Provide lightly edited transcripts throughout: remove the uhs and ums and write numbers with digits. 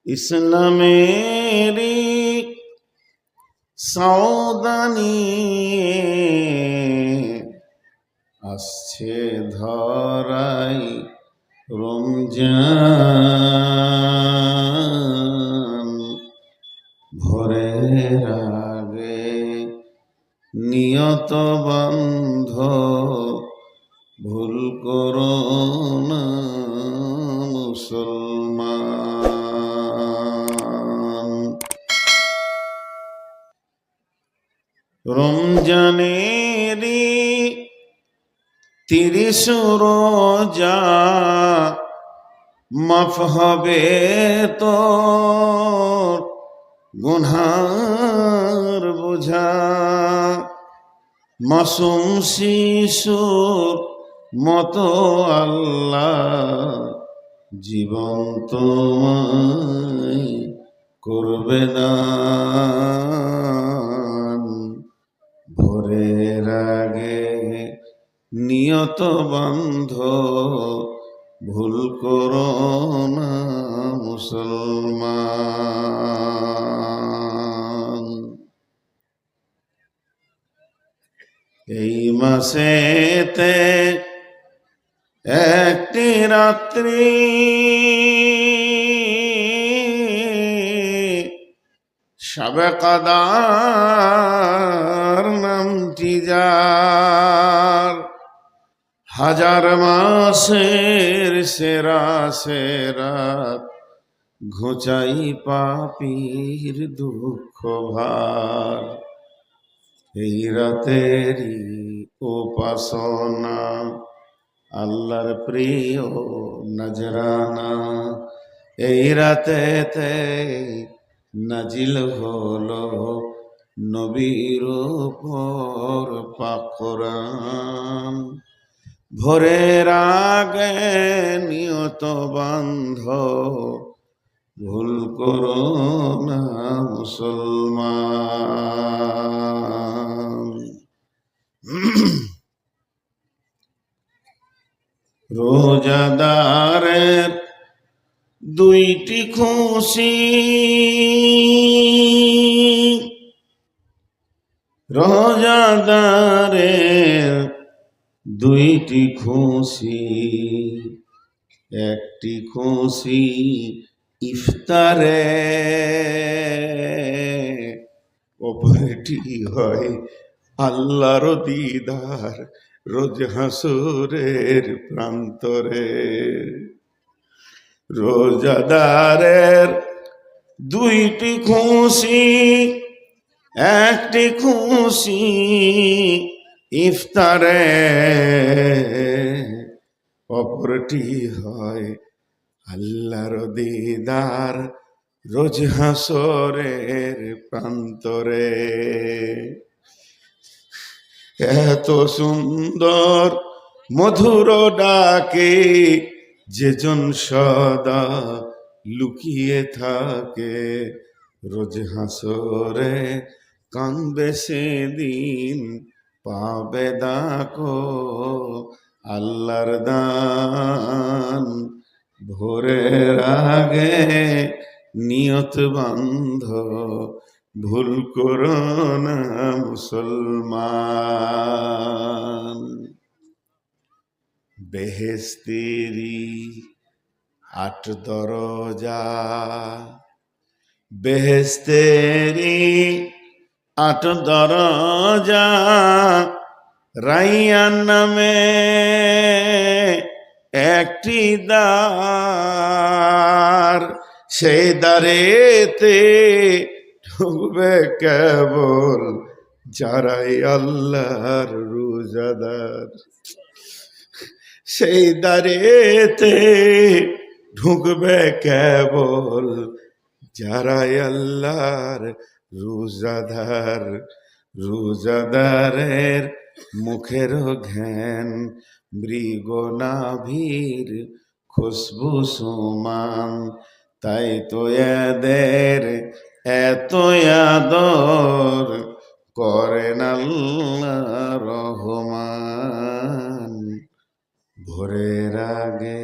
ইসলামেরি সাউদানি আসছে ধরাই রমজান। ভোরের আগে নিয়ত বন্ধ ভুল করো না মুসলমান। রমজানেরই 30 রোজা মাফ হবে তোর গুনহার বোঝা। মাসুম শিশুর মতো আল্লাহ জীবন তোমায় করবে দান। ভোরের আগে নিয়ত বন্ধ ভুল করো না মুসলমান। এই মাসেতে একটি রাত্রি শবে কদর নামটি যার, হাজার মাসের সেরা সেরাত ঘোচাই পাপীর দুঃখ ভার। এই রাতেরই উপাসনা আল্লাহর প্রিয় নজরানা। এই রাতেতে নাজিল হলো নবীর উপর পাক কোরআন। ভোরের আগে নিয়ত বান্ধ ভুল করো না মুসলমান। রোজাদারের দুইটি খুশি, রোজাদারের দুইটি খুশি। একটি খুশি ইফতারে, অপরটি হয় আল্লাহর দিদার রোজ হাসরের প্রান্তরে। রোজাদারের দুইটি খুশি, একটি খুশি ইফতারে, অপরটি হয় আল্লাহর দিদার রোজ হাসরের প্রান্তরে। এত সুন্দর মধুর ডাকে যেজন সদা লুকিয়ে থাকে, রোজ হাসরে কাঁদবে সেদিন পাবে দাকো আল্লাহর দান। ভোরের আগে নিয়ত বান্ধ ভুল করো না মুসলমান। বেহেশতেরি 8 দরজা, বেহেশতেরি 8 দরজা, রাইয়ান নামে একটি দ্বার। সেই দ্বারেতে ঢুকবে কেবল যারাই আল্লাহর রোজাদার। সেই দ্বারেতে ঢুকবে কেবল যারাই আল্লাহর রোজাদার। রোজাদারের মুখের ঘ্যান মৃগ নাভির খুশবু সমান। তাই তো এদের এত আদর করেন আল্লাহ রহমান। ভোরের আগে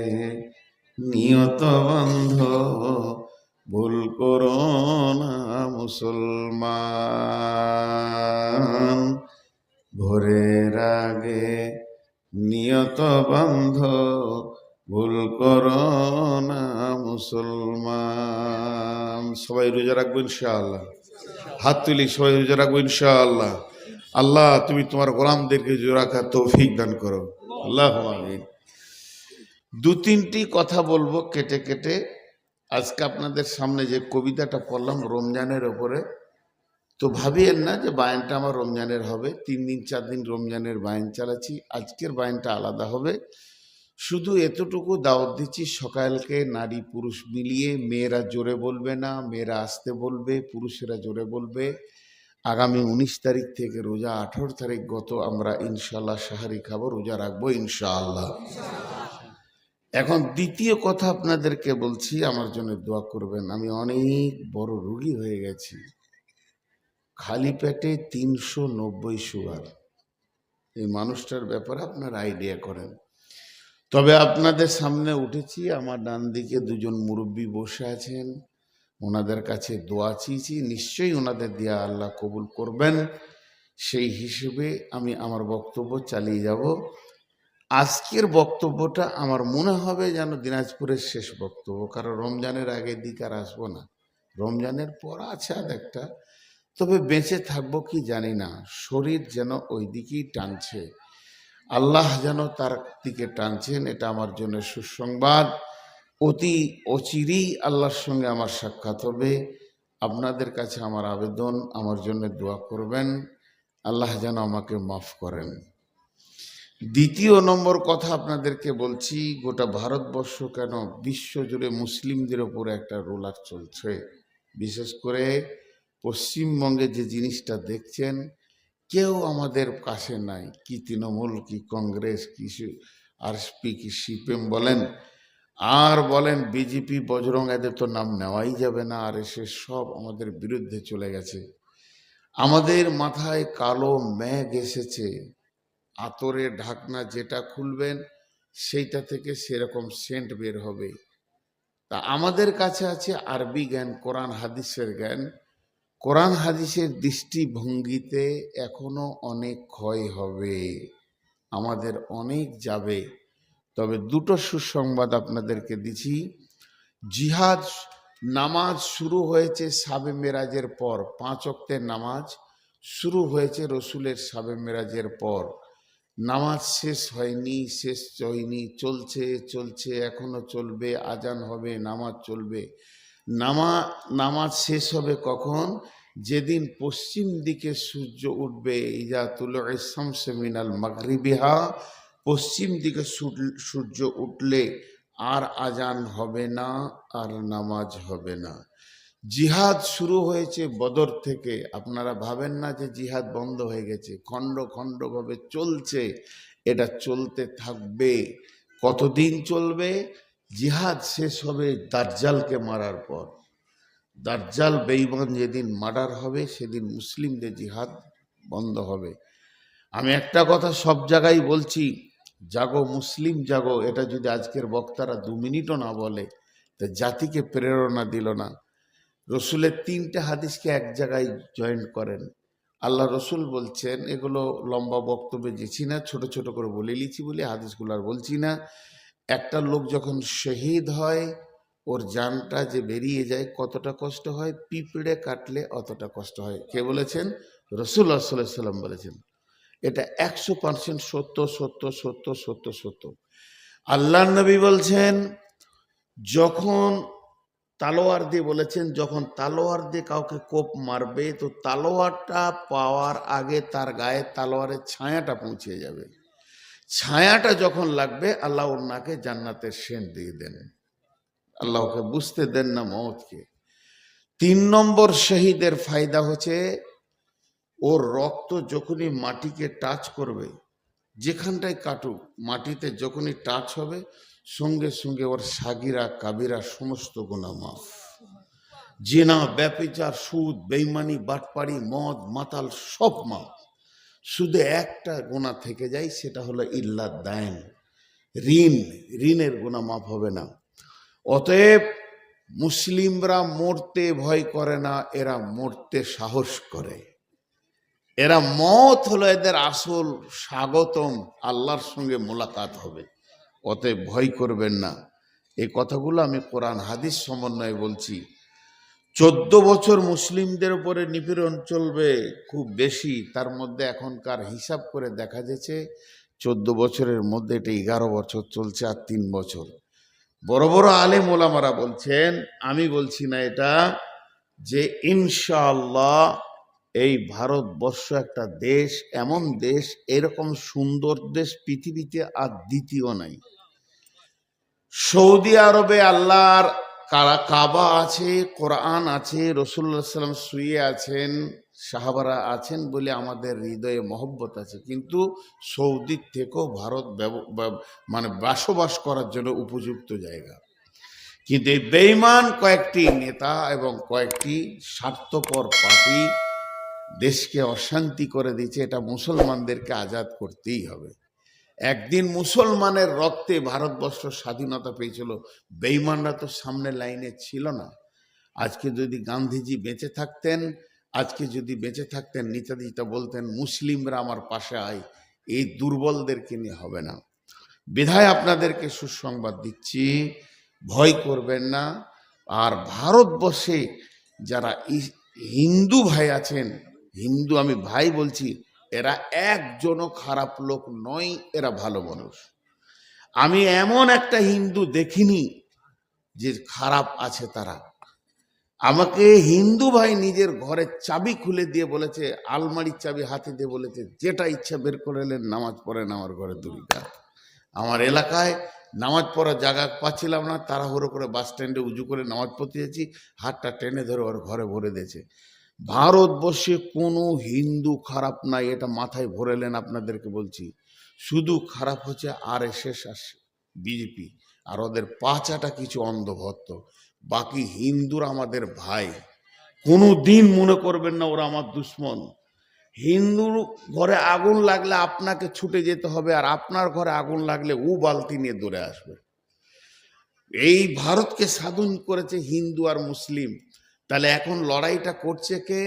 নিয়ত বন্ধ ভুল করো না মুসলমান, ভোরের আগে নিয়ত বন্ধ, ভুল করো না মুসলমান। সবাই রোজা রাখবো ইনশাআল্লাহ, হাত তুলি সবাই রোজা রাখবো ইনশাআল্লাহ। আল্লাহ তুমি তোমার গোলামদেরকে রোজা রাখার তৌফিক দান করো, আল্লাহ আমিন। দু তিনটি কথা বলবো কেটে কেটে। আজকে আপনাদের সামনে যে কবিতাটা পড়লাম রমজানের ওপরে, তো ভাবিয়েন না যে বায়ানটা আমার রমজানের হবে। 3 দিন 4 দিন রমজানের বায়ান চালাচ্ছি, আজকের বায়ানটা আলাদা হবে। শুধু এতটুকু দাওয়াত দিচ্ছি, সকালকে নারী পুরুষ মিলিয়ে, মেয়েরা জোরে বলবে না, মেয়েরা আসতে বলবে, পুরুষেরা জোরে বলবে। আগামী 19 তারিখ থেকে রোজা 18 তারিখ গত আমরা ইনশাআল্লাহ সাহারি খাবো, রোজা রাখবো ইনশাআল্লাহ। এখন দ্বিতীয় কথা আপনাদেরকে বলছি, আমার জন্য দোয়া করবেন। আমি অনেক বড় রোগী হয়ে গেছি, খালি পেটে 390 সুগার। এই মানুষটার ব্যাপারে আপনার আইডিয়া করেন। তবে আপনাদের সামনে উঠেছি, আমার ডান দিকে দুজন মুরব্বী বসে আছেন, ওনাদের কাছে দোয়া চেয়েছি, নিশ্চয়ই ওনাদের দিয়া আল্লাহ কবুল করবেন। সেই হিসেবে আমি আমার বক্তব্য চালিয়ে যাব। আজকের বক্তব্যটা আমার মনে হবে যেন দিনাজপুরের শেষ বক্তব্য, কারণ রমজানের আগের দিক আর আসবো না, রমজানের পর আছে আর একটা। তবে বেঁচে থাকবো কি জানি না, শরীর যেন ওই দিকেই টানছে, আল্লাহ যেন তার দিকে টানছেন, এটা আমার জন্য সুসংবাদ। অতি অচিরেই আল্লাহর সঙ্গে আমার সাক্ষাৎ হবে। আপনাদের কাছে আমার আবেদন, আমার জন্য দোয়া করবেন, আল্লাহ যেন আমাকে মাফ করেন। দ্বিতীয় নম্বর কথা আপনাদেরকে বলছি, গোটা ভারতবর্ষ কেন বিশ্বজুড়ে মুসলিমদের ওপরে একটা রোলার চলছে। বিশেষ করে পশ্চিমবঙ্গে যে জিনিসটা দেখছেন, কেউ আমাদের কাছে নাই, কি তৃণমূল, কি কংগ্রেস, কি আরএসপি, কি সিপিএম বলেন, আর বলেন বিজেপি, বজরং, এদের তো নাম নেওয়াই যাবে না, আর এসে সব আমাদের বিরুদ্ধে চলে গেছে। আমাদের মাথায় কালো মেঘ এসেছে, আতরের ঢাকনা যেটা খুলবেন সেইটা থেকে সেরকম সেন্ট বের হবে। তা আমাদের কাছে আছে আরবি জ্ঞান, কোরআন হাদিসের জ্ঞান। কোরআন হাদিসের দৃষ্টিভঙ্গিতে এখনো অনেক ক্ষয় হবে, আমাদের অনেক যাবে। তবে দুটো সুসংবাদ আপনাদেরকে দিচ্ছি। জিহাদ নামাজ শুরু হয়েছে শাবে মেরাজের পর, 5 ওয়াক্তের নামাজ শুরু হয়েছে রসুলের শাবে মেরাজের পর। নামাজ শেষ হয়নি, শেষ হয়নি, চলছে চলছে, এখনো চলবে, আজান হবে, নামাজ চলবে। নামাজ শেষ হবে কখন? যেদিন পশ্চিম দিকে সূর্য উঠবে, ইজা তুলু'আস শামসু মিনাল মাগরিবিহা, পশ্চিম দিকে সূর্য উঠলে আর আজান হবে না, আর নামাজ হবে না। জিহাদ শুরু হয়েছে বদর থেকে। আপনারা ভাবেন না যে জিহাদ বন্ধ হয়ে গেছে, খণ্ড খণ্ডভাবে চলছে, এটা চলতে থাকবে। কতদিন চলবে? জিহাদ শেষ হবে দাজ্জালকে মারার পর। দাজ্জাল বেঈমান যেদিন মার্ডার হবে, সেদিন মুসলিমদের জিহাদ বন্ধ হবে। আমি একটা কথা সব জায়গায় বলছি, জাগো মুসলিম জাগো। এটা যদি আজকের বক্তারা 2 মিনিটও না বলে, তা জাতিকে প্রেরণা দিল না। রসুলের 3টে হাদিসকে এক জায়গায় জয়েন্ট করেন। আল্লাহ রসুল বলছেন, এগুলো লম্বা বক্তব্যে যেছি না, ছোট ছোট করে বলে লিছি বলে হাদিসগুলো আর বলছি না। একটা লোক যখন শহীদ হয়, ওর জানটা যে বেরিয়ে যায়, কতটা কষ্ট হয়, পিঁপড়ে কাটলে অতটা কষ্ট হয়। কে বলেছেন? রসুল্লাহ সাল্লাল্লাহু আলাইহি ওয়াসাল্লাম বলেছেন। এটা 100% সত্য সত্য সত্য সত্য সত্য। আল্লাহ নবী বলছেন, যখন তালোয়ার দিয়ে বলেছেন, যখন তালোয়ার দিয়ে কাউকে কোপ মারবে, তো তালোয়ারটা পাওয়ার আগে তার গায়ে তালোয়ারের ছায়াটা পৌঁছে যাবে। ছায়াটা যখন লাগবে, আল্লাহ ওর নাকে জান্নাতের সেন্ট দিয়ে দেন। আল্লাহকে বুঝতে দেন না মওতকে। 3 নম্বর শহীদের ফায়দা হচ্ছে, ওর রক্ত যখনই মাটিকে টাচ করবে, যেখানটায় কাটুক, মাটিতে যখনই টাচ হবে, সঙ্গে সঙ্গে ওর সাগিরা কাবিরা সমস্ত গুনাহ মাফ। জিনা, ব্যভিচার, সুদ, বেঈমানি, বাটপাড়ি, মদ, মাতাল সব মাফ। শুধু একটা গুনাহ থেকে যায়, সেটা হলো ইল্লাদ দাইন, ঋণ। ঋণের গুনাহ মাফ হবে না। অতএব মুসলিমরা মরতে ভয় করে না, এরা মরতে সাহস করে। এরা মত হলো এদের আসল স্বাগতম, আল্লাহর সঙ্গে মোলাকাত হবে, অতএব ভয় করবেন না। এই কথাগুলো আমি কোরআন হাদিস সমন্বয়ে বলছি। 14 বছর মুসলিমদের উপরে নিপীড়ন চলবে খুব বেশি, তার মধ্যে এখনকার হিসাব করে দেখা যাচ্ছে 14 বছরের মধ্যে এটা 11 বছর চলছে আর 3 বছর। বড় বড় আলেম ওলামারা বলছেন, আমি বলছি না এটা, যে ইনশাআল্লাহ এই ভারতবর্ষ একটা দেশ, এমন দেশ, এরকম সুন্দর দেশ পৃথিবীতে আর দ্বিতীয় নাই। সৌদি আরবে আল্লাহর কাবা আছে, কোরআন আছে, রাসূলুল্লাহ সাল্লাল্লাহু আলাইহি ওয়াসাল্লাম শুয়ে আছেন, সাহাবারা আছেন বলে আমাদের হৃদয়ে মহব্বত আছে। কিন্তু সৌদির থেকেও ভারত মানে বসবাস করার জন্য উপযুক্ত জায়গা। কিন্তু এই বেঈমান কয়েকটি নেতা এবং কয়েকটি স্বার্থপর পার্টি দেশকে অশান্তি করে দিচ্ছে। এটা মুসলমানদেরকে আজাদ করতেই হবে। একদিন মুসলমানের রক্তে ভারতবর্ষ স্বাধীনতা পেয়েছিল, বেঈমানরা তো সামনে লাইনে ছিল না। আজকে যদি গান্ধীজি বেঁচে থাকতেন, আজকে যদি বেঁচে থাকতেন, নেতাজিটা বলতেন মুসলিমরা আমার পাশে আয়, এই দুর্বলদেরকে নিয়ে হবে না। বিধায় আপনাদেরকে সুসংবাদ দিচ্ছি, ভয় করবেন না। আর ভারতবর্ষে যারা হিন্দু ভাই আছেন, হিন্দু আমি ভাই বলছি, এরা একজনও খারাপ লোক নয়, এরা ভালো মানুষ। আমি এমন একটা হিন্দু দেখিনি যে খারাপ আছে তারা। আমাকে হিন্দু ভাই নিজের ঘরের চাবি খুলে দিয়ে বলেছে, আলমারির চাবি হাতে দিয়ে বলেছে, যেটা ইচ্ছা বের করে এলেন, নামাজ পড়েন আমার ঘরে 2 রাকাত। আমার এলাকায় নামাজ পড়ার জায়গা পাচ্ছিলাম না, তাড়াহুড়ো করে বাস স্ট্যান্ডে উজু করে নামাজ পড়তে যাচ্ছি, হাতটা টেনে ধরে ওর ঘরে ভরে দিয়েছে। ভারতবর্ষে কোনো হিন্দু খারাপ নাই, এটা মাথায় ভরেলেন, আপনাদেরকে বলছি। শুধু খারাপ হচ্ছে RSS আর বিজেপি আর ওদের পাঁচাটা কিছু অন্ধভক্ত। বাকি হিন্দুরা আমাদের ভাই, কোনো দিন মনে করবেন না ওরা আমার দুশ্মন। হিন্দুর ঘরে আগুন লাগলে আপনাকে ছুটে যেতে হবে, আর আপনার ঘরে আগুন লাগলে ও বালতি নিয়ে দৌড়ে আসবে। এই ভারতকে স্বাধীন করেছে হিন্দু আর মুসলিম। তাহলে এখন লড়াইটা করছে কে?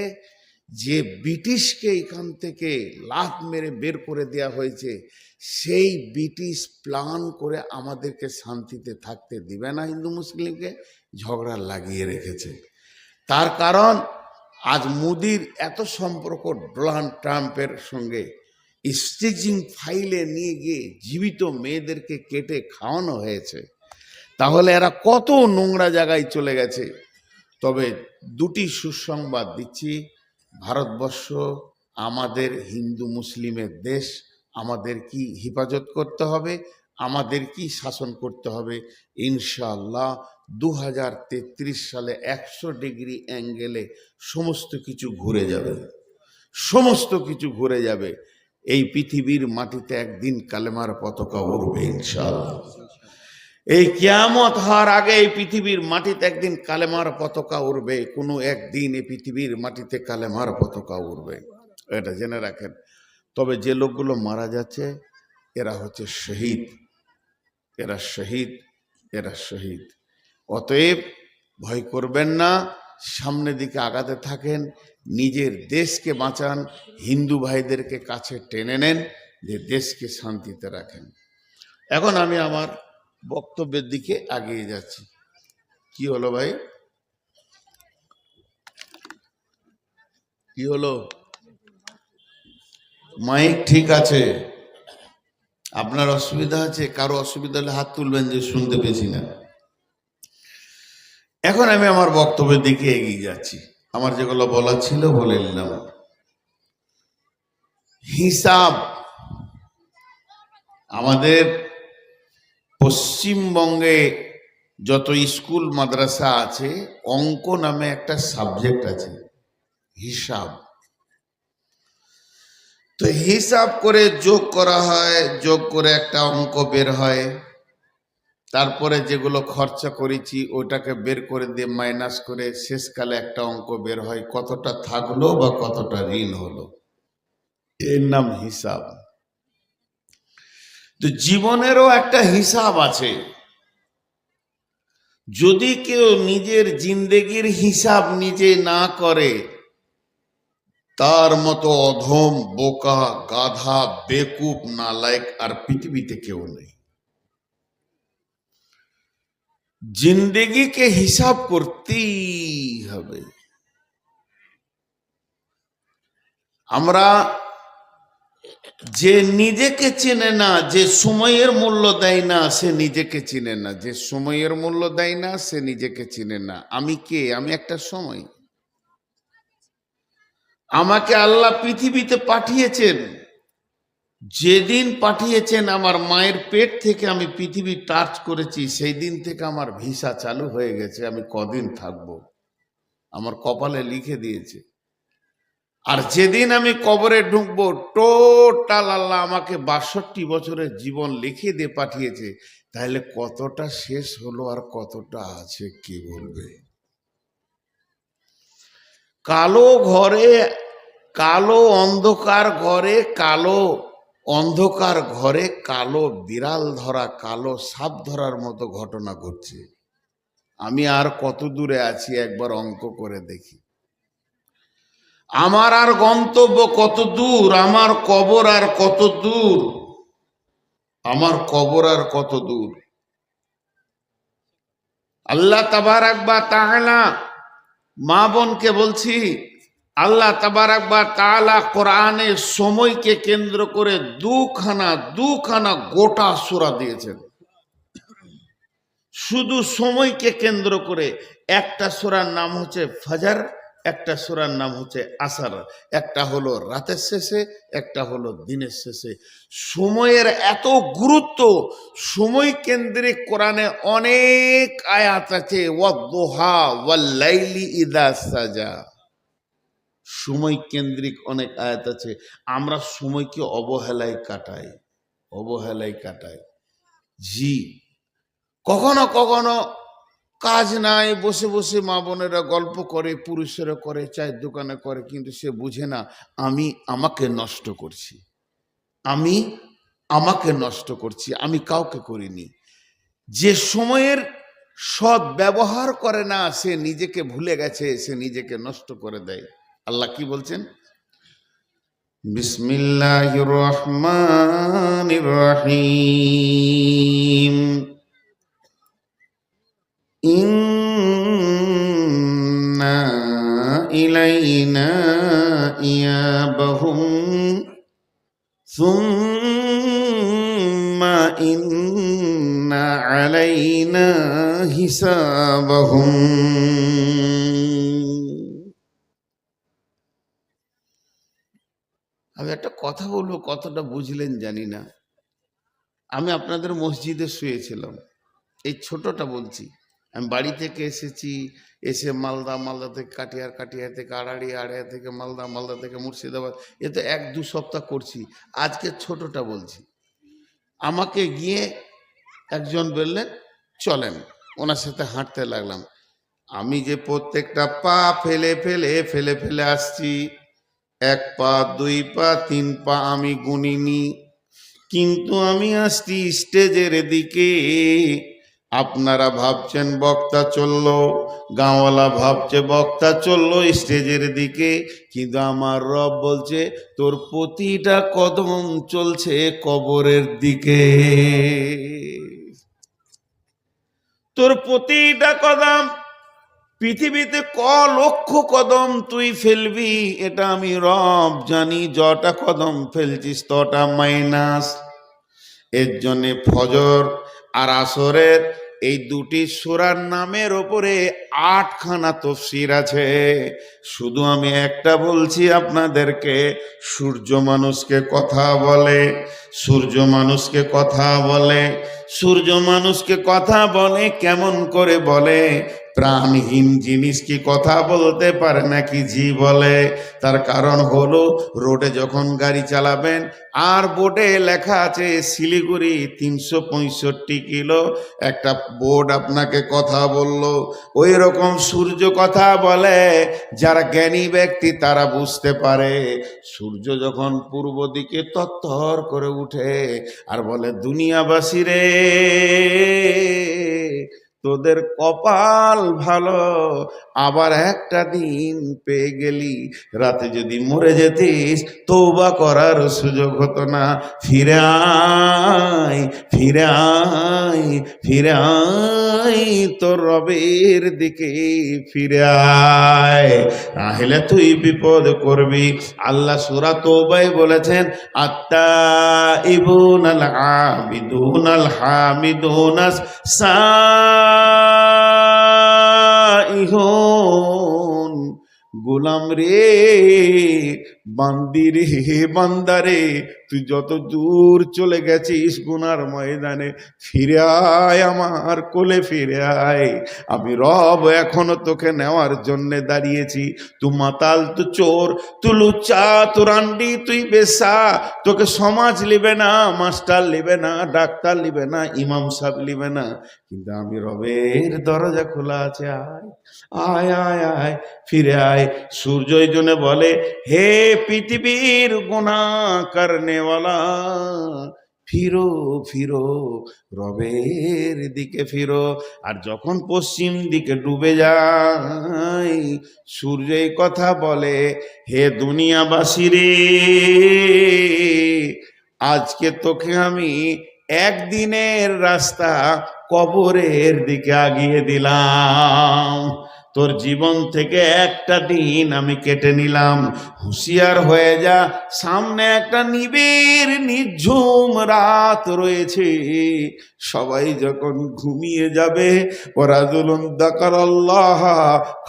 যে ব্রিটিশকে এখান থেকে লাফ মেরে বের করে দেয়া হয়েছে, সেই ব্রিটিশ প্ল্যান করে আমাদেরকে শান্তিতে থাকতে দিবে না, হিন্দু মুসলিমকে ঝগড়া লাগিয়ে রেখেছে। তার কারণ আজ মোদির এত সম্পর্ক ডোনাল্ড ট্রাম্পের সঙ্গে, স্টিচিং ফাইলে নিয়ে গিয়ে জীবিত মেয়েদেরকে কেটে খাওয়ানো হয়েছে। তাহলে এরা কত নোংরা জায়গায় চলে গেছে। তবে 2টি সুসংবাদ দিচ্ছি, ভারতবর্ষ আমাদের হিন্দু মুসলিমের দেশ, আমাদের কি হেফাজত করতে হবে, আমাদের কি শাসন করতে হবে। ইনশাআল্লাহ 2033 সালে 100 ডিগ্রি অ্যাঙ্গেলে সমস্ত কিছু ঘুরে যাবে, সমস্ত কিছু ঘুরে যাবে। এই পৃথিবীর মাটিতে একদিন কালেমার পতাকা উড়বে ইনশাআল্লাহ। এই কিয়ামত হওয়ার আগে এই পৃথিবীর মাটিতে একদিন কালেমার পতাকা উড়বে, কোনো একদিন এই পৃথিবীর মাটিতে কালেমার পতাকা উড়বে, এটা জেনে রাখেন। তবে যে লোকগুলো মারা যাচ্ছে এরা হচ্ছে শহীদ, এরা শহীদ, এরা শহীদ। অতএব ভয় করবেন না, সামনের দিকে আগাতে থাকেন, নিজের দেশকে বাঁচান, হিন্দু ভাইদেরকে কাছে টেনে নেন, যে দেশকে শান্তিতে রাখেন। এখন আমি আমার বক্তব্যের দিকে এগিয়ে যাচ্ছি। কি হলো ভাই, কি হলো? মাইক ঠিক আছে? আপনার অসুবিধা আছে? কারো অসুবিধা হলে হাত তুলবেন, যে শুনতে পেয়েছি না। এখন আমি আমার বক্তব্যের দিকে এগিয়ে যাচ্ছি। আমার যেগুলো বলার ছিল বলে নিলাম। হিসাব, আমাদের পশ্চিমবঙ্গে যত স্কুল মাদ্রাসা আছে, অঙ্ক নামে একটা সাবজেক্ট আছে, হিসাব। তো হিসাব করে যোগ করা হয়, যোগ করে একটা অঙ্ক বের হয়। তারপরে যেগুলো খরচা করেছি ওটাকে বের করে দিয়ে মাইনাস করে শেষকালে একটা অঙ্ক বের হয়, কতটা থাকলো বা কতটা ঋণ হলো। এর নাম হিসাব। তো জীবনেরও একটা হিসাব আছে। যদি কেউ নিজের জিন্দেগির হিসাব নিজে না করে, তার মতো অধম, বোকা, গাধা, বেকুব, নালায়েক আর পৃথিবীতে কেউ নেই। জিন্দেগিকে হিসাব করতেই হবে। আমরা যে নিজেকে চেনে না, যে সময়ের মূল্য দেয় না, সে নিজেকে চিনে না। যে সময়ের মূল্য দেয় না, সে নিজেকে চিনে না। আমি কে? আমি একটা সময়। আমাকে আল্লাহ পৃথিবীতে পাঠিয়েছেন। যেদিন পাঠিয়েছেন, আমার মায়ের পেট থেকে আমি পৃথিবী টাচ করেছি, সেই দিন থেকে আমার ভিসা চালু হয়ে গেছে। আমি কদিন থাকবো আমার কপালে লিখে দিয়েছে। আর যেদিন আমি কবরে ঢুকবো, টোটাল আল্লাহ আমাকে 62 বছরের জীবন লিখে দিয়ে পাঠিয়েছে। তাহলে কতটা শেষ হলো আর কতটা আছে কে বলবে? কালো ঘরে, কালো অন্ধকার ঘরে, কালো অন্ধকার ঘরে কালো বিড়াল ধরা, কালো সাপ ধরার মতো ঘটনা ঘটছে। আমি আর কত দূরে আছি একবার অঙ্ক করে দেখি। আমার আর গন্তব্য কত দূর? আমার কবর আর কত দূর? আমার কবর আর কত দূর? আল্লাহ তাবারাক ওয়া তাআলা, মা বোনকে বলছি, আল্লাহ তাবারাক ওয়া তাআলা কোরআনে সময়কে কেন্দ্র করে দুখানা গোটা সূরা দিয়েছেন। শুধু সময়কে কেন্দ্র করে। একটা সূরার নাম হচ্ছে ফজর, একটা সূরার নাম হচ্ছে আসর। একটা হলো রাতের শেষে, একটা হলো দিনের শেষে। সময়ের এত গুরুত্ব, সময় কেন্দ্রিক কোরআনে অনেক আয়াত আছে। ওয়াদ-দুহা ওয়াল-লাইলি ইযা সাজা। সময় কেন্দ্রিক অনেক আয়াত আছে। আমরা সময়কে অবহেলায় কাটাই, অবহেলায় কাটাই। জি, কখনো কখনো কাজ নাই, বসে বসে মা বোনেরা গল্প করে, পুরুষেরা করে, চায়ের দোকানে করে, কিন্তু সে বুঝে না আমি আমাকে নষ্ট করছি, আমি আমাকে নষ্ট করছি, আমি কাউকে করিনি। যে সময়ের সৎ ব্যবহার করে না, সে নিজেকে ভুলে গেছে, সে নিজেকে নষ্ট করে দেয়। আল্লাহ কি বলছেন? বিসমিল্লাহির রহমানির রহিম। ইন্না ইলাইনা ইয়াবাহুম সুম্মা ইন্না আলাইনা হিসাবাহুম। আমি একটা কথা বলবো, কতটা বুঝলেন জানি না। আমি আপনাদের মসজিদে শুয়েছিলাম, এই ছোটটা বলছি। আমি বাড়ি থেকে এসেছি, এসে মালদা থেকে কাটিহার থেকে আড়াইয়া থেকে মালদা থেকে মুর্শিদাবাদ, এ তো 1-2 সপ্তাহ করছি। আজকে ছোটটা বলছি। আমাকে গিয়ে একজন বললেন চলেন, ওনার সাথে হাঁটতে লাগলাম। আমি যে প্রত্যেকটা পা ফেলে ফেলে আসছি, 1 পা 2 পা 3 পা আমি গুনিনি, কিন্তু আমি আসছি স্টেজের দিকে। আপনারা ভাবছেন বক্তা চললো, গাঁওয়ালা ভাবছে বক্তা চললো স্টেজের দিকে, কিন্তু আমার রব বলছে তোর প্রতিটা কদম চলছে কবরের দিকে। তোর প্রতিটা কদম, পৃথিবীতে লক্ষ কদম তুই ফেলবি, এটা আমি রব জানি। যটা কদম ফেলছিস তটা মাইনাস। এর জন্যে ফজর আর আসরের এই দুটি সূরার নামের ওপরে 8খানা তাফসীর আছে। শুধু আমি একটা বলছি আপনাদেরকে, সূর্য মানুষকে কথা বলে, সূর্য মানুষকে কথা বলে, সূর্য মানুষকে কথা বলে। কেমন করে বলে? প্রাণহীন জিনিস কি কথা বলতে পারে নাকি জি বলে? তার কারণ হলো, রোডে যখন গাড়ি চালাবেন আর বোর্ডে লেখা আছে শিলিগুড়ি 365 কিলো, একটা বোর্ড আপনাকে কথা বলল, ওই রকম সূর্য কথা বলে। যারা জ্ঞানী ব্যক্তি তারা বুঝতে পারে, সূর্য যখন পূর্ব দিকে তত্তর করে উঠে আর বলে দুনিয়াবাসী রে, তোদের কপাল ভালো, আবার একটা দিন পেয়ে গেলি। রাতে যদি মরে যেতিস তওবা করার সুযোগ হতো না। ফিরে আয়, ফিরে আয়, ফিরে আয়, তোর রবের দিকে ফিরে আয়, নাহলে তুই বিপদ করবি। আল্লাহ সূরা তওবায় বলেছেন, আত্তাইবুনাল আবিদুনাল হামিদুনাস সাইহুন। গোলাম রে, বান্দি রে, বান্দারে, তুই যত দূর চলে গেছিস গুনার ময়দানে, ফিরে আয়, আমার কোলে ফিরে আয়। আমি রব এখনো তোকে নেওয়ার জন্য দাঁড়িয়েছি। তু মাতাল, তু চোর, তু লুচ্চা, তু রান্ডি, তুই বেশা, তোকে সমাজ লিবে না, মাস্টার লিবে না, ডাক্তার লিবে না, ইমাম সাহেব লিবে না, কিন্তু আমি রবের দরজা খোলা আছে। আয়, আয়, আয়, আয়, ফিরে আয়। সূর্য এই জন্য বলে, হে পৃথিবীর গুনাহ করনেওয়ালা, ফিরো ফিরো, রবের দিকে ফিরো। আর যখন পশ্চিম দিকে ডুবে যায়, সূর্য এই কথা বলে, হে দুনিয়াবাসী রে, আজকে তোকে আমি একদিনের রাস্তা কবরের দিকে আগিয়ে দিলাম। তোর জীবন থেকে একটা দিন আমি কেটে নিলাম। হুঁশিয়ার হয়ে যা, সামনে একটা নিবিড় নিঝুম রাত রয়েছে। সবাই যখন ঘুমিয়ে যাবে, ওয়ারাজুলুন যাকারাল্লাহ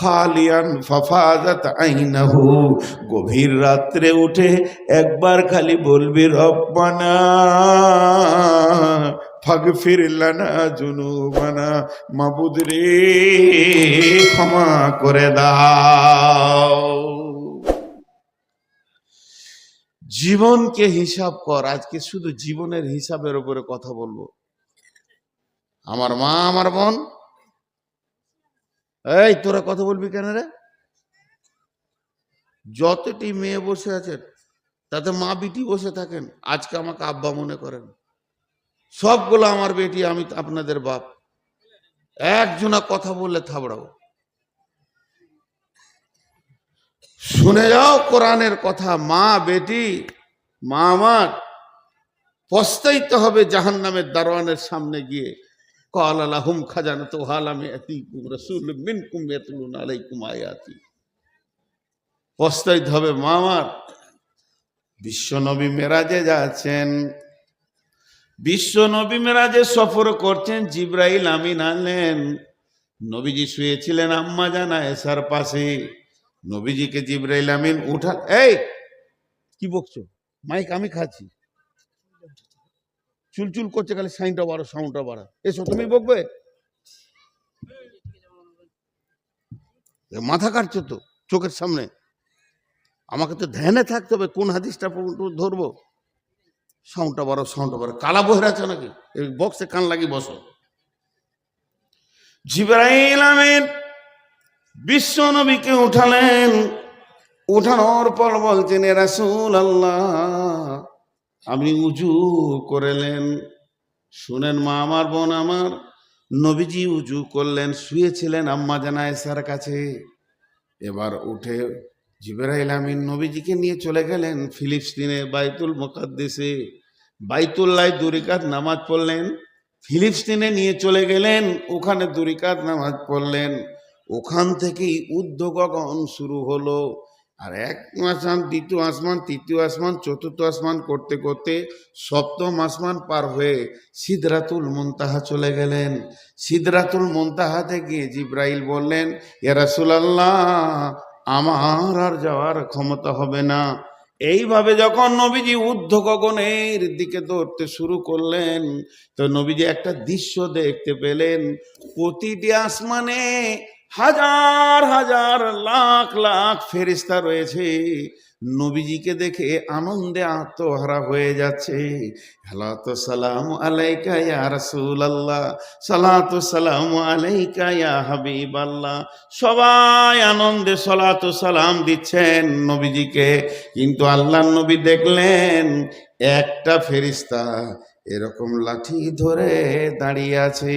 খালিয়ান ফাফাজাত আইনাহু, গভীর রাত্রে উঠে একবার খালি বলবি, রব্বানা ফাগফির লানা যুনুবানা, মাবুদ রে ক্ষমা করে দাও। জীবনকে হিসাব কর। আজকে শুধু জীবনের হিসাবের উপরে কথা বলবো। আমার মা, আমার বোন, এই তোরা কথা বলবি কেন রে? যতটি মেয়ে বসে আছেন তাতে মা বিটি বসে থাকেন, আজকে আমাকে আব্বা মনে করেন। সবগুলো আমার বেটি, আমি আপনাদের বাপ। একজনা কথা বললে থাবড়াও। শুনে যাও কোরআনের কথা। মা বেটি, মা আমার, পস্তাইতে হবে জাহান্নামের দারোয়ানের সামনে গিয়ে। ক্বাল লাহুম খাজানাতুহা লাম ইয়াতিকুম রাসূলুম মিনকুম ইয়াতলুনা আলাইকুম আয়াতি। পস্তাইতে হবে মা আমার। বিশ্বনবী মেরাজে যাচ্ছেন, বিশ্বনবী মেরাজে সফর করছেন, জিবরাইল আমিন আনলেন। নবীজি শুয়েছিলেন আম্মা জান আয়েশার পাশে। নবীজিকে জিবরাইল আমিন উঠা, এই কি বকছো? মাইক আমি খাচ্ছি। চুলচুল করছে, খালি সাইনটা বাড়ো, সাউন্ডটা বাড়া। এসো, তুমি বকবে? মাথা কাটছো তো চোখের সামনে। আমাকে তো ধ্যানে থাকতে হবে, কোন হাদিসটা ধরবো। সাউন্ডটা বাড়ো, সাউন্ডটা বাড়ো। কালা বহের আছে নাকি? এই বক্সে কান লাগি বসো। জিবরাইল আমিন বিশ্ব নবীকে উঠালেন। উঠানোর পর বলছেন, এ রাসূলুল্লাহ, আপনি উজু করলেন। শুনেন মা আমার, বোন আমার, নবীজি উজু করলেন, শুয়েছিলেন আম্মা জান আয়েশার কাছে। এবার উঠে জিবরাইল আমিন নবীজিকে নিয়ে চলে গেলেন ফিলিস্তিনে, বাইতুল মুকাদ্দিসে। বাইতুল্লাহ 2 রাকাত নামাজ পড়লেন। ফিলিস্তিনে নিয়ে চলে গেলেন, ওখানে 2 রাকাত নামাজ পড়লেন। ওখান থেকেই ঊর্ধ্বগগন শুরু হলো। আর এক আসমান, দ্বিতীয় আসমান, তৃতীয় আসমান, চতুর্থ আসমান করতে করতে সপ্তম আসমান পার হয়ে সিদরাতুল মুনতাহা চলে গেলেন। সিদরাতুল মুনতাহাতে গিয়ে জিবরাইল বললেন, ইয়া রাসূলুল্লাহ, আমার আর যাওয়ার ক্ষমতা হবে না। এইভাবে যখন নবীজি ঊর্ধ্ব গগনের দিকে দৌড়তে শুরু করলেন, তো নবীজি একটা দৃশ্য দেখতে পেলেন। প্রতিটি আসমানে হাজার হাজার লাখ লাখ ফেরেশতা রয়েছে। নবীজিকে দেখে আনন্দে আত্মহারা হয়ে যাচ্ছে। সালাতু সালামু আলাইকা ইয়া রাসূলুল্লাহ, সালাতু সালামু আলাইকা ইয়া হাবিবাল্লাহ। সবাই আনন্দে সালাতু সালাম দিচ্ছেন নবীজিকে। কিন্তু আল্লাহর নবী দেখলেন একটা ফেরেশতা এরকম লাঠি ধরে দাঁড়িয়ে আছে।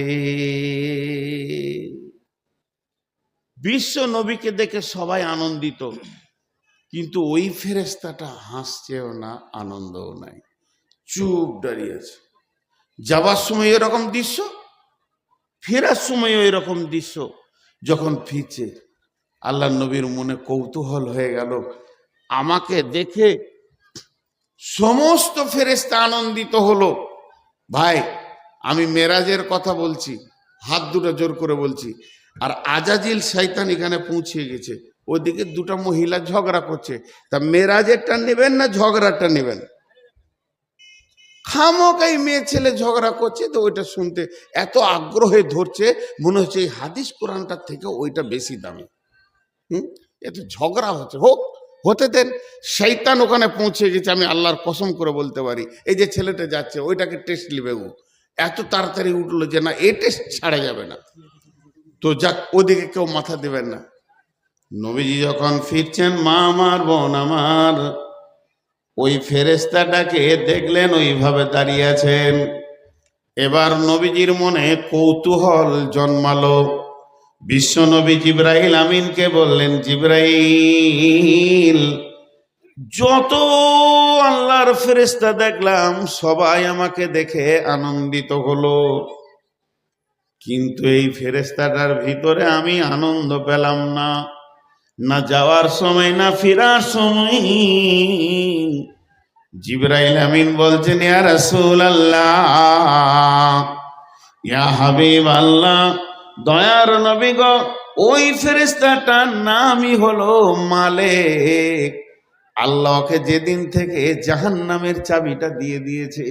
বিশ্ব নবীকে দেখে সবাই আনন্দিত, কিন্তু ওই ফেরেশতাটা হাসছেও না, আনন্দও নাই, চুপ দাঁড়িয়ে আছে। যাবার সময় এরকম দৃশ্য, ফেরার সময়ও এরকম দৃশ্য। যখন ফিরছে, আল্লাহ নবীর মনে কৌতূহল হয়ে গেল, আমাকে দেখে সমস্ত ফেরেশতা আনন্দিত হলো। ভাই, আমি মেরাজের কথা বলছি, হাত দুটো জোর করে বলছি। আর আজাজিল শয়তান এখানে পৌঁছে গেছে, ওদিকে দুটো মহিলা ঝগড়া করছে। তা মেরাজেরটা নেবেন না ঝগড়াটা নেবেন? খামোকাই মেয়ে ছেলে ঝগড়া করছে, তো ওইটা শুনতে এত আগ্রহে ধরছে, মনে হচ্ছে এই হাদিস কোরআনটার থেকে ওইটা বেশি দামি। এত ঝগড়া হচ্ছে, হোক, হতে দেন। শয়তান ওখানে পৌঁছে গেছে, আমি আল্লাহর কসম করে বলতে পারি। এই যে ছেলেটা যাচ্ছে, ওইটাকে টেস্ট নেবে, ও এত তাড়াতাড়ি উঠলো যে না, এই টেস্ট ছাড়া যাবে না। তো যাক, ওদিকে কেউ মাথা দেবেন না। নবীজি যখন ফিরছেন, মা আমার, বোন আমার, ওই ফেরেশতাটাকে দেখলেন ওইভাবে দাঁড়িয়ে আছেন। এবার নবীজির মনে কৌতূহল জন্মালো। বিশ্ব নবী জিবরাইল আমিনকে বললেন, জিবরাইল, যত আল্লাহর ফেরেশতা দেখলাম সবাই আমাকে দেখে আনন্দিত হলো, কিন্তু এই ফেরেশতাটার ভিতরে আমি আনন্দ পেলাম না, না যাওয়ার সময় না ফেরার সময়। জিবরাইল আমিন বলছেন, ইয়া রাসূলুল্লাহ, ইয়া হাবিব আল্লাহ, দয়ার নবী গো, ওই ফেরেশতাটার নামই হলো মালিক। আল্লাহকে যেদিন থেকে জাহান্নামের চাবিটা দিয়ে দিয়েছে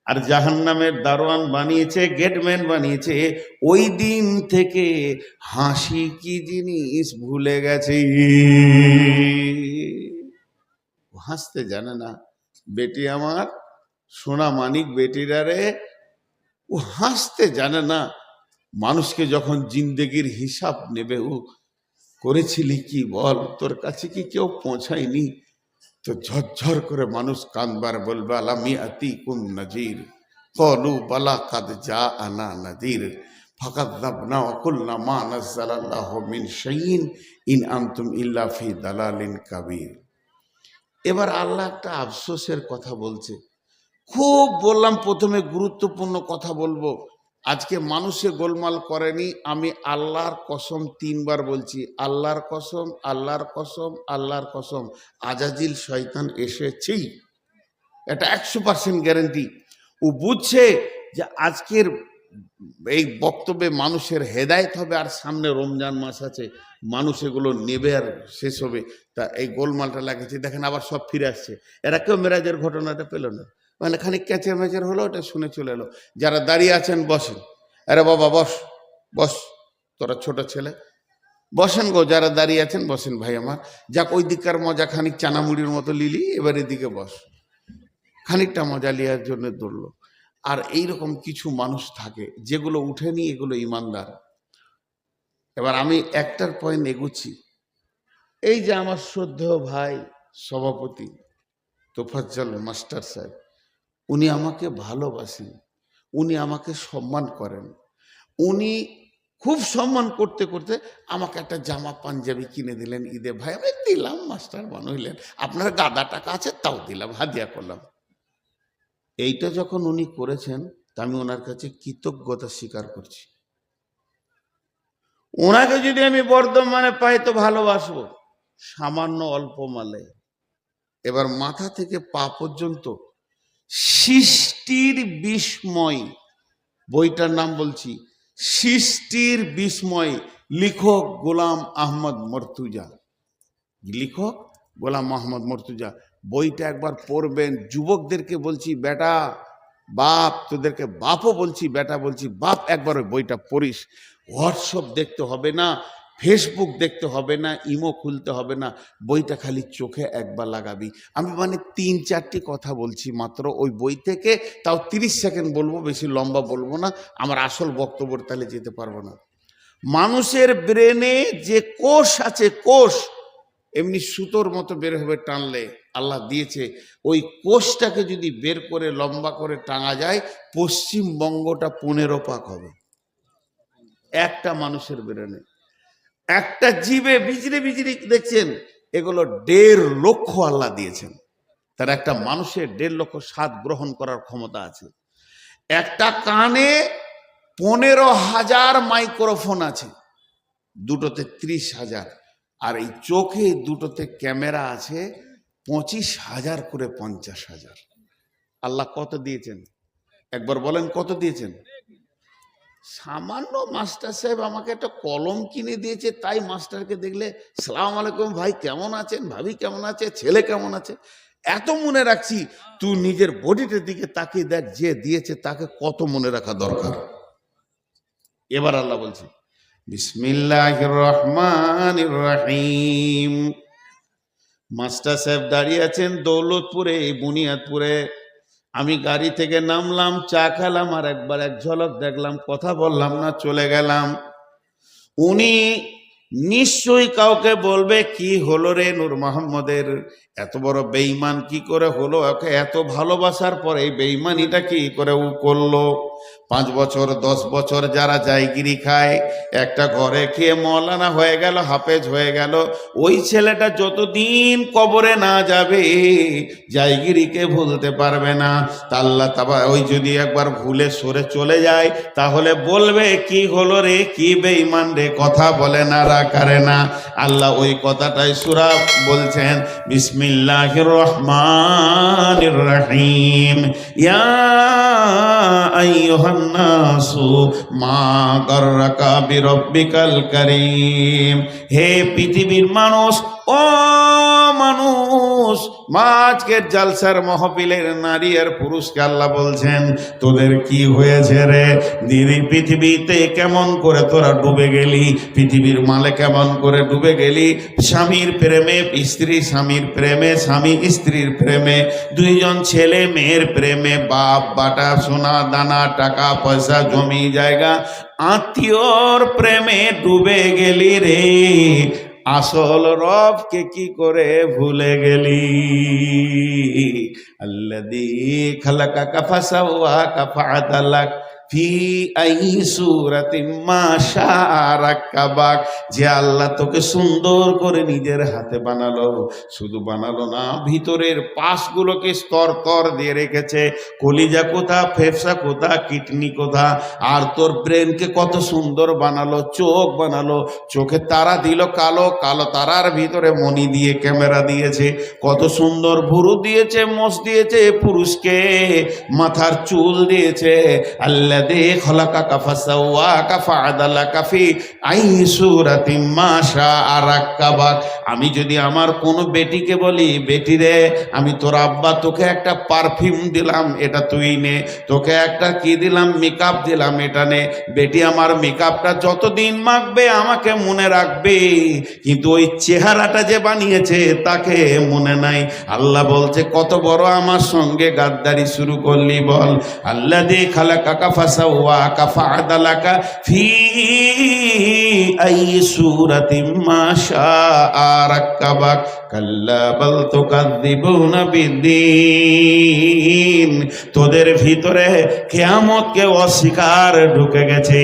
আর জাহান্নামের দারোয়ান বানিয়েছে, গেটম্যান বানিয়েছে, ওই দিন থেকে হাসি কি জিনিস ভুলে গেছে। হাসতে জানে না। বেটি আমার, সোনা মানিক বেটিরা রে, ও হাসতে জানে না। মানুষকে যখন জিন্দেগির হিসাব নেবে, ও করেছিলি কি বল, তোর কাছে কি কেউ পৌঁছায়নি? তো ঝরঝর করে মানুষ কানবার বলবে, আলামি আতিকুম নাজির, ক্বালু বালা কাদ জাআনা নাদির, ফাকাযযাবনা ওয়া কুলনা মা নাযালাল্লাহু মিন শাইইন ইন আনতুম ইল্লা ফি দালালিন কাবীর। এবার আল্লাহ একটা আফসোসের কথা বলছে। খুব বললাম প্রথমে গুরুত্বপূর্ণ কথা বলবো, আজকে মানুষে গোলমাল করেনি। আমি আল্লাহর কসম 3 বার বলছি, আল্লাহর কসম, আল্লাহর কসম, আল্লাহর কসম, আজাজিল শয়তান এসেছেই, এটা 100% গ্যারান্টি। ও বুঝছে যে আজকের এই বক্তব্যে মানুষের হেদায়েত হবে, আর সামনে রমজান মাস আছে, মানুষ এগুলো নেবে আর শেষ হবে। তা এই গোলমালটা লাগেছে, দেখেন আবার সব ফিরে আসছে। এরা কেউ মেরাজের ঘটনাটা পেল না, মানে খানিক ক্যাচের ম্যাচের হলো, ওটা শুনে চলে এলো। যারা দাঁড়িয়ে আছেন বসেন, আরে বাবা বস, বস, তোরা ছোট ছেলে, বসেন গো। যারা দাঁড়িয়ে আছেন বসেন ভাই আমার। যাক, ওই দিককার মজা খানিক চানামুড়ির মতো লিলি, এবার এদিকে বস। খানিকটা মজা লিয়ার জন্য দৌড়লো। আর এইরকম কিছু মানুষ থাকে যেগুলো উঠেনি, এগুলো ইমানদার। এবার আমি একটার পয়েন্ট এগুচ্ছি। এই যে আমার শ্রদ্ধেয় ভাই সভাপতি তোফাজ্জল মাস্টার সাহেব, উনি আমাকে ভালোবাসেন, উনি আমাকে সম্মান করেন। উনি খুব সম্মান করতে করতে আমাকে একটা জামা পাঞ্জাবি কিনে দিলেন ঈদে। ভাই আমি দিলাম, মাস্টার বানাইলেন, আপনার গাদা টাকা আছে তাও দিলাম, হাদিয়া করলাম। এইটা যখন উনি করেছেন, তা আমি ওনার কাছে কৃতজ্ঞতা স্বীকার করছি। ওনাকে যদি আমি বর্ধমানে পাই তো ভালোবাসবো, সামান্য অল্প মালে। এবার মাথা থেকে পা পর্যন্ত সৃষ্টির বিস্ময়, বইটার নাম বলছি, সৃষ্টির বিস্ময়, লেখক গোলাম আহমদ মর্তুজা, লেখক গোলাম আহমদ মর্তুজা। বইটা একবার পড়বেন। যুবকদেরকে বলছি, বেটা বাপ, তোদেরকে বাপও বলছি, বেটা বলছি, বাপ, একবার ওই বইটা পড়িস। হোয়াটসঅ্যাপ দেখতে হবে না, ফেসবুক দেখতে হবে না, ইমো খুলতে হবে না, বইটা খালি চোখে একবার লাগাবি। আমি মানে 3-4টি কথা বলছি মাত্র ওই বই থেকে, তাও 30 সেকেন্ড বলবো, বেশি লম্বা বলবো না, আমার আসল বক্তব্য তাহলে যেতে পারবো না। মানুষের ব্রেনে যে কোষ আছে, কোষ, এমনি সুতোর মতো বের হবে টানলে, আল্লাহ দিয়েছে ওই কোষটাকে যদি বের করে লম্বা করে টাঙা যায়, পশ্চিমবঙ্গটা 15 পাক হবে একটা মানুষের বেরোনে। একটা জীবে বিজলি বিজলি দেখছেন, এগুলো 1.5 লক্ষ আল্লাহ দিয়েছেন। তার একটা মানুষের 1.5 লক্ষ স্বাদ গ্রহণ করার ক্ষমতা আছে। একটা কানে 15,000 মাইক্রোফোন আছে, দুটোতে 30,000, আর এই চোখে দুটোতে ক্যামেরা আছে 25,000 করে 50,000। আল্লাহ কত দিয়েছেন একবার বলেন, কত দিয়েছেন? সামান্য মাস্টার সাহেব আমাকে একটা কলম কিনে দিয়েছে, তাই মাস্টারকে দেখলে সালাম আলাইকুম ভাই কেমন আছেন, ভাবি কেমন আছে, ছেলে কেমন আছে, এত মনে রাখছি। তুই নিজের বডিটার দিকে তাকিয়ে দেখ, যে দিয়েছে তাকে কত মনে রাখা দরকার। এবার আল্লাহ বলছে বিসমিল্লাহির রহমানির রহিম। মাস্টার সাহেব দাঁড়িয়ে আছেন দৌলতপুরে, বুনিয়াদপুরে। আমি গাড়ি থেকে নামলাম, চা খেলাম, আর একবার এক ঝলক দেখলাম, কথা বললাম না, চলে গেলাম। উনি নিশ্চয়ই কাউকে বলবে কি হলো রে নূর মোহাম্মদের, এত বড় বেঈমান কি করে হলো, ওকে এত ভালোবাসার পরে এই বেঈমানিটা কি করে ও করলো। 5 বছর 10 বছর যারা জায়গিরি খায়, একটা ঘরে খেয়ে মওলানা হয়ে গেল, হাফেজ হয়ে গেল, ওই ছেলেটা যতদিন কবরে না যাবে জায়গিরিকে ভুলতে পারবে না। তা আল্লাহ তাআলা ওই যদি একবার ভুলে সরে চলে যায়, তাহলে বলবে কি হলো রে, কি বেঈমান রে, কথা বলে না, রাখারে না। আল্লাহ ওই কথাটাই সূরা বলছেন বিসমিল্লাহির রহমানির রহিম। ইয়া আইয়ুহান নাসু মা গাররাকা বিরব্বিকাল কারীম। হে পৃথিবীর মানুষ, ও মানুষ, আজকের জালসার মাহফিলের নারী আর পুরুষকে আল্লাহ বলছেন তোদের কি হয়েছে রে, দিদি পৃথিবীতে কেমন করে তোরা ডুবে গেলি, পৃথিবীর মালে কেমন করে ডুবে গেলি, স্বামীর প্রেমে স্ত্রী, স্বামীর প্রেমে স্বামী, স্ত্রীর প্রেমে, দুইজন ছেলে মেয়ের প্রেমে, বাপ বাটা সোনা দানা টাকা পয়সা জমি জায়গা আত্মীয়র প্রেমে ডুবে গেলি রে, আসল রবকে কি করে ভুলে গেলি। আল্লাযী খালাকাকা ফাসাওয়াকা ফাআদালাক ফি আই সূরাতিন মা শাআ রাক্কাবাক। যে আল্লাহ তোকে সুন্দর করে নিজের হাতে বানালো, শুধু বানালো না, ভিতরের পাশগুলোকে স্তর স্তর দিয়ে রেখেছে, কলিজা কোথা, ফেফসা কোথা, কিডনি কোথা, আর তোর ব্রেনকে কত সুন্দর বানালো, চোখ বানালো, চোখে তারা দিল কালো, কালো তারার ভিতরে মণি দিয়ে ক্যামেরা দিয়েছে, কত সুন্দর ভুরু দিয়েছে, মোষ দিয়েছে পুরুষকে, মাথার চুল দিয়েছে। আল্লাযী খালাকাকা ফাসাওয়াকা ফাআদালাকা ফি আই সূরাতিন মা শাআ রাক্কাবাক। আমি যদি আমার কোন বেটিকে বলি, বেটি রে আমি তোর আব্বা, তোকে একটা পারফিউম দিলাম, এটা তুই নে, তোকে একটা কি দিলাম, মেকআপ দিলাম, এটা নে, বেটি আমার মেকআপটা যতদিন মাখবে আমাকে মনে রাখবে, কিন্তু ওই চেহারাটা যে বানিয়েছে তাকে মনে নাই। আল্লাহ বলছে কত বড় আমার সঙ্গে গাদ্দারি শুরু করলি বল। আল্লাযী খালাকাকা ফাসাওয়াকা ফাআদালাকা ফি আই সূরাতিন মা শাআ রাক্কাবাক। কাল্লা বাল তুকাযযিবুনা বিদ্দীন। তোদের ভিতরে কিয়ামতকে অস্বীকার ঢুকে গেছে।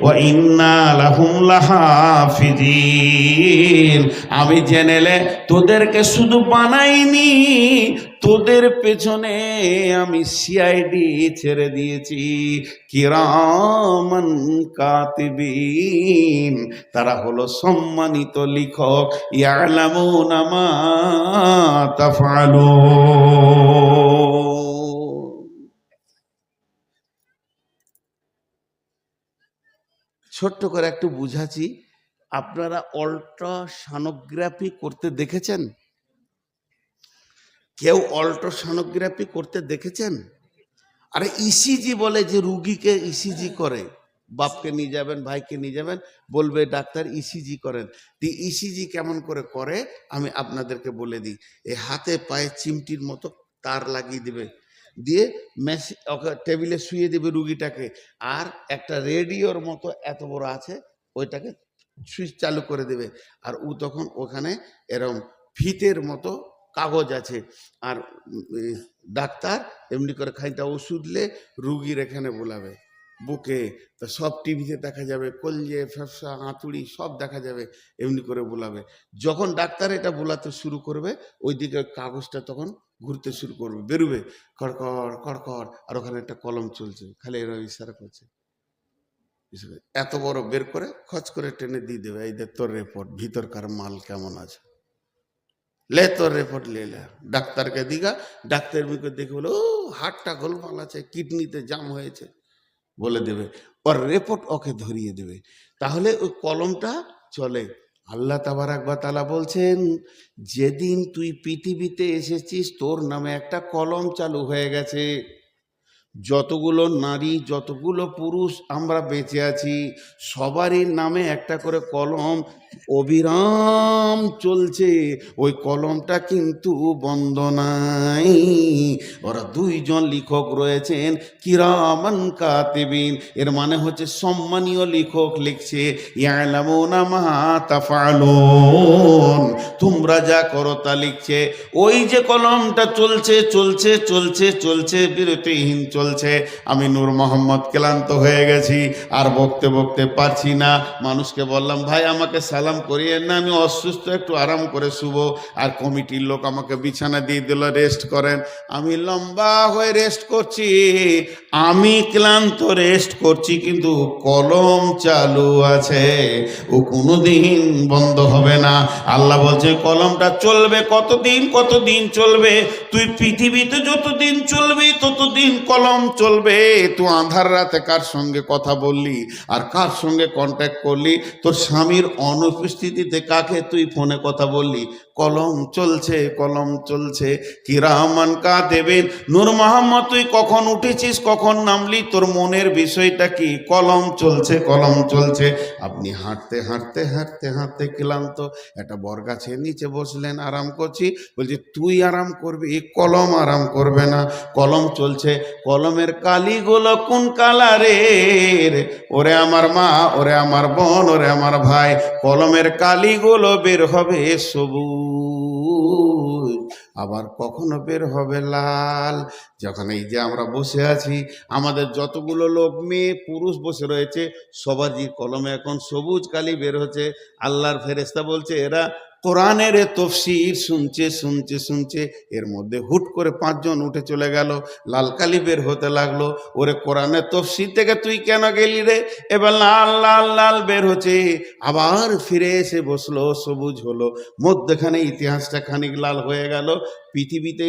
ওয়া ইন্না লাহুম লাহাফিজিন। আমি জেনেলে তোদেরকে শুধু বানাইনি, তোদের পেছনে আমি সিআইডি ছেড়ে দিয়েছি, কিরামান কাতিবিন। তারা হলো সম্মানিত লিখক, ইয়ালামুনা মা তাফআলুন। ছোট্ট করে একটু বুঝাচ্ছি, আপনারা অল্ট্রাসনোগ্রাফি করতে দেখেছেন? কেউ অল্ট্রাসনোগ্রাফি করতে দেখেছেন? আরে ইসিজি বলে, যে রুগীকে ইসিজি করে, বাপকে নিয়ে যাবেন, ভাইকে নিয়ে যাবেন, বলবে ডাক্তার ইসিজি করেন। ইসিজি কেমন করে করে আমি আপনাদেরকে বলে দিই। এই হাতে পায়ে চিমটির মতো তার লাগিয়ে দেবে, দিয়ে মেশিন ওকে টেবিলে শুয়ে দেবে রুগীটাকে, আর একটা রেডিওর মতো এত বড় আছে, ওইটাকে সুইচ চালু করে দেবে। আর ও তখন ওখানে এরম ফিতের মতো কাগজ আছে, আর ডাক্তার এমনি করে খানিকটা ওষুধ লে রুগীর এখানে বোলাবে বুকে, তো সব টিভিতে দেখা যাবে, কলজে ফ্যাপসা হাতুড়ি সব দেখা যাবে, এমনি করে বোলাবে। যখন ডাক্তার এটা বোলাতে শুরু করবে, ওইদিকে কাগজটা তখন ঘুরতে শুরু করবে, বেরোবে কড়কড় কড়কড়, আর ওখানে একটা কলম চলছে, খালি এরা ইশারা করছে। এত বড় বের করে খচ করে টেনে দিয়ে দেবে, এই দেখ তোর রিপোর্ট, ভিতরকার মাল কেমন আছে, লে তোর রিপোর্ট লে লে। ডাক্তারকে দিগা, ডাক্তার মুখে দেখে বলে, ও হার্টটা গোলমাল আছে, কিডনিতে জাম হয়েছে বলে দেবে, ওর রিপোর্ট ওকে ধরিয়ে দেবে। তাহলে ওই কলমটা চলে। আল্লাহ তাবারাক ওয়া তাআলা বলছেন, যেদিন তুই পৃথিবীতে এসেছিস তোর নামে একটা কলম চালু হয়ে গেছে। যতগুলো নারী, যতগুলো পুরুষ আমরা বেঁচে আছি, সবারই নামে একটা করে কলম অবিরাম চলছে। ওই কলমটা কিন্তু বন্ধ নাই। ওরা দুইজন লেখক রয়েছেন, কিরামান কাতিবিন, এর মানে হচ্ছে সম্মানীয় লেখক লিখছে, ইয়ালামুনা মা তাফআলুন, তোমরা যা করো তা লিখছে। ওই যে কলমটা চলছে চলছে চলছে চলছে, বিরতিহীন চলছে। আমি নূর মোহাম্মদ ক্লান্ত হয়ে গেছি, আর বকতে বকতে পারছি না। মানুষকে বললাম, ভাই আমাকে সালাম করিয়েন না, আমি অসুস্থ, একটু আরাম করে শুব। আর কমিটির লোক আমাকে বিছানা দিয়ে দিল, রেস্ট করেন। আমি লম্বা হয়ে রেস্ট করছি, আমি ক্লান্ত রেস্ট করছি, কিন্তু কলম চালু আছে, ও কোনোদিন বন্ধ হবে না। আল্লাহ বলছে কলমটা চলবে কতদিন, কতদিন চলবে? তুই পৃথিবীতে যতদিন চলবি ততদিন কলম চলবে। তুই আঁধার রাতে কার সঙ্গে কথা বললি আর কার সঙ্গে কন্ট্যাক্ট করলি, তোর স্বামীর অনুপস্থিতিতে কাকে তুই ফোনে কথা বললি, কলম চলছে, কলম চলছে। কিরামান কাতিবিন। নূর মোহাম্মদ তুই কখন উঠেছিস, কখন নামলি, তোর মনের বিষয়টা কি? কলম চলছে, কলম চলছে। আপনি হাঁটতে হাঁটতে হাঁটতে হাঁটতে ক্লান্ত, একটা বরগাছের নিচে বসলেন, আরাম করছি, বলছি তুই আরাম করবি, কলম আরাম করবে না। কলম চলছে, কলমের কালিগুলো কোন কালারের? ওরে আমার মা, ওরে আমার বোন, ওরে আমার ভাই, কলমের কালিগুলো বের হবে সবুজ, আবার কখনো বের হবে লাল। যখন এই যে আমরা বসে আছি, আমাদের যতগুলো লোক, মেয়ে পুরুষ বসে রয়েছে, সবারই কলমে এখন সবুজ কালি বের হচ্ছে। আল্লাহর ফেরেশতা বলছে, এরা কোরআনের তফসির শুনছে শুনছে শুনছে, এর মধ্যে হুট করে 5 জন উঠে চলে গেল, লাল কালি বের হতে লাগলো। ওরে কোরআনের তফসির থেকে তুই কেন গেলি রে? এবার লাল লাল লাল বের হচ্ছে, আবার ফিরে এসে বসলো, সবুজ হলো, মধ্যখানে ইতিহাসটা খানিক লাল হয়ে গেল। পৃথিবীতে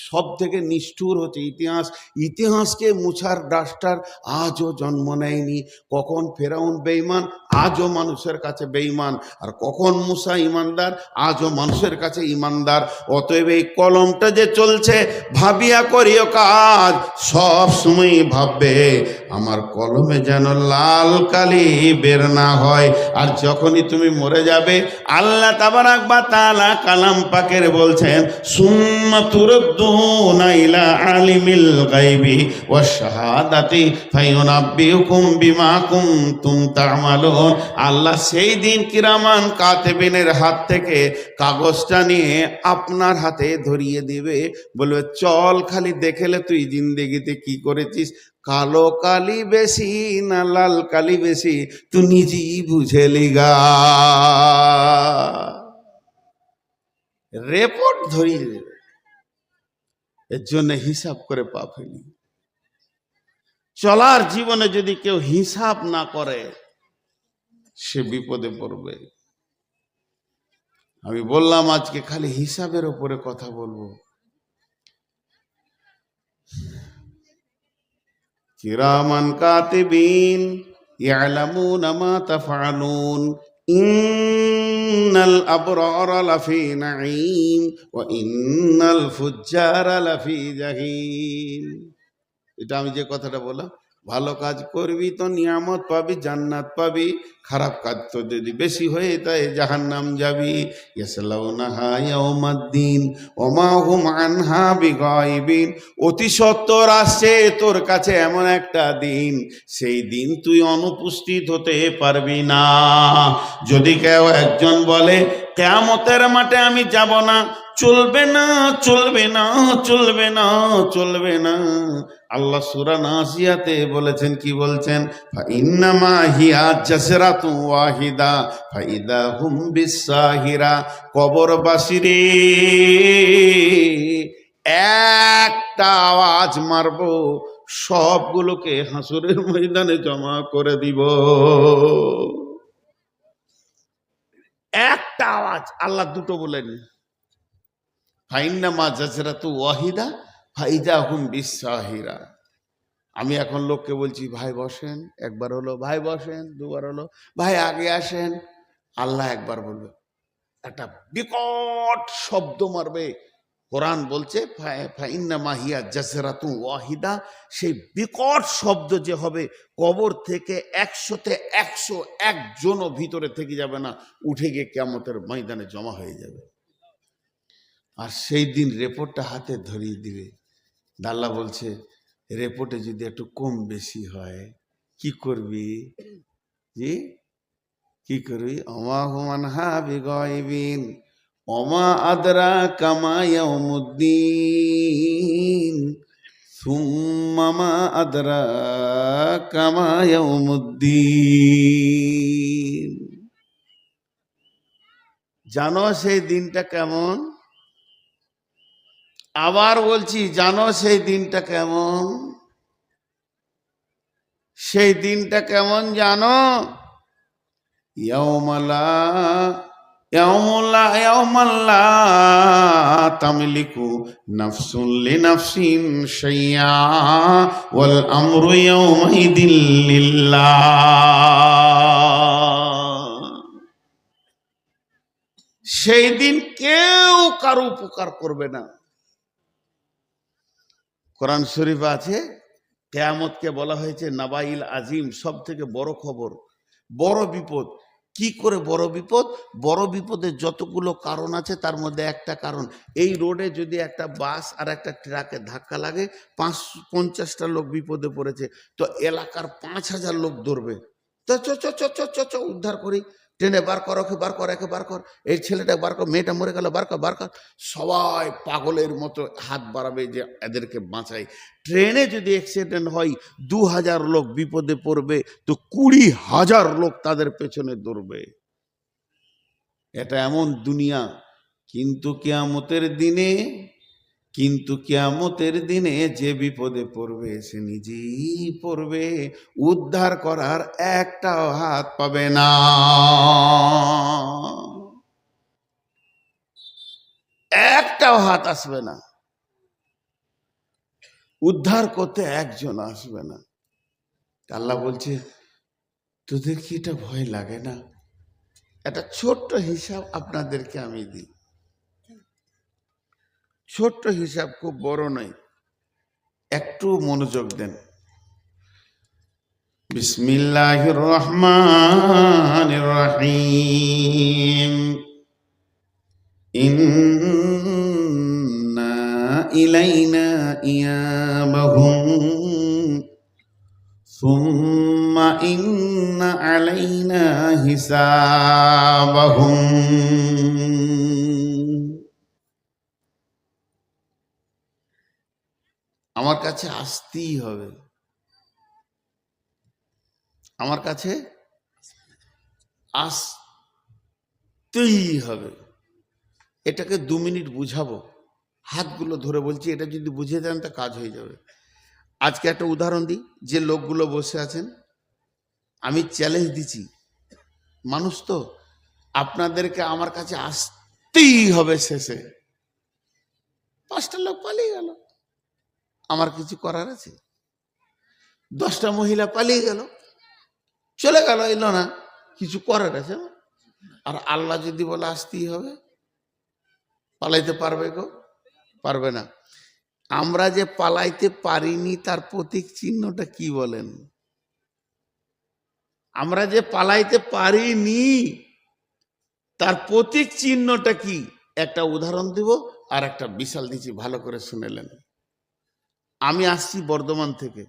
সব থেকে নিষ্ঠুর হচ্ছে ইতিহাস। ইতিহাসকে মুছার ডাস্টার আজও জন্ম নেয়নি। কখন ফেরাউন বেঈমান, আজও মানুষের কাছে বেঈমান, আর কখন মুসা ইমানদার, আজও মানুষের কাছে ইমানদার। অতএব এই কলমটা যে চলছে, ভাবিয়া করিও কাজ, সব সময় ভাববে আমার কলমে যেন লাল কালি বের না হয়। আর যখনই তুমি মরে যাবে, আল্লাহ তাবারাক ওয়া তাআলা কালাম পাকের বলছেন, সুম্মা তুরদ্দুনা ইলা আলিমিল গায়বি ওয়াশ শাহাদাতি ফায়ুনাব্বিউকুম বিমা কুনতুম তা'মালুন। আল্লাহ সেই দিন কিরামান কাতিবিনের হাত থেকে কাগজটা নিয়ে আপনার হাতে ধরিয়ে দিবে, বলবে চল, খালি দেখেলে তুই জিন্দেগিতে কি করেছিস, কালো কালি বেশি না লাল কালি বেশি, তুই নিজেই বুঝে লিগা। রিপোর্ট ধরিয়ে দেবে। এর জন্য হিসাব করে পা ফেলি। চলার জীবনে যদি কেউ হিসাব না করে, সে বিপদে পড়বে। আমি বললাম আজকে খালি হিসাবের উপরে কথা বলবো। কিরামান কাতিবিন ইয়ালামুনা মা তাফআলুন ইন্নাল আবরারা লাফি নাঈম ওয়া ইন্নাল ফুজ্জারা লাফি জাহিম। এটা আমি যে কথাটা বললাম, ভালো কাজ করবি তো নিয়ামত পাবি, জান্নাত পাবি। খারাপ কাজ তো যদি বেশি হয়ে তাই জাহান্নাম যাবি। ইয়াসলাউনাহা ইয়াউমাদ্দিন ওমা হুম আনহা বিগাইবিন। অতি সত্বর আসছে তোর কাছে এমন একটা দিন, সেই দিন তুই অনুপস্থিত হতে পারবি না। যদি কেউ একজন বলে কিয়ামতের মাঠে আমি যাব না, চলবে না, চলবে না, চলবে না, চলবে না। আল্লাহ সূরা নাসিয়াতে বলেছেন, কি বলছেন? ফাইন্নামা হিয়া জাসরাতু ওয়াহিদা ফাইদা হুম বিসাহিরা। কবরবাসী রে, একটা আওয়াজ মারবো, সবগুলোকে হাসরের ময়দানে জমা করে দিব। একটা আওয়াজ, আল্লাহ দুটো বলেন। ফাইন্নামা জাসরাতু ওয়াহিদা ফাইদা হুম বিসাহিরা। আমি এখন লোককে বলছি ভাই বসেন, একবার হলো, ভাই বসেন, দুবার হলো, ভাই আগে আসেন। আল্লাহ একবার বলবে, একটা বিকট শব্দ মারবে। কোরআন বলছে ফাইন্নামা হিয়া জাসরাতু ওয়াহিদা। সেই বিকট শব্দ যে হবে, কবর থেকে 100-তে 101 জনও ভিতরে থেকে যাবে না, উঠে গিয়ে কিয়ামতের ময়দানে জমা হয়ে যাবে। আর সেই দিন রিপোর্টটা হাতে ধরিয়ে দিবে। আল্লাহ বলছে, রিপোর্টে যদি একটু কম বেশি হয় কি করবি? জি, কি করবি? ওমা হুমান হা বিগাইবিন ওমা আদরা কামা ইয়াউমুদ্দিন সুম্মা মা আদরা কামা ইয়াউমুদ্দিন। জানো সেই দিনটা কেমন? আবার বলছি, জানো সেই দিনটা কেমন? সেই দিনটা কেমন জানো? ইয়াউমাল্লা তামলিকু নাফসুন লিনাফসিন শাইআ ওয়াল আমরু ইয়াউমাইদিন লিল্লাহ। সেই দিন কেউ কারো উপকার করবে না। কোরআন শরীফ আছে, কিয়ামতকে বলা হয়েছে নাবাইল আজিম, সব থেকে বড় খবর, বড় বিপদ। কি করে বড় বিপদ? বড় বিপদের যতগুলো কারণ আছে তার মধ্যে একটা কারণ, এই রোডে যদি একটা বাস আর একটা ট্রাকে ধাক্কা লাগে, 50টা লোক বিপদে পড়েছে, তো এলাকার 5000 লোক দৌড়বে, তো চ চ চ চ চ চ উদ্ধার করি, ট্রেনে বার কর, ওকে বার কর, একে বার কর, এই ছেলেটা বার কর, মেয়েটা মরে গেল, বার কর, বার কর। সবাই পাগলের মতো হাত বাড়াবে যে এদেরকে বাঁচাই। ট্রেনে যদি অ্যাক্সিডেন্ট হয়, 2000 লোক বিপদে পড়বে, তো 20,000 লোক তাদের পেছনে দৌড়বে। এটা এমন দুনিয়া। কিন্তু কিয়ামতের দিনে যে বিপদে পড়বে সে নিজেই পড়বে, উদ্ধার করার একটাও হাত পাবে না, একটাও হাত আসবে না, উদ্ধার করতে একজন আসবে না। আল্লাহ বলছে, তোদের কি এটা ভয় লাগে না? একটা ছোট্ট হিসাব আপনাদেরকে আমি দিই, ছোট্ট হিসাব, খুব বড় নয়, একটু মনোযোগ দেন। বিসমিল্লাহির রহমানির রহিম। ইন্না ইলাইনা ইয়াবাহুম সুম্মা ইন্না আলাইনা হিসাবাহুম। আমার কাছে আসতেই হবে, আমার কাছে আসতেই হবে। এটাকে 2 মিনিট বুঝাবো, হাতগুলো ধরে বলছি, এটা যদি বুঝে দেন তা কাজ হয়ে যাবে। আজকে একটা উদাহরণ দিই, যে লোকগুলো বসে আছেন, আমি চ্যালেঞ্জ দিচ্ছি, মানুষ তো, আপনাদেরকে আমার কাছে আসতেই হবে। শেষে 5টা লোক পালিয়ে গেল, আমার কিছু করার আছে? 10টা মহিলা পালিয়ে গেল, চলে গেল, এলো না, কিছু করার আছে? আর আল্লাহ যদি বলে আসতেই হবে, পালাইতে পারবে গো? পারবে না। আমরা যে পালাইতে পারিনি তার প্রতীক চিহ্নটা কি বলেন? আমরা যে পালাইতে পারিনি তার প্রতীক চিহ্নটা কি? একটা উদাহরণ দিব আর একটা বিশাল দিচ্ছি, ভালো করে শুনেলেন। আমি আসছি বর্ধমান থেকে,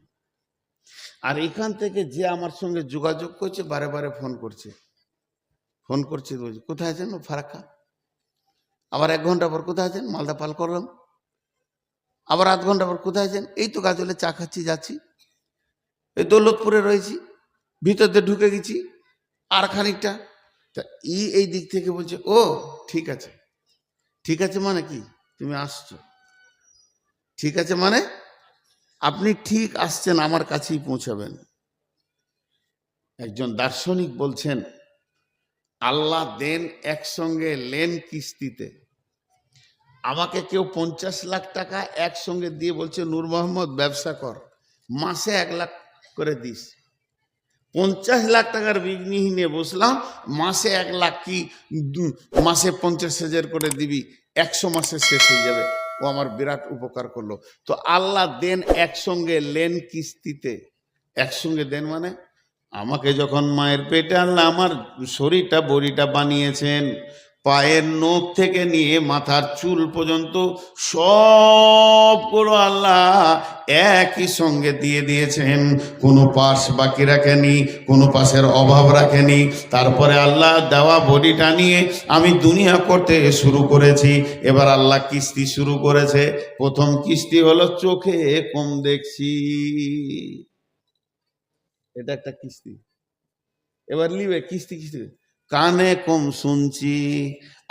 আর এখান থেকে যে আমার সঙ্গে যোগাযোগ করছে বারে বারে ফোন করছে বলছে কোথায় আছেন? ফারাক্কা। আবার 1 ঘন্টা পর কোথায় আছেন? মালদা পাল করলাম। আবার আধ ঘন্টা পর কোথায় আছেন? এই তো গাজলে চা খাচ্ছি, যাচ্ছি, এই দৌলতপুরে রয়েছি, ভিতর দিয়ে ঢুকে গেছি আর খানিকটা। তা এই দিক থেকে বলছে ও ঠিক আছে। ঠিক আছে মানে কি? তুমি আসছো, ঠিক আছে মানে আপনি ঠিক আসছেন, আমার কাছেই পৌঁছাবেন। একজন দার্শনিক বলছেন আল্লাহ দেন একসঙ্গে লেন কিস্তিতে। আমাকে কেউ 50 লাখ টাকা একসঙ্গে দিয়ে বলছে নূর মোহাম্মদ ব্যবসা কর, মাসে 1 লাখ করে দিস। 50 লাখ টাকার বিঘ্নি নিয়ে বসলাম, মাসে 1 লাখ কি মাসে 50,000 করে দিবি, 100 মাসে শেষ হয়ে যাবে। ও আমার বিরাট উপকার করলো। তো আল্লাহ দেন একসঙ্গে লেন কিস্তিতে। একসঙ্গে দেন মানে আমাকে যখন মায়ের পেটে আল্লাহ আমার শরীরটা বড়িটা বানিয়েছেন, পায়ের নখ থেকে নিয়ে মাথার চুল পর্যন্ত সবগুলো আল্লাহ একই সঙ্গে দিয়ে দিয়েছেন, কোনো পাশ বাকি রাখেনি, কোনো পাশের অভাব রাখেনি। তারপরে আল্লাহ দেওয়া বডিটা নিয়ে আমি দুনিয়া করতে শুরু করেছি। এবার আল্লাহ কিস্তি শুরু করেছে। প্রথম কিস্তি হলো চোখে কম দেখছি, এটা একটা কিস্তি। এবার লিবে কিস্তি কিস্তি। কানে কম শুনছি,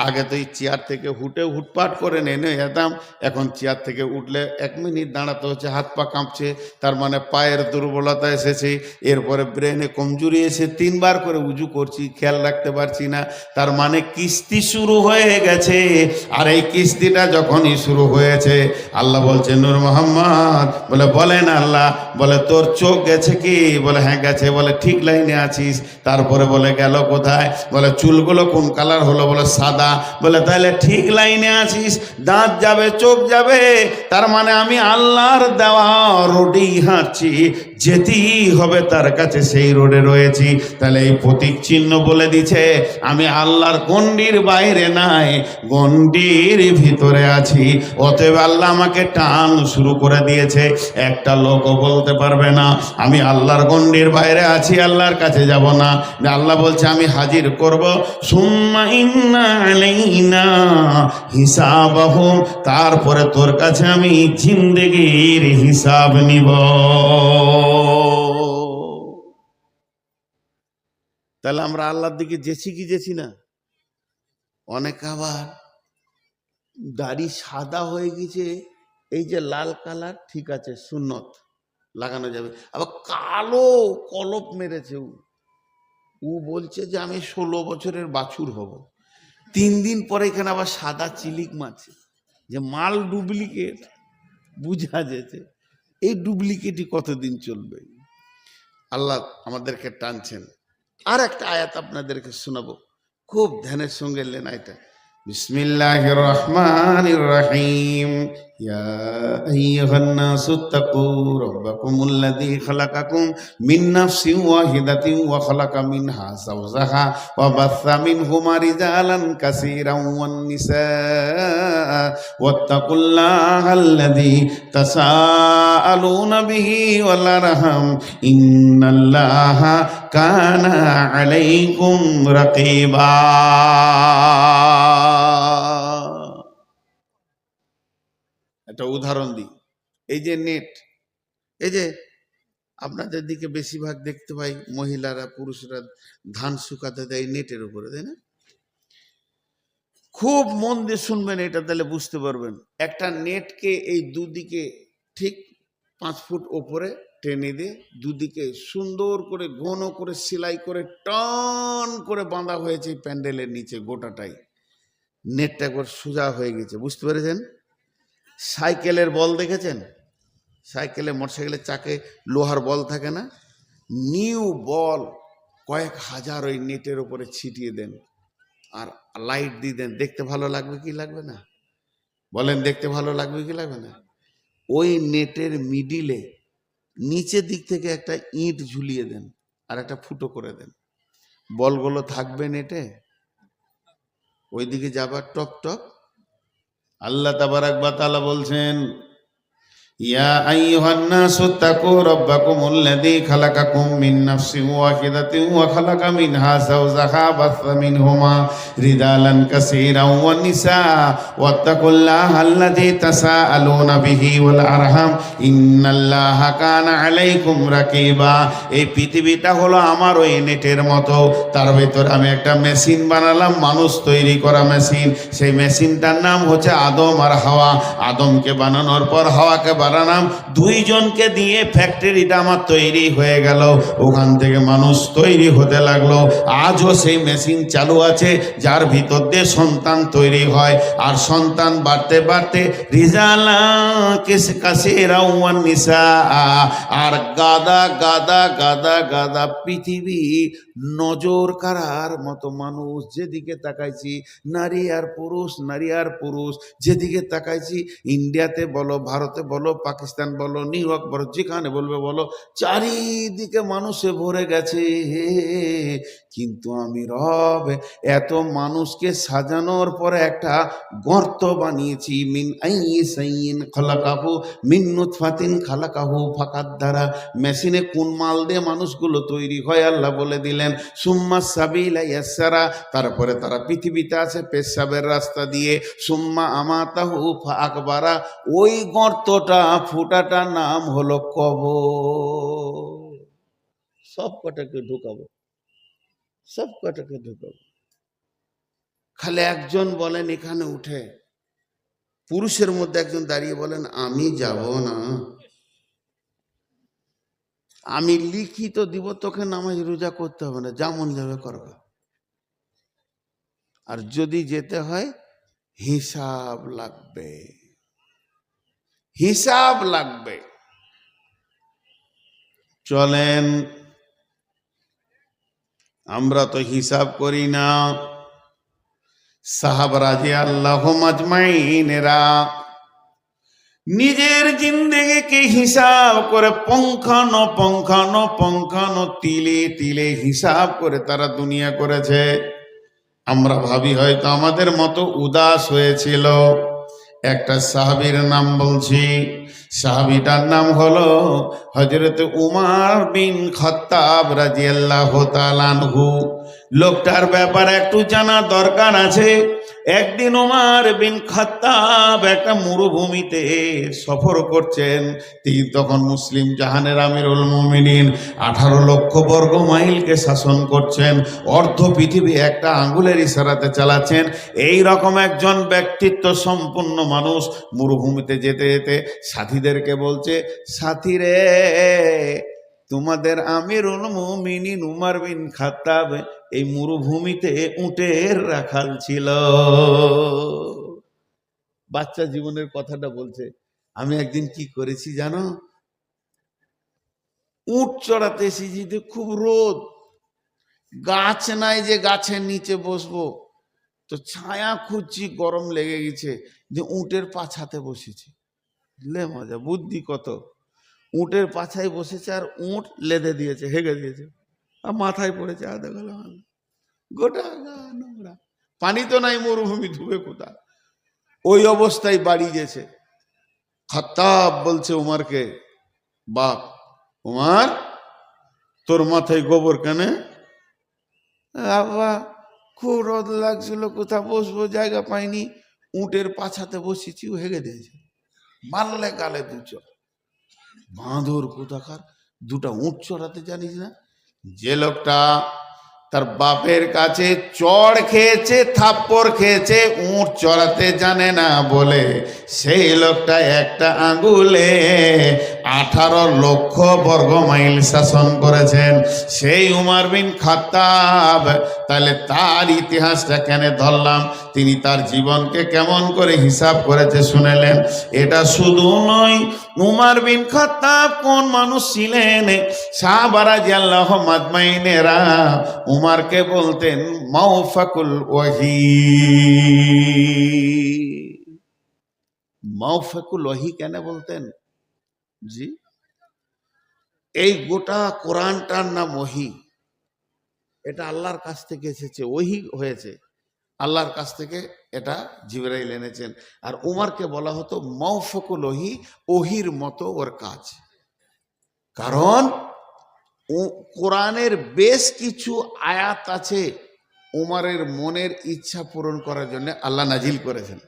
আগে তো এই চেয়ার থেকে হুটপাট করে নেমে যেতাম, এখন চেয়ার থেকে উঠলে 1 মিনিট দাঁড়াতে হচ্ছে, হাত পা কাঁপছে, তার মানে পায়ের দুর্বলতা এসেছে। এরপরে ব্রেনে কমজোরি এসে 3 বার করে উজু করছি, খেয়াল রাখতে পারছি না, তার মানে কিস্তি শুরু হয়ে গেছে। আর এই কিস্তিটা যখনই শুরু হয়েছে আল্লাহ বলছে নূর মোহাম্মদ, বলে বলেন আল্লাহ, বলে তোর চোখ গেছে কি? বলে হ্যাঁ গেছে। বলে ঠিক লাইনে আছিস। তারপরে বলে গেল কোথায়? বলে চুলগুলো কোন কালার হলো? বলে সাদা। বলে তাহলে ঠিক লাইনে আছিস। দাঁত যাবে, চোখ যাবে, তার মানে আমি আল্লাহর দেওয়া রোডেই হাঁটছি, যেতেই হবে তার কাছে, সেই রোডে রয়েছি। তাহলে এই প্রতীক চিহ্ন বলে দিছে আমি আল্লাহর গণ্ডির বাইরে নাই, গণ্ডির ভিতরে আছি। অতএব আল্লাহ আমাকে টান শুরু করে দিয়েছে। একটা লোকও বলতে পারবে না আমি আল্লাহর গণ্ডির বাইরে আছি, আল্লাহর কাছে যাব না। আল্লাহ বলছে আমি হাজির করব, সুম্মা ইন্না আলাইনা হিসাবাহুম, তারপরে তোর কাছে আমি জিন্দেগির হিসাব নিব। তাহলে আমরা আল্লাহর দিকে যেছি কি যেছি না? অনেক আবার দাড়ি সাদা হয়ে গেছে, এই যে লাল কালার, ঠিক আছে সুন্নত লাগানো যাবে। আবার কালো কলপ মেরেছে, ও বলছে যে আমি 16 বছরের বাছুর হব। 3 দিন পরে এখানে আবার সাদা চিলিক মারছে, যে মাল ডুপ্লিকেট। বুঝা যেতে এই ডুপ্লিকেটই কতদিন চলবে? আল্লাহ আমাদেরকে টানছেন। আর একটা আয়াত আপনাদেরকে শোনাবো, খুব ধ্যানের সঙ্গে লেন এটা। বিসমিল্লাহির রহমানির রহিম। ইয়া আইয়ুহান নাসু তাকু রাব্বাকুমুল্লাযী খালাকাকুম মিন নাফসিন ওয়াহিদাতিন ওয়া খালাকা মিনহা যাওজাহা ওয়া বাসসা মিনহুমা রিজালান কাসীরান ওয়ান নিসা ওয়াত্তাকুল্লাহাল্লাযী তাসাআলুনা বিহি ওয়াল আরহাম ইন্নাল্লাহা কানা আলাইকুম রাকিবা। একটা উদাহরণ দিই, এই যে নেট, এই যে আপনাদের দিকে বেশিরভাগ দেখতে পাই মহিলারা পুরুষরা ধান শুকাতে দেয় নেটের উপরে, তাই না? খুব মন দিয়ে শুনবেন এটা, তাহলে বুঝতে পারবেন। একটা নেটকে এই দুদিকে ঠিক 5 ফুট ওপরে টেনে দিয়ে দুদিকে সুন্দর করে ঘন করে সেলাই করে টান করে বাঁধা হয়েছে প্যান্ডেলের নিচে গোটাটাই। নেটটা একবার সোজা হয়ে গেছে, বুঝতে পেরেছেন? সাইকেলের বল দেখেছেন? সাইকেলে মোটরসাইকেলের চাকে লোহার বল থাকে না? নিউ বল কয়েক হাজার ওই নেটের উপরে ছিটিয়ে দেন আর লাইট দিয়ে দেন, দেখতে ভালো লাগবে কি লাগবে না? বলেন, দেখতে ভালো লাগবে কি লাগবে না? ওই নেটের মিডিলে নিচের দিক থেকে একটা ইঁট ঝুলিয়ে দেন আর একটা ফুটো করে দেন, বলগুলো থাকবে নেটে, ওইদিকে যাবার টপ টপ। আল্লাহ তাবারাক ওয়া তাআলা বলছেন, ইয়া আইয়ুহান নাসু তাকু রাব্বাকুমুল্লাযী খালাকাকুম মিন নাফসিন ওয়াহিদাতিন ওয়া খালাকা মিনহা যাওজাহা বাসা মিনহুমা রিজালান কাসীরান ওয়া নিসা ওয়াত্তাকুল্লাহাল্লাযী তাসাআলুনা বিহি ওয়াল আরহাম ইন্নাল্লাহা কানা আলাইকুম রাকিবা। এই পৃথিবীটা হলো আমার ওই নেটের মতো, তার ভেতর আমি একটা মেশিন বানালাম, মানুষ তৈরি করা মেশিন। সেই মেশিনটার নাম হচ্ছে আদম আর হাওয়া। আদমকে বানানোর পর হাওয়াকে বানালাম, দুইজনকে দিয়ে ফ্যাক্টরিটা আমার তৈরি হয়ে গেল, ওখান থেকে মানুষ তৈরি হতে লাগলো। আজও সেই মেশিন চালু আছে, যার ভিতর দিয়ে সন্তান তৈরি হয়, আর সন্তান বাড়তে বাড়তে রিজালা কাসীরা ওয়ান নিসা, আর গাদা গাদা গাদা গাদা পৃথিবী নজর কাড়ার মতো মানুষ। যেদিকে তাকাইছি নারী আর পুরুষ, নারী আর পুরুষ, যেদিকে তাকাইছি ইন্ডিয়াতে বলো, ভারতে বলো, পাকিস্তান বলো, নিউ ইয়র্ক বলো, যেখানে বলবে বলো, চারিদিকে মানুষে ভরে গেছে। কিন্তু আমি রব এত মানুষকে সাজানোর পরে একটা গর্ত বানিয়েছি। মিন আইয়িন খালাকাহু মিন নুতফাতিন খালাকাহু ফাকাদ্দারা। মেশিনে কোন মাল দিয়ে মানুষগুলো তৈরি হয় আল্লাহ বলে দিলেন। সুম্মা সাবিলা ইয়াসসারা, তারপরে তারা পৃথিবীতে আছে পেশাবের রাস্তা দিয়ে। সুম্মা আমাতাহু ফাআকবারা, ওই গর্তটা ফুটাটার নাম হলো কবর। সব কটাকে ঢুকাবো, সব কটাকে ঢুকাবো। খালি একজন বলেন এখানে উঠে, পুরুষের মধ্যে একজন দাঁড়িয়ে বলেন আমি যাব না, আমি লিখিত দিব, তোকে নামাজ রোজা করতে হবে না, যেমন যাবে করবে। আর যদি যেতে হয় হিসাব লাগবে, হিসাব লাগবে। চলেন, আমরা তো হিসাব করি না। সাহাবারা রাদিয়াল্লাহু আজমাইনেরা নিজের জিন্দেগিকে হিসাব করে পঙ্খানো পঙ্খানো পঙ্খানো তিলে তিলে হিসাব করে তারা দুনিয়া করেছে। আমরা ভাবি হয়তো আমাদের মতো উদাস হয়েছিল। একটা সাহাবীর নাম বলছি, সাহাবীটার নাম হলো হযরত উমর বিন খাত্তাব রাদিয়াল্লাহু তাআলা আনহু। লোকটার ব্যাপারে একটু জানা দরকার আছে। একদিন উমর বিন খাত্তাব একটা মরুভূমিতে সফর করছেন। তিনি তখন মুসলিম জাহানের আমিরুল মুমিনিন, 18 লক্ষ বর্গ মাইলকে শাসন করছেন, অর্ধ পৃথিবী একটা আঙ্গুলের ইশারাতে চালাচ্ছেন। এই রকম একজন ব্যক্তিত্ব সম্পন্ন মানুষ মরুভূমিতে যেতে যেতে সাথীদেরকে বলছে, সাথীরে, তোমাদের আমিরুল মুমিনিন উমর বিন খাত্তাব এই মরুভূমিতে উটের রাখাল ছিল। বাচ্চা জীবনের কথাটা বলছে। আমি একদিন কি করেছি জানো, উট চড়াতে এসেছি, খুব রোদ, গাছ নাই যে গাছের নিচে বসবো, তো ছায়া খুঁজছি, গরম লেগে গেছে, যে উটের পাছাতে বসেছি। লে মজা, বুদ্ধি কত! উটের পাছায় বসেছে আর উট লেদে দিয়েছে, হেগে দিয়েছে, আর মাথায় পড়েছে আধা গলা, গোটা গা নোংরা, পানি তো নাই, মরুভূমি, ধুবে কোথা। ওই অবস্থায় বাড়ি গেছে। খাত্তাব বলছে উমরকে, বাপ উমর, তোর মাথায় গোবর কেন? বাবা, খুব রোদ লাগছিল, কোথা বসবো, জায়গা পাইনি, উটের পাছাতে বসেছি, ও হেগে দিয়েছে, মারলে গালে দুচ। বাঁদর কোথাকার, দুটা উট চড়াতে জানিস না? যে লোকটা তার বাপের কাছে চড় খেয়েছে, থাপ্পড় খেয়েছে, উট চড়াতে জানে না বলে, সেই লোকটা একটা আঙ্গুলে 18 লক্ষ বর্গ মাইল শাসন করেছেন, সেই উমর বিন খাত্তাব। তাহলে তার ইতিহাসটা কেন ধরলাম? তিনি তার জীবনকে কেমন করে হিসাব করেছে শুনেলেন। এটা শুধু নয়, উমর বিন খাত্তাব কোন মানুষ ছিলেন? সাহাবা রাদিয়াল্লাহু আজমাইনেরা উমরকে বলতেন মাওফাকুল ওয়াহি। মাওফাকুল ওয়াহি কেন বলতেন? জি, এই গোটা কোরআনটার নাম ওহি। এটা আল্লাহর কাছ থেকে এসেছে, ওহি হয়েছে আল্লাহর কাছ থেকে, এটা জিবরাইল এনেছেন। আর উমারকে বলা হতো মাওফাকুল ওহি, ওহির মতো ওর কাজ। কারণ কোরআনের বেশ কিছু আয়াত আছে উমারের মনের ইচ্ছা পূরণ করার জন্য আল্লাহ নাজিল করেছেন।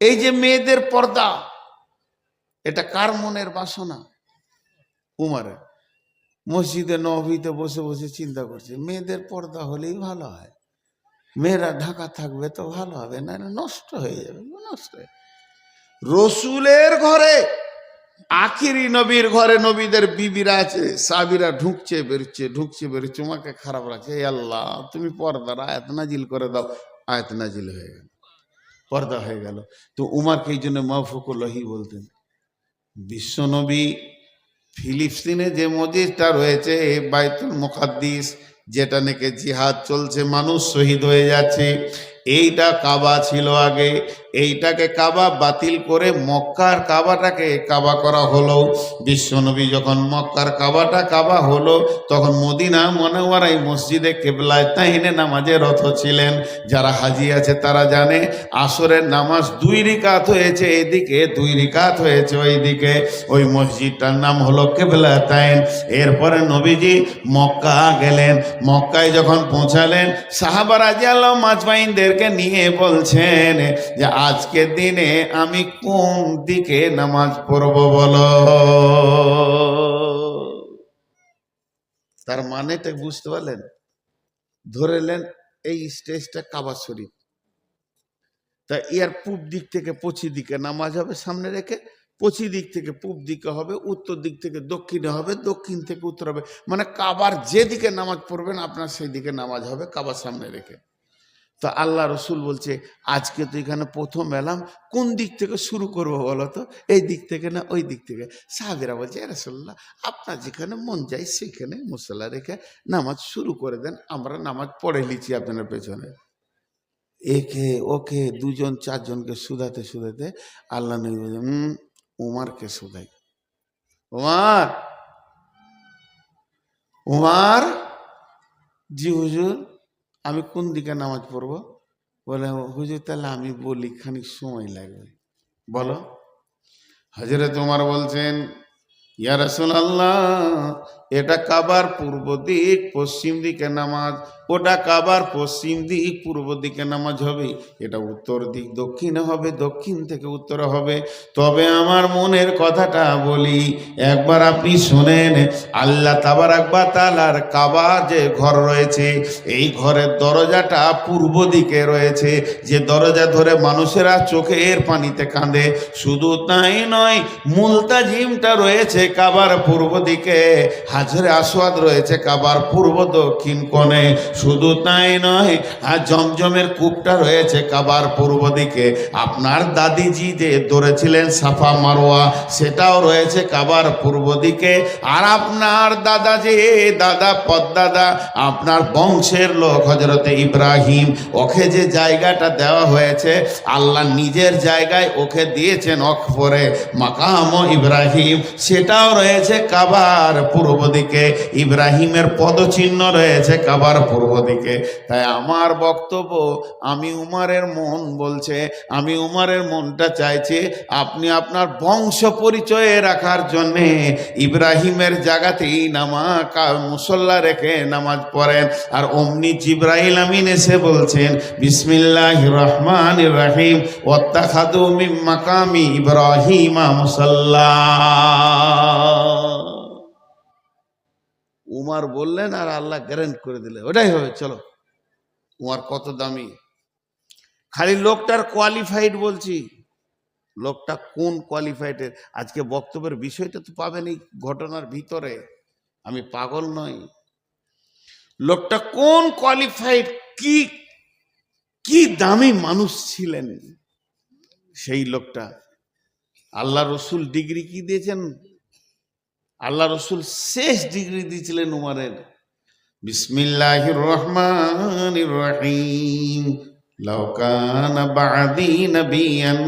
এই যে মেয়েদের পর্দা, এটা কার মনের বাসনা? উমারের। মসজিদে নববীতে বসে বসে চিন্তা করছে মেয়েদের পর্দা হলেই ভালো হয়, মেয়েরা ঢাকা থাকবে তো ভালো হবে, না নষ্ট হয়ে যাবে, নষ্ট হয়ে। রসুলের ঘরে, আখিরি নবীর ঘরে নবীদের বিবিরা আছে, সাবিরা ঢুকছে বেরোচ্ছে, ঢুকছে বেরোচ্ছে, তোমাকে খারাপ লাগছে, আল্লাহ তুমি পর্দার আয়াত নাজিল করে দাও। আয়াত নাজিল হয়ে গেল, পর্দা হয়ে গেল। তো উমারকে এই জন্য মাওফাকুল ওয়াহি বলতেন। বিশ্বনবী ফিলিস্তিনে যে মসজিদটা রয়েছে বাইতুল মুকাদ্দিস, যেটা নাকি জিহাদ চলছে, মানুষ শহীদ হয়ে যাচ্ছে, এইটা কাবা ছিল আগে। এইটাকে কাবা বাতিল করে মক্কার কাবাটাকে কাবা করা হলো। বিশ্বনবী যখন মক্কার কাবাটা কাবা হলো, তখন মদিনা মুনাওয়ারায় মসজিদে কিবলায় তাইনে নামাজে রত ছিলেন। যারা হাজি আছে তারা জানে আসরের নামাজ 2 রাকাত হয়েছে এদিকে, 2 রাকাত হয়েছে ওইদিকে। ওই মসজিদটার নাম হলো কিবলা তাইন। এরপরে নবীজি মক্কা গেলেন। মক্কায় যখন পৌঁছালেন, সাহাবা রাদিয়াল্লাহু মাজমাইনদেরকে নিয়ে বলছেন যে আজকের দিনে আমি কোন দিকে নামাজ পড়ব বলো। তার মানেটা বুঝতে পারলেন? ধরেলেন এই স্টেজটা কাবা শরীফ, তা ইয়ার পূব দিক থেকে পশ্চিম দিকে নামাজ হবে সামনে রেখে, পশ্চিম দিক থেকে পূব দিকে হবে, উত্তর দিক থেকে দক্ষিণে হবে, দক্ষিণ থেকে উত্তর হবে। মানে কাবার যেদিকে নামাজ পড়বেন আপনার সেই দিকে নামাজ হবে কাবার সামনে রেখে। তো আল্লাহ রসুল বলছে আজকে তো এখানে প্রথম এলাম, কোন দিক থেকে শুরু করবো বলো তো, এই দিক থেকে না ওই দিক থেকে? সাহাবীরা বলছে ইয়া রাসূলুল্লাহ, আপনার যেখানে মন যায় সেখানে মুসল্লা রেখে নামাজ শুরু করে দেন, আমরা নামাজ পড়ে নিচ্ছি আপনার পেছনে। একে ওকে 2 জন 4 জনকে শুধাতে শুধাতে আল্লাহ নবী বলছেন উমারকে শুধাই। উমার, উমার, জি হুজুর, আমি কোন দিকে নামাজ পড়বো? বলে হুজুর তাহলে আমি বলি, খানিক সময় লাগবে, বলো। হযরত ওমর বলছেন ইয়া রাসূলুল্লাহ, এটা কাবার পূর্ব দিক পশ্চিম দিকে নামাজ, ওটা কাবার পশ্চিম দিক পূর্ব দিকে নামাজ হবে, এটা উত্তর দিক দক্ষিণে হবে, দক্ষিণ থেকে উত্তরে হবে। তবে আমার মনের কথাটা বলি, একবার আপনি শুনেন, আল্লাহ তাবারাক ওয়া তাআলার কাবা যে ঘর রয়েছে, এই ঘরের দরজাটা পূর্ব দিকে রয়েছে, যে দরজা ধরে মানুষেরা চোখের পানিতে কাঁদে। শুধু তাই নয়, মুলতাজিমটা রয়েছে কাবার পূর্ব দিকে, হাজরে আসওয়াদ রয়েছে কাবার পূর্ব দক্ষিণ কোণে। শুধু তাই নয়, আর জমজমের কূপটা রয়েছে কাবার পূর্ব দিকে। আপনার দাদিজি যে ধরেছিলেন সাফা মারওয়া, সেটাও রয়েছে কাবার পূর্ব দিকে। আর আপনার দাদা যে দাদা পদ্দাদা, আপনার বংশের লোক হযরতে ইব্রাহিম, ওকে যে জায়গাটা দেওয়া হয়েছে, আল্লাহ নিজের জায়গায় ওকে দিয়েছেন অকবরে মাকাম ইব্রাহিম, সেটাও রয়েছে কাবার পূর্ব দিকে। ইব্রাহিমের পদচিহ্ন রয়েছে কাবার পূর্ব দিকে। তাই আমার বক্তব্য, আমি উমারের মন বলছে, আমি উমারের মনটা চাইছে আপনি আপনার বংশ পরিচয়ে রাখার জন্যে ইব্রাহিমের জায়গাতেই মুসল্লা রেখে নামাজ পড়েন। আর অমনি জিবরাইল আমিন এসে বলছেন বিসমিল্লাহির রহমানির রহিম ওয়াত্তাখাযু মিন মাকামি ইব্রাহিমা মুসাল্লা। উমার বললেন আর আল্লাহ গ্যারেন্ট করে দিলেন ওটাই হবে, চলো। উমার কত দামি! খালি লোকটার কোয়ালিফাইড বলছি, লোকটা কোন কোয়ালিফাইডের। আজকে বক্তব্যের বিষয়টা তো পাবেন এই ঘটনার ভিতরে, আমি পাগল নই। লোকটা কোন কোয়ালিফাইড, কি কি দামি মানুষ ছিলেন সেই লোকটা। আল্লাহ রসুল ডিগ্রি কি দিয়েছেন? আল্লাহ রসুল শেষ ডিগ্রি দিয়েছিলেন উমারের। বিসমিল্লাহির রহমানির রহিম লাউ কানা বাদি নবিয়ান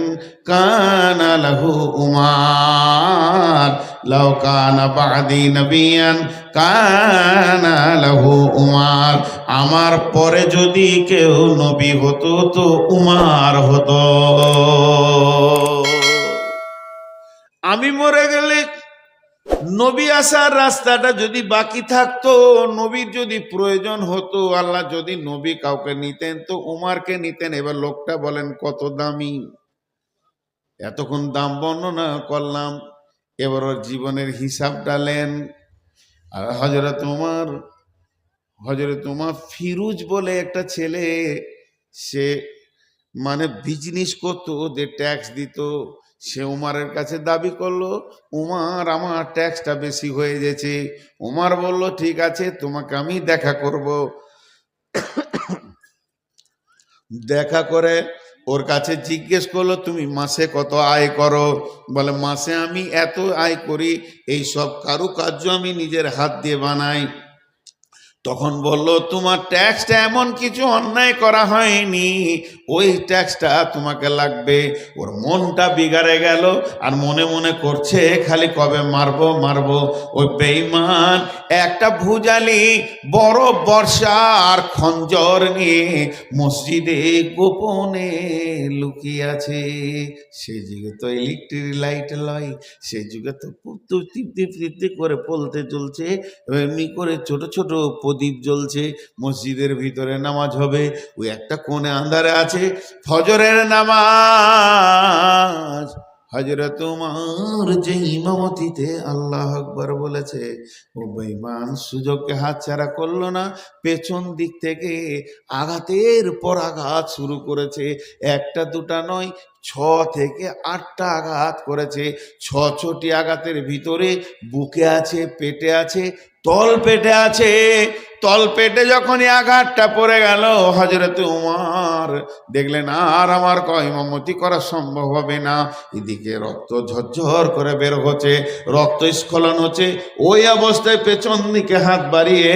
কানা লাহু উমার, লাউ কানা বাদি নবিয়ান কানা লাহু উমার। আমার পরে যদি কেউ নবী হতো তো উমার হতো। আমি মরে গেলে নবী আসার রাস্তাটা যদি বাকি থাকতো, নবীর যদি প্রয়োজন হতো, আল্লাহ যদি নবী কাউকে নিতেন তো উমারকে নিতেন। এবার লোকটা বলেন কত দামি। এতক্ষণ দাম বর্ণনা করলাম, এবার ওর জীবনের হিসাব ডালেন। আর হযরত উমর ফিরুজ বলে একটা ছেলে, সে মানে বিজনেস করতো, ওদের ট্যাক্স দিত। সে উমারের কাছে দাবি করলো, উমার আমার ট্যাক্সটা বেশি হয়ে গেছে। উমার বলল ঠিক আছে, তোমাকে আমি দেখা করব। দেখা করে ওর কাছে জিজ্ঞেস করলো তুমি মাসে কত আয় করো? বলে মাসে আমি এত আয় করি, এই সব কারুকার্য আমি নিজের হাত দিয়ে বানাই। তখন বলল তোমার ট্যাক্সটা এমন কিছু অন্যায় করা হয়নি, ওই ট্যাক্সটা তোমাকে লাগবে। ওর মনটা বিগাড়ে গেল, আর মনে মনে করছে খালি কবে মারবো মারবো। ওই বেঈমান একটা ভুজালি বড় বর্ষা আর খঞ্জর নিয়ে মসজিদে গোপনে লুকিয়ে আছে। সে যুগে তো ইলেকট্রিক লাইট লয়, সে যুগে তো টিপ টিপ করে পলতে চলছে, এমনি করে ছোট ছোট প্রদীপ জ্বলছে। মসজিদের ভিতরে নামাজ হবে, ওই একটা কোণে আন্ধারে আছে ফজরের নামাজ। হযরত উমর যে ইমামতিতে আল্লাহু আকবার বলেছে, ও বেঈমান সুযোগকে হাতছাড়া করলো না। পেছন দিক থেকে আঘাতের পর আঘাত শুরু করেছে, একটা দুটা নয়, 6 থেকে 8টা আঘাত করেছে। 6টি আঘাতের ভিতরে বুকে আছে, পেটে আছে, তল পেটে আছে। তল পেটে যখনই আঘাতটা পড়ে গেল, হযরত উমর দেখলেন আর আমার ইমামতি করা সম্ভব হবে না। এদিকে রক্ত ঝরঝর করে বের হচ্ছে, রক্ত স্খলন হচ্ছে। ওই অবস্থায় পেছন দিকে হাত বাড়িয়ে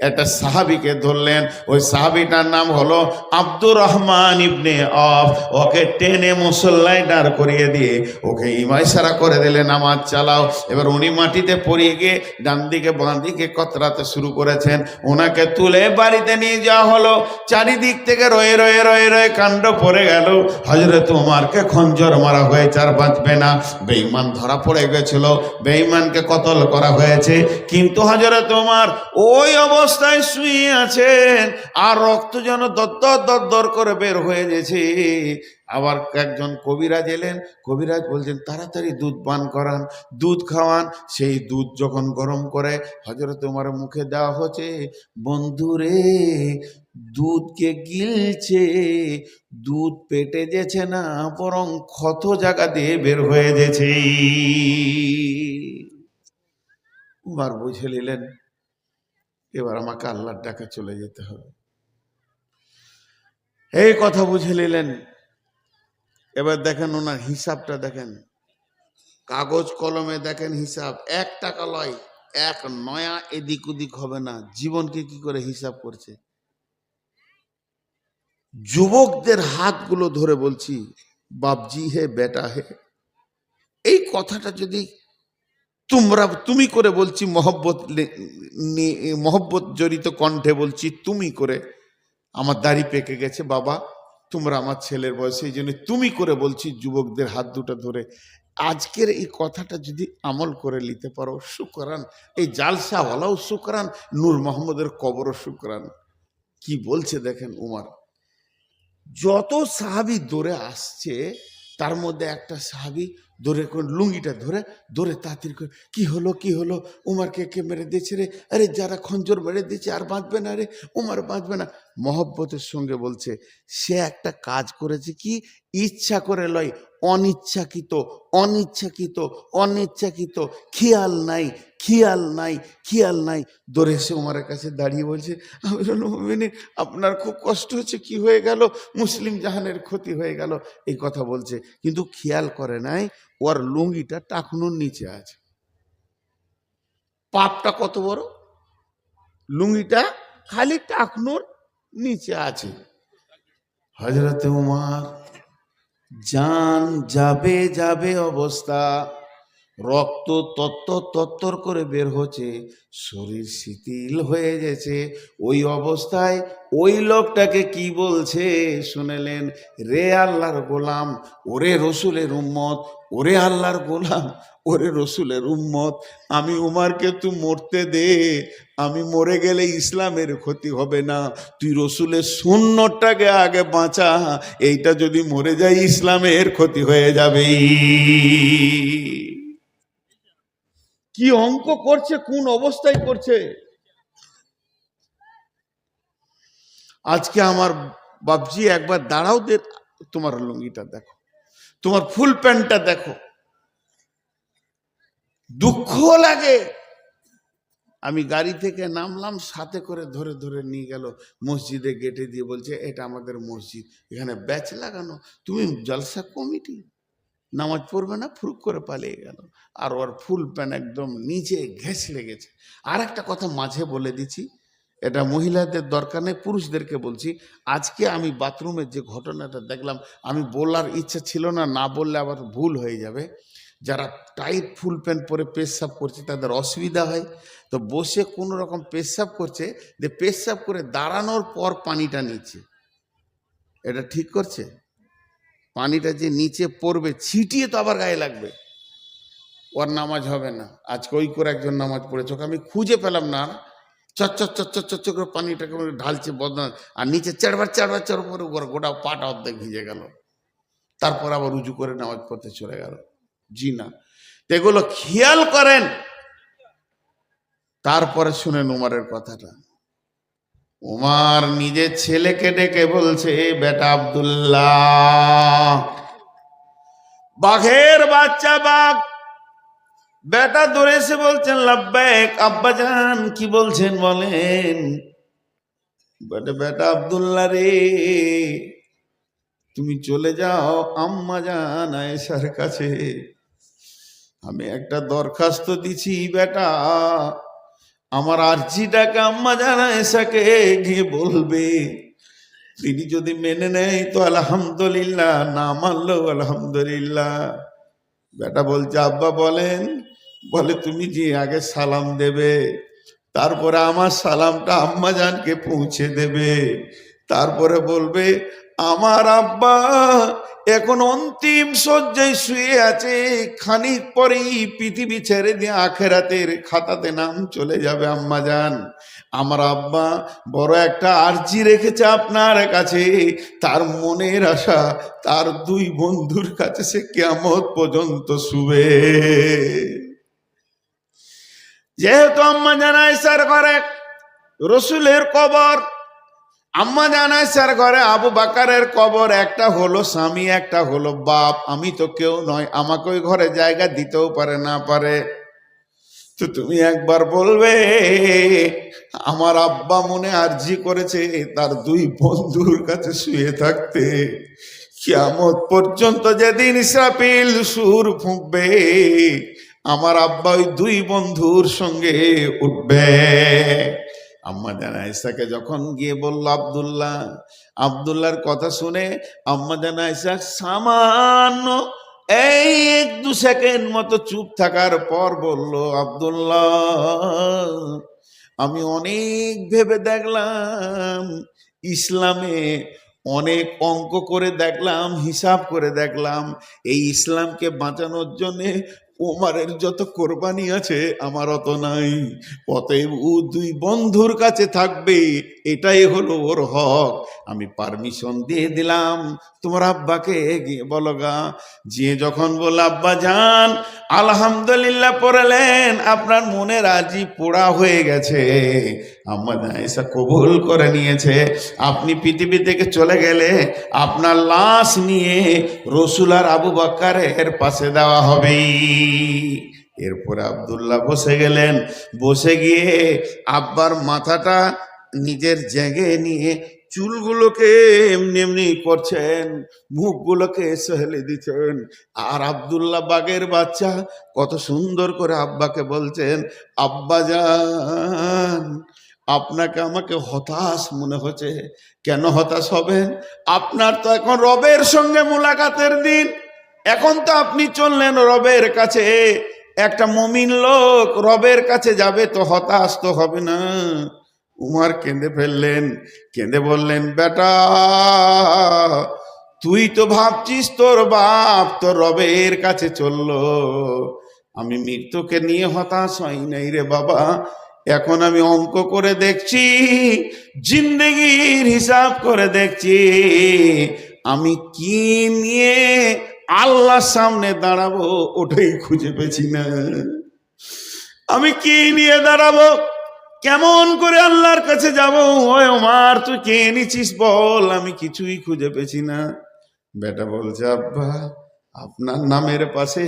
একটা সাহাবীকে ধরলেন। ওই সাহাবীটার নাম হলো আব্দুর রহমান ইবনে আওফ। ওকে টেনে মুসল্লায় দাঁড় করিয়ে দিয়ে ওকে ইশারা করে দিলেন নামাজ চালাও। এবার উনি মাটিতে পড়িয়ে গিয়ে ডান দিকে বাঁ দিকে কতরাতে শুরু করেছেন। ওনাকে তুলে বাড়িতে নিয়ে যাওয়া হলো। চারিদিক থেকে রয়ে রয়ে রয়ে রয়ে কাণ্ড পড়ে গেল। হযরত উমরকে খঞ্জর মারা হয়েছে, আর বাঁচবে না। বেঈমান ধরা পড়ে গেছিল, বেঈমানকে কতল করা হয়েছে। কিন্তু হযরত উমর ওই অবস্থায় শুয়ে আছেন, আর রক্ত যেন দরদর দরদর করে বের হয়ে গেছে। আবার একজন কবিরাজ এলেন, কবিরাজ বলছেন তাড়াতাড়ি দুধ পান করান, দুধ খাওয়ান। সেই দুধ যখন গরম করে হযরত উমরের মুখে দেওয়া হচ্ছে, বন্ধুরে দুধকে গিলছে, দুধ পেটে যেছে না, বরং ক্ষত জায়গা দিয়ে বের হয়ে গেছে। উমর বুঝে নিলেন এবার আমাকে আল্লাহর ডাকে চলে যেতে হবে। এই কথা বুঝে নিলেন। এবার দেখেন ওনার হিসাবটা দেখেন, কাগজ কলমে দেখেন হিসাব, 1 টাকা লয়, 1 নয়া এদিক ওদিক হবে না। জীবনকে কি করে হিসাব করছে। যুবকদের হাতগুলো ধরে বলছি, বাপজি হে বেটা হে, এই কথাটা যদি তুমি করে বলছি, মহব্বত জড়িত কণ্ঠে বলছি, তুমি করে। আমার দাড়ি পেকে গেছে বাবা, তোমরা আমার ছেলের বয়সে, এই জন্য তুমি করে বলছি যুবকদের হাত দুটো ধরে। আজকের এই কথাটা যদি আমল করে নিতে পারো শুকরান, এই জালসাওয়ালাও শুকরান, নূর মোহাম্মদের কবরও শুকরান। কি বলছে দেখেন উমর। যত সাহাবী দৌড়ে আসছে তার মধ্যে একটা সাহাবী দৌড়ে লুঙ্গিটা ধরে ধরে তাড়াতাড়ি করে, কি হলো কি হলো, উমরকে কে মেরে দিয়েছে রে, আরে যারা খঞ্জর মেরে দিয়েছে আর বাঁচবে না রে, উমর বাঁচবে না। মহব্বতের সঙ্গে বলছে সে একটা কাজ করেছে, কি ইচ্ছা করে লয়, অনিচ্ছাকৃত অনিচ্ছাকৃত অনিচ্ছাকৃত, খেয়াল নাই খেয়াল নাই খেয়াল নাই। দৌড়ে এসে উমরের কাছে দাঁড়িয়ে বলছে, আমিরুল মুমিনিন আপনার খুব কষ্ট হচ্ছে, কি হয়ে গেল, মুসলিম জাহানের ক্ষতি হয়ে গেল, এই কথা বলছে। কিন্তু খেয়াল করে নাই ওর লুঙ্গিটা টাকনুর নিচে আছে। পাপটা কত বড়, লুঙ্গিটা খালি টাকনুর নিচে আছে। হযরতে উমর জান যাবে যাবে অবস্থা, রক্ত তত্তর তত্তর করে বের হচ্ছে, শরীর শিথিল হয়ে গেছে। ওই অবস্থায় ওই লোকটাকে কি বলছে শুনেলেন? রে আল্লাহর গোলাম, ওরে রসুলের উম্মত, ওরে আল্লাহর গোলাম, ওরে রসুলের উম্মত, আমি উমারকে তুই মরতে দে, আমি মরে গেলে ইসলামের ক্ষতি হবে না, তুই রসুলের সুন্নতটাকে আগে বাঁচা, এইটা যদি মরে যায় ইসলামের ক্ষতি হয়ে যাবে। কি অঙ্ক করছে, কোন অবস্থায় করছে। আজকে আমার বাপজি একবার দাঁড়াও, দে তোমার লুঙ্গিটা দেখো, তোমার ফুল প্যান্টটা দেখো, দুঃখ লাগে। আমি গাড়ি থেকে নামলাম, সাথে করে ধরে ধরে নিয়ে গেল মসজিদে, গেটে দিয়ে বলছে এটা আমাদের মসজিদ, এখানে ব্যাচ লাগানো, তুমি জলসা কমিটি, নামাজ পড়বে না, ফুরুক করে পালিয়ে গেল। আর ওর ফুল প্যান্ট একদম নিচে ঘেঁষ লেগেছে। আর একটা কথা মাঝে বলে দিচ্ছি, এটা মহিলাদের দরকার নেই, পুরুষদেরকে বলছি। আজকে আমি বাথরুমের যে ঘটনাটা দেখলাম, আমি বলার ইচ্ছা ছিল না, না বললে আবার ভুল হয়ে যাবে। যারা টাইট ফুল প্যান্ট পরে পেশাব করছে তাদের অসুবিধা হয়, তো বসে কোনো রকম পেশাব করছে, যে পেশাব করে দাঁড়ানোর পর পানিটা নিচ্ছে, এটা ঠিক করছে? পানিটা যে নিচে পড়বে ছিটিয়ে তো আবার গায়ে লাগবে, ওর নামাজ হবে না। আজকে ওই করে একজন নামাজ পড়েছে, ওকে আমি খুঁজে পেলাম না, চচ্চর চচ্চর চচ্চর করে পানিটাকে ঢালছে বদনা, আর নিচে চারবার চারবার চার উপরে গোটা পাটা অর্ধেক ভিজে গেল, তারপর আবার উজু করে নামাজ পড়তে চলে গেল। জি না, এগুলো খেয়াল করেন। তারপরে শুনেন উমারের কথাটা। উমার নিজের ছেলেকে ডেকে বলছে, বেটা আব্দুল্লাহ, বাঘের বাচ্চা বাঘ, বেটা দৌড়ে এসে বলছেন লাব্বাইক আব্বাজান, কি বলছেন বলেন। বেটা আব্দুল্লাহ রে, তুমি চলে যাও আম্মা জান আয়েশার কাছে, আমি একটা দরখাস্ত দিছি বেটা, আমার আর্জিটাকে আম্মা জান আয়েশাকে গিয়ে বলবে, তিনি যদি মেনে নেয় তো আলহামদুলিল্লাহ, না মানলেও আলহামদুলিল্লাহ। বেটা বলছে আব্বা বলেন। বলে তুমি যে আগে সালাম দেবে, তারপরে আমার সালামটা আম্মা জানকে পৌঁছে দেবে, তারপরে বলবে আমার আব্বা এখন অন্তিম শয্যায় শুয়ে আছে, খানিক পরেই পৃথিবী ছেড়ে দিয়ে আখেরাতের খাতাতে নাম চলে যাবে আম্মা জান, আমার আব্বা বড় একটা আর্জি রেখেছে আপনার কাছে, তার মনের আশা তার দুই বন্ধুর কাছে সে কিয়ামত পর্যন্ত শুবে। যেহেতু আম্মা জান আয়েশার ঘরে রসুলের কবর, আম্মা জান আয়েশার ঘরে আবু বকরের কবর, একটা হলো স্বামী, একটা হলো বাপ, আমি তো কেউ নয়, আমাকে ওই ঘরে জায়গা দিতেও পারে না পারে, তো তুমি একবার বলবে আমার আব্বা মনে আরজি করেছে তার দুই বন্ধুর কাছে শুয়ে থাকতে, কিয়ামত পর্যন্ত যেদিন ইসরাফিল সুর ফুঁকবে আমার আব্বা ওই দুই বন্ধুর সঙ্গে উঠবে। আম্মা জান আয়েশাকে যখন গিয়ে বলল আব্দুল্লাহ, আব্দুল্লাহর কথা শুনে আম্মা জান আয়েশা সামান্য এই 1-2 সেকেন্ড মতো চুপ থাকার পর বলল, আব্দুল্লাহ আমি অনেক ভেবে দেখলাম, ইসলামে অনেক অঙ্ক করে দেখলাম, হিসাব করে দেখলাম, এই ইসলামকে বাঁচানোর জন্যে ওমরের যত কোরবানি আছে আমার অত নাই, অতএব ও দুই বন্ধুর কাছে থাকবে, এটাই হলো ওর হক, আমি পারমিশন দিয়ে দিলাম, তোমার আব্বাকে গিয়ে বলো গা। যে যখন বলল আব্বা যান আলহামদুলিল্লাহ পড়লেন, আপনার মনের আর্জি পোড়া হয়ে গেছে, আম্মা আয়েশা কবুল করে নিয়েছে, আপনি পৃথিবী থেকে চলে গেলে আপনার লাশ নিয়ে রসুল আর আবু বকরের পাশে দেওয়া হবে। এরপরে আব্দুল্লাহ বসে গেলেন, বসে গিয়ে আব্বার মাথাটা নিজের জায়গায় নিয়ে চুলগুলোকে এমনি এমনি করছেন, মুখগুলোকে সহেলে দিচ্ছেন, আর আব্দুল্লাহ বাগের বাচ্চা কত সুন্দর করে আব্বাকে বলছেন আব্বা জান আপনাকে আমাকে হতাশ মনে হচ্ছে। কেন হতাশ হবেন? আপনার তো এখন রবের সঙ্গে মোলাকাতের দিন। এখন তো আপনি চললেন রবের কাছে। একটা মুমিন লোক রবের কাছে যাবে তো হতাশ তো হবে না। উমর কেঁদে ফেললেন, কেঁদে বললেন, বেটা তুই তো ভাবছিস তোর বাপ তো রবের কাছে চললো, আমি মৃত্যুকে নিয়ে হতাশ হই নাই রে বাবা। এখন আমি অঙ্ক করে দেখছি, জিন্দেগির হিসাব করে দেখছি, আমি কি নিয়ে আল্লাহর সামনে দাঁড়াবো ওটাই খুঁজে পেছি না। আমি কি নিয়ে দাঁড়াবো, কেমন করে আল্লাহর কাছে যাবো? ওই ওমর তুই কে নিছিস বল, আমি কিছুই খুঁজে পেছি না। বেটা বলছে, আব্বা আপনার নামের পাশে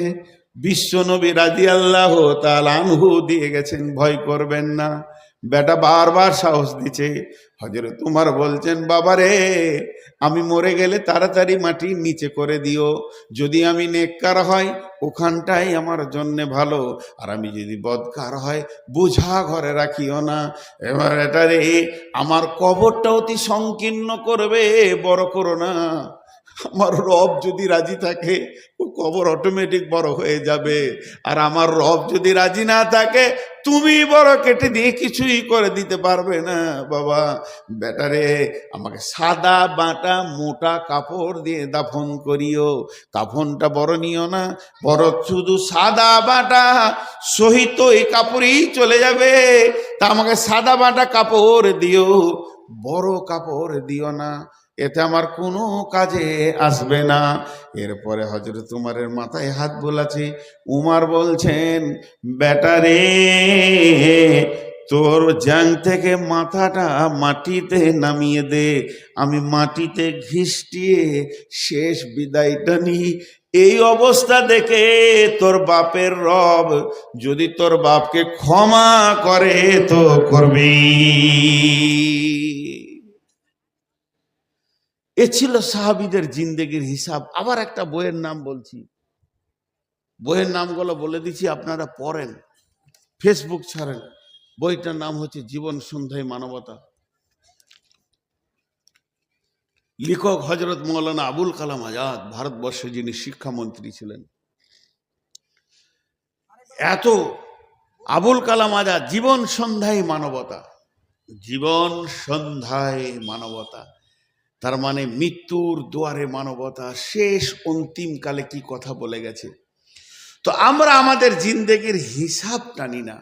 বিশ্ব নবী রাদিয়াল্লাহু তাআলা আনহু দিয়ে গেছেন, ভয় করবেন না। বেটা বারবার সাহস দিচ্ছে। হযরত উমর বলছেন, বাবারে আমি মরে গেলে তাড়াতাড়ি মাটি নিচে করে দিও, যদি আমি নেককার হয় ওখানটাই আমার জন্য ভালো, আর আমি যদি বদকার হয় বোঝা ঘরে রাখিও না। এবার এটারে আমার কবরটা অতি সংকীর্ণ করবে, বড় করো না। আমার রব যদি রাজি থাকে ও কবর অটোমেটিক বড় হয়ে যাবে, আর আমার রব যদি রাজি না থাকে তুমি বড় কেটে দিয়ে কিছুই করে দিতে পারবে না। বাবা বেটারে আমাকে সাদা বাটা মোটা কাপড় দিয়ে দাফন করিও, কাফনটা বড় নিও না, বড় শুধু সাদা বাটা শহীদ তো এই কাপড়ই চলে যাবে, তা আমাকে সাদা বাটা কাপড় দিও, বড় কাপড় দিও না, এতে আমার কোনো কাজে আসবে না। এরপরে হযরত উমরের মাথায় হাত বোলাছে। উমর বলছেন, বেটারে তোর জাং থেকে মাথাটা মাটিতে নামিয়ে দে, আমি মাটিতে ঘিষ্টিয়ে শেষ বিদায়টা নি। এই অবস্থা দেখে তোর বাপের রব যদি তোর বাপকে ক্ষমা করে তো করবি। এ ছিল সাহাবীদের জিন্দেগির হিসাব। আবার একটা বইয়ের নাম বলছি, বইয়ের নামগুলো বলে দিচ্ছি, আপনারা পড়েন, ফেসবুক ছাড়েন। বইটার নাম হচ্ছে জীবন সন্ধ্যায় মানবতা। লেখক হযরত মৌলানা আবুল কালাম আজাদ, ভারতবর্ষে যিনি শিক্ষামন্ত্রী ছিলেন। এত আবুল কালাম আজাদ, জীবন সন্ধ্যায় মানবতা, জীবন সন্ধ্যায় মানবতা, তার মানে মৃত্যুর দুয়ারে মানবতা, শেষ অন্তিম কালে কি কথা বলে গেছে। তো আমরা আমাদের জিন্দেগির হিসাব টানি না,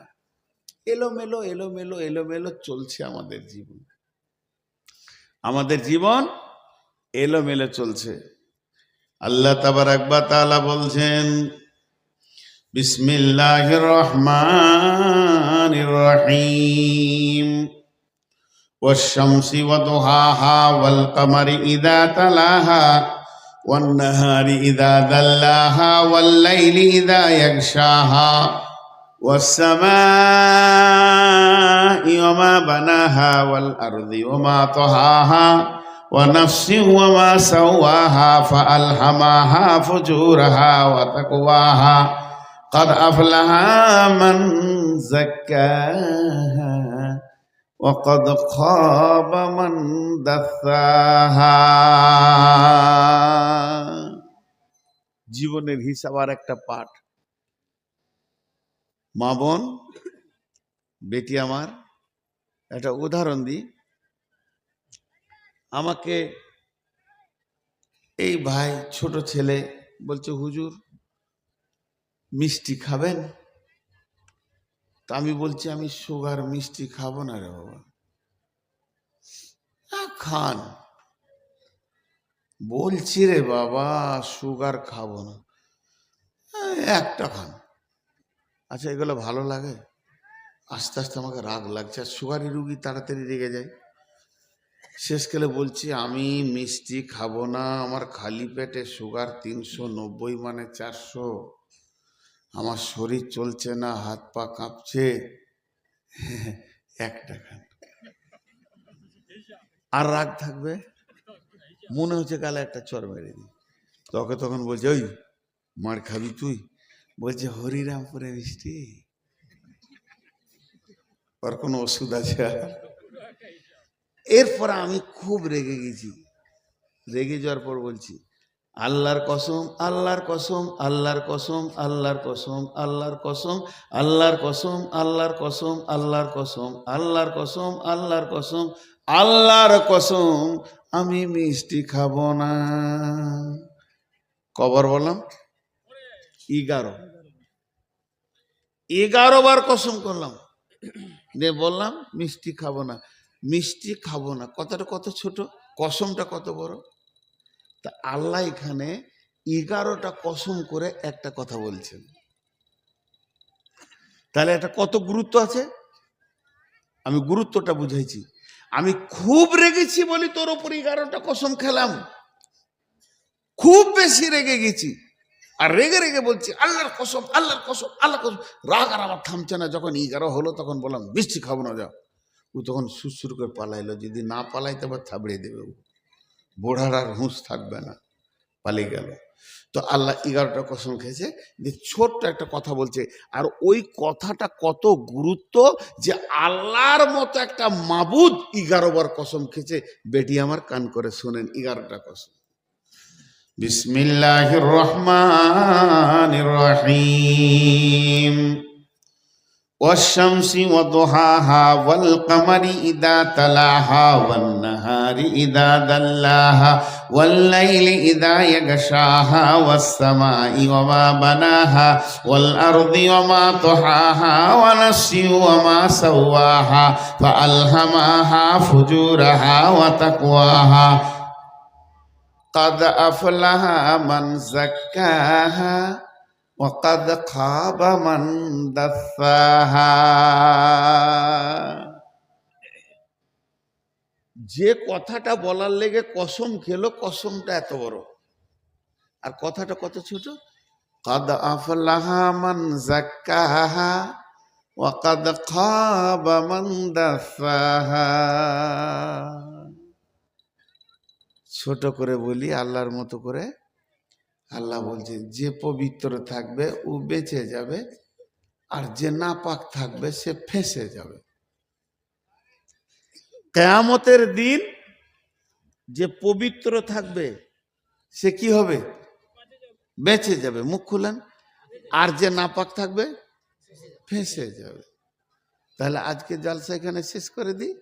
এলোমেলো এলোমেলো এলোমেলো চলছে আমাদের জীবন, আমাদের জীবন এলোমেলো চলছে। আল্লাহ তাবারাক ওয়া তাআলা বলছেন, বিসমিল্লাহির রহমানির রহিম, والشمس وضحاها والقمر إذا تلاها والنهار إذا دلاها والليل إذا يغشاها والسماء وما بناها والأرض وما طحاها ونفس وما سواها فألهمها فجورها وتقواها قد أفلح من زكاها وقد خاب من دساها। জীবনের হিসাব আর একটা পাঠ। মা বোন বেটি আমার, একটা উদাহরণ দিই। আমাকে এই ভাই ছোট ছেলে বলছে, হুজুর মিষ্টি খাবেন? তা আমি বলছি, আমি সুগার মিষ্টি খাবো না রে বাবা। খান। বলছি রে বাবা সুগার খাবো না, একটা খান। আচ্ছা এগুলো ভালো লাগে? আস্তে আস্তে আমাকে রাগ লাগছে, আর সুগারি রুগী তাড়াতাড়ি রেগে যায়। শেষকালে বলছি আমি মিষ্টি খাবো না, আমার খালি পেটে সুগার 390 মানে 400, আমার শরীর চলছে না, হাত পা কাঁপছে, একটা খান। আর রাগ থাকবে, মনে হচ্ছে গালে একটা চর মেরে দিই। তোকে তখন বলছে, ওই মার খাবি তুই? বলছে হরিরামপুরে মিষ্টি, ওর কোনো ওষুধ আছে? এরপর আমি খুব রেগে গেছি। রেগে যাওয়ার পর বলছি, আল্লাহর কসম, আল্লাহর কসম, আল্লাহর কসম, আল্লাহর কসম, আল্লাহর কসম, আল্লাহর কসম, আল্লাহর কসম, আল্লাহর কসম, আল্লাহর কসম, আল্লাহর কসম, আল্লাহর কসম, আমি মিষ্টি খাবো না। কবার বললাম? 11। 11 বার কসম করলাম, দিয়ে বললাম মিষ্টি খাবো না, মিষ্টি খাবো না। কথাটা কত ছোট, কসমটা কত বড়। তা আল্লাহ এখানে 11টা কসম করে একটা কথা বলছেন, তাহলে এটা কত গুরুত্ব আছে। আমি গুরুত্বটা বুঝাইছি। আমি খুব রেগেছি বলি তোর উপর 11টা কসম খেলাম, খুব বেশি রেগে গেছি, আর রেগে রেগে বলছি আল্লাহর কসম, আল্লাহর কসম, আল্লাহর কসম। রাগ আর আমার থামছে না। যখন 11 হলো তখন বললাম মিষ্টি খাবো না, যাও। ও তখন সুরসুর করে পালাইলো, যদি না পালাইতে আবার থাবড়িয়ে দেবে, বোড়ার আর হুঁশ থাকবে না, পালিয়ে গেল। তো আল্লাহ 11টা কসম খেয়েছে, যে ছোট্ট একটা কথা বলছে। আর ওই কথাটা কত গুরুত্ব, যে আল্লাহর মতো একটা মাবুদ 11 বার কসম খেয়েছে। বেটি আমার কান করে শোনেন 11টা কসম। বিসমিল্লাহির রহমানির রহিম। والشمس وضحاها والقمر إذا تلاها والنهار إذا دلاها والليل إذا يغشاها والسماء وما بناها والأرض وما طحاها ونفس وما سواها فألهمها فجورها وتقواها قد أفلح من زكاها وقد خاب من دساها। যে কথাটা বলার লেগে কসম খেলো, কসমটা এত বড়, আর কথাটা কত ছোট। قد أفلح من زكاها وقد خاب من دساها। ছোট করে বলি আল্লাহর মতো করে। আল্লাহ বলছে যে পবিত্র থাকবে ও বেঁচে যাবে, আর যে নাপাক থাকবে সে ফেঁসে যাবে। কিয়ামতের দিন যে পবিত্র থাকবে সে কি হবে? বেঁচে যাবে। মুখ খুলেন। আর যে নাপাক থাকবে ফেঁসে যাবে। তাহলে আজকে জালসা এখানে শেষ করে দিই,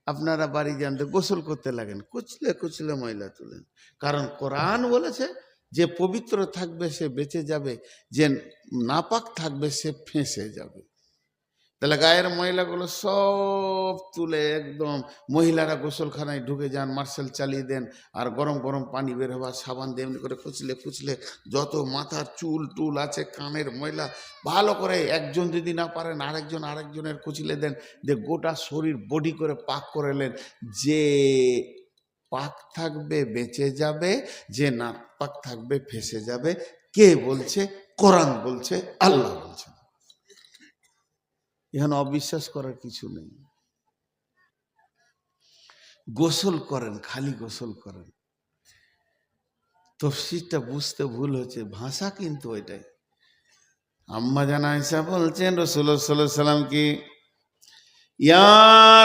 আপনারা বাড়ি যান, গোসল করতে লাগেন, কুচলে কুচলে ময়লা তুলেন। কারণ কোরআন বলেছে যে পবিত্র থাকবে সে বেঁচে যাবে, যে নাপাক থাকবে সে ফেঁসে যাবে। তাহলে গায়ের ময়লাগুলো সব তুলে একদম মহিলারা গোসলখানায় ঢুকে যান, মার্শাল চালিয়ে দেন, আর গরম গরম পানি বের হওয়ার সাবান দিয়ে এমনি করে কুচলে কুচলে যত মাথার চুল টুল আছে, কানের ময়লা ভালো করে, একজন যদি না পারেন আরেকজনের কুচলে দেন, যে গোটা শরীর বডি করে পাক করে নেন। যে পাক থাকবে বেঁচে যাবে, যে না পাক থাকবে ফেঁসে যাবে। কে বলছে? কোরআন বলছে, আল্লাহ বলছে। এখানে অবিশ্বাস করার কিছু নেই। গোসল করেন, খালি গোসল করেন। তফসিরটা বুঝতে ভুল হচ্ছে, ভাষা কিন্তু ওইটাই। আম্মা জান আয়েশা বলছেন রাসূলুল্লাহ সাল্লাল্লাহু আলাইহি ওয়াসাল্লাম কি, ইয়া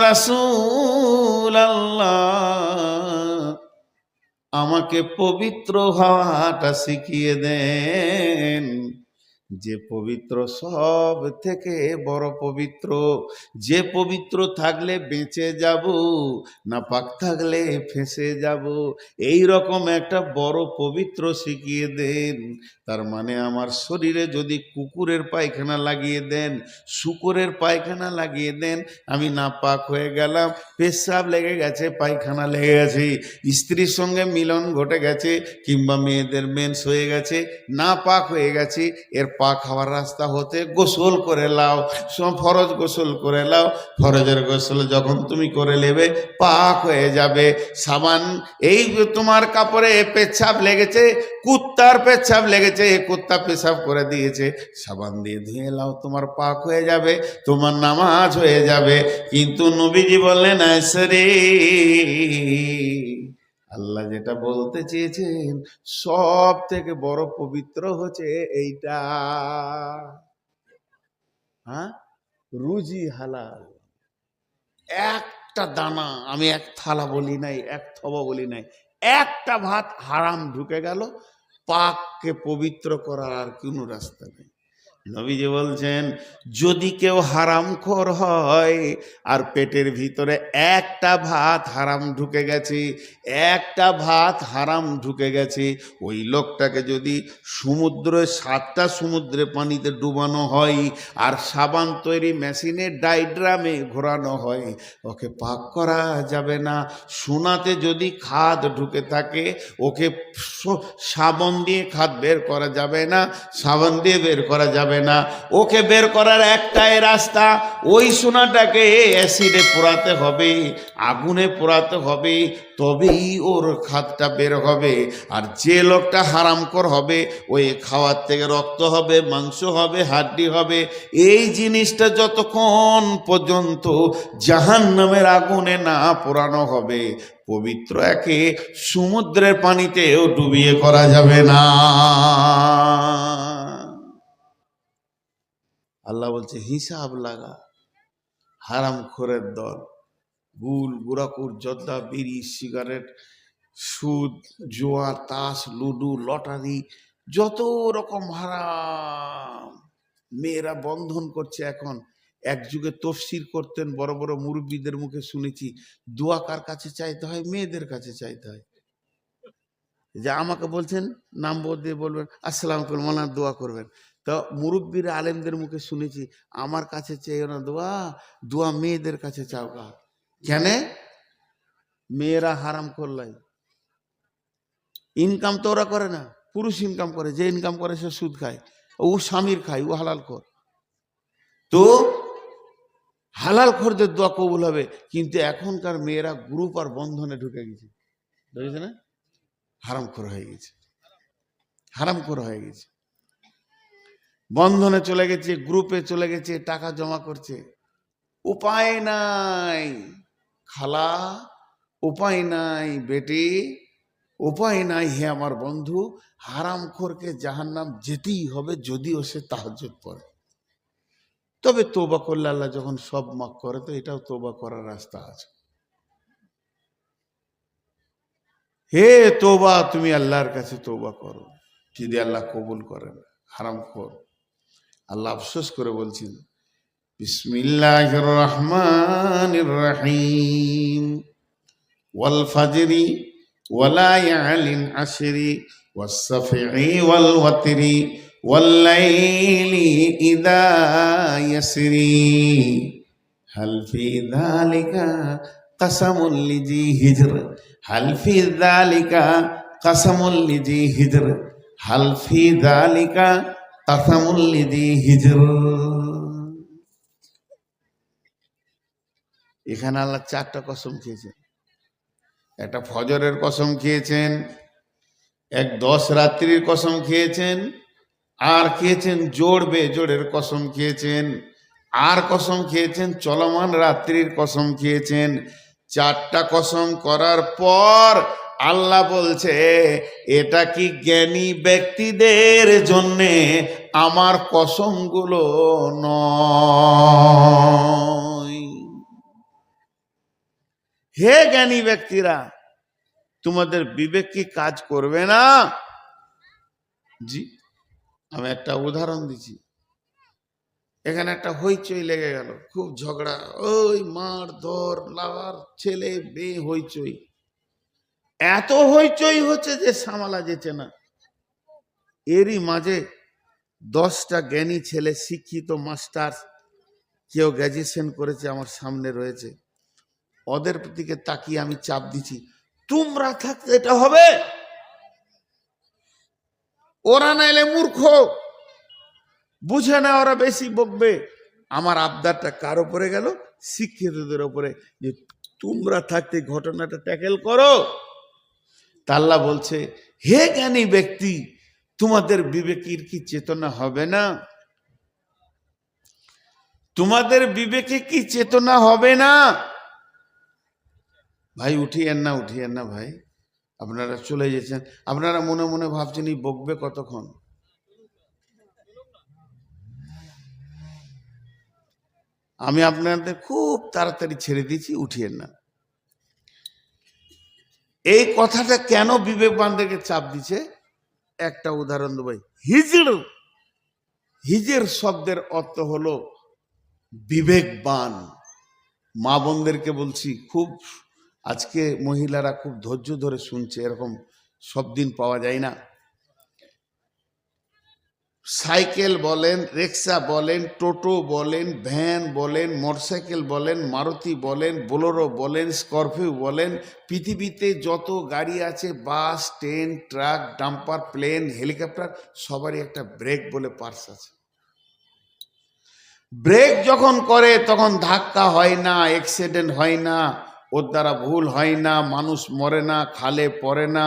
রাসূলুল্লাহ, আমাকে পবিত্র হওয়াটা শিখিয়ে দেন। যে পবিত্র সব থেকে বড় পবিত্র, যে পবিত্র থাকলে বেঁচে যাব, না পাক থাকলে ফেঁসে যাব, এই রকম একটা বড় পবিত্র শিখিয়ে দেন। তার মানে আমার শরীরে যদি কুকুরের পায়খানা লাগিয়ে দেন, শূকরের পায়খানা লাগিয়ে দেন, আমি না পাক হয়ে গেলাম, পেশাব লেগে গেছে, পায়খানা লেগে গেছে, স্ত্রীর সঙ্গে মিলন ঘটে গেছে, কিংবা মেয়েদের মেন্স হয়ে গেছে, না পাক হয়ে গেছে, এর পাক হওয়ার রাস্তা হতে গোসল করে লাও, ফরজ গোসল করে লাও। ফরজের গোসল যখন তুমি করে নেবে পাক হয়ে যাবে। সাবান, এই তোমার কাপড়ে পেচ্ছাপ লেগেছে, কুত্তার পেচ্ছাপ লেগেছে, কুত্তা পেশাব করে দিয়েছে, সাবান দিয়ে ধুয়ে লাও, তোমার পাক হয়ে যাবে, তোমার নামাজ হয়ে যাবে। কিন্তু নবীজি বললেন আয়সারে, আল্লাহ যেটা বলতে চেয়েছেন সব থেকে বড় পবিত্র হচ্ছে এইটা, হ্যাঁ, রুজি হালাল। একটা দানা, আমি এক থালা বলি নাই, এক থবা বলি নাই, একটা ভাত হারাম ঢুকে গেল, পাককে পবিত্র করার আর কোনো রাস্তা নেই। নবীজি বলছেন যদি কেউ হারামখোর হয় আর পেটের ভিতরে একটা ভাত হারাম ঢুকে গেছে, একটা ভাত হারাম ঢুকে গেছে, ওই লোকটাকে যদি সমুদ্রে 7টা সমুদ্রে পানিতে ডুবানো হয় আর সাবান তৈরি মেশিনে ডাইড্রামে ঘোরানো হয়, ওকে পাক করা যাবে না। সোনাতে যদি খাদ ঢুকে থাকে, ওকে সাবান দিয়ে খাদ বের করা যাবে না, সাবান দিয়ে বের করা যাবে না। ওকে বের করার একটাই রাস্তা, ওই সোনাটাকে অ্যাসিডে পোড়াতে হবে, আগুনে পোড়াতে হবে, তবেই ওর খাদটা বের হবে। আর যে লোকটা হারামখোর হবে, ওই খাওয়ার থেকে রক্ত হবে, মাংস হবে, হাড্ডি হবে। এই জিনিসটা যতক্ষণ পর্যন্ত জাহান্নামের আগুনে না পোড়ানো হবে, পবিত্র একে সমুদ্রের পানিতেও ডুবিয়ে করা যাবে না। আল্লাহ বলছে হিসাব লাগা। হারামখোরের দল, গুল, গুড়াকুর, জর্দা, বিড়ি, সিগারেট, সুদ, জুয়া, তাস, লুডু, লটারি, যত রকম হারাম মেয়েরা বন্ধন করছে এখন। এক যুগে তফসির করতেন বড় বড় মুরব্বীদের মুখে শুনেছি, দোয়া কার কাছে চাইতে হয়? মেয়েদের কাছে চাইতে হয়। যে আমাকে বলছেন, নাম দিয়ে বলবেন আসসালাম আলাইকুম, মানা দোয়া করবেন। তো মুরব্বীর আলেমদের মুখে শুনেছি, আমার কাছে চেয়েও না দোয়া, দোয়া মেয়েদের কাছে চাও। কা কেন? মেয়েরা হারাম করলাই, ইনকাম তো ওরা করে না, পুরুষ ইনকাম করে, যে ইনকাম করে সে সুদ খায়, ও স্বামীর খায়, ও হালাল কর। তো হালাল খোরদের দোয়া কবুল হবে, কিন্তু এখনকার মেয়েরা গ্রুপ আর বন্ধনে ঢুকে গেছে, বুঝেছে না? হারামখোর হয়ে গেছে, হারামখোর হয়ে গেছে, বন্ধনে চলে গেছে, গ্রুপে চলে গেছে, টাকা জমা করছে। উপায় নাই খালা, উপায় নাই বেটি, উপায় নাই হে আমার বন্ধু, হারামখোরকে জাহান্নাম যেতেই হবে, যদিও সে তাহাজ্জুদ পড়ে। তবে তওবা করলে আল্লাহ যখন সব মাফ করে, তো এটাও তওবা করার রাস্তা আছে। হে তওবা, তুমি আল্লাহর কাছে তওবা করো, যদি আল্লাহ কবুল করেন। হারামখোর, আল্লাহ আফসোস করে বলছেন বিসমিল্লাহির রহমানির রহিম, ওয়াল ফাজরি ওয়া লায়ালিন আশরি ওয়াস সাফি ওয়াল ওয়াতরি ওয়াল লাইলি ইযা ইয়াসরি হাল ফি যালিকা কাসামুল লিজি হিজর, হাল ফি যালিকা কাসামুল লিজি হিজর, হাল ফি যালিকা কাসামুল লিজি হিজর। এখানে আল্লাহ 4টা কসম খেয়েছেন। একটা ফজরের কসম খেয়েছেন, এক 10 রাত্রির কসম খেয়েছেন, আর খেয়েছেন জোড় বেজোড়ের কসম খেয়েছেন, আর কসম খেয়েছেন চলমান রাত্রির কসম খেয়েছেন। 4টা কসম করার পর আল্লাহ বলছে এটা কি জ্ঞানী ব্যক্তিদের জন্যে আমার কসমগুলো নয়? হে জ্ঞানী ব্যক্তিরা, তোমাদের বিবেক কি কাজ করবে না? জি, আমি একটা উদাহরণ দিচ্ছি। এখানে একটা হইচই লেগে গেল, খুব ঝগড়া, ওই মার ধর লাগার, ছেলে মেয়ে হইচই, এত হইচই হচ্ছে যে সামালা যেছে না। এরই মাঝে 10টা জ্ঞানী ছেলে, শিক্ষিত মাস্টার, কেউ গ্র্যাজুয়েশন করেছে, আমার সামনে রয়েছে। ওদের দিকে তাকিয়ে আমি চাপ দিচ্ছি, তোমরা থাকতে এটা হবে, ওরা নাইলে মূর্খ, বুঝে না, ওরা বেশি বকবে। আমার আবদারটা কার উপরে গেল? শিক্ষিতদের উপরে, যে তোমরা থাকতে ঘটনাটা ট্যাকেল করো। আল্লাহ বলছে হে জ্ঞানী ব্যক্তি, তোমাদের বিবেকের কি চেতনা হবে না? তোমাদের বিবেকে কি চেতনা হবে না? ভাই উঠিয়েন না, উঠিয়েন না ভাই, আপনারা চলে যেছেন। আপনারা মনে মনে ভাবছেন এই বকবে কতক্ষণ। আমি আপনাদের খুব তাড়াতাড়ি ছেড়ে দিয়েছি, উঠিয়েন না। এই কথাটা কেন বিবেকবানদেরকে চাপ দিচ্ছে, একটা উদাহরণ দেব। হিজড়, হিজের শব্দের অর্থ হলো বিবেকবান। মা বোনদেরকে বলছি, খুব আজকে মহিলারা খুব ধৈর্য ধরে শুনছে, এরকম সব দিন পাওয়া যায় না। সাইকেল বলেন, রিক্সা বলেন, টোটো বলেন, ভ্যান বলেন, মোটরসাইকেল বলেন, মারুতি বলেন, বোলেরো বলেন, স্করপিও বলেন, পৃথিবীতে যত গাড়ি আছে, bus, train, truck, dumper, plane, helicopter, সবারই একটা ব্রেক বলে পার্টস আছে। ব্রেক যখন করে তখন ধাক্কা হয় না, অ্যাক্সিডেন্ট হয় না, ওর দ্বারা ভুল হয় না, মানুষ মরে না, খালে পড়ে না,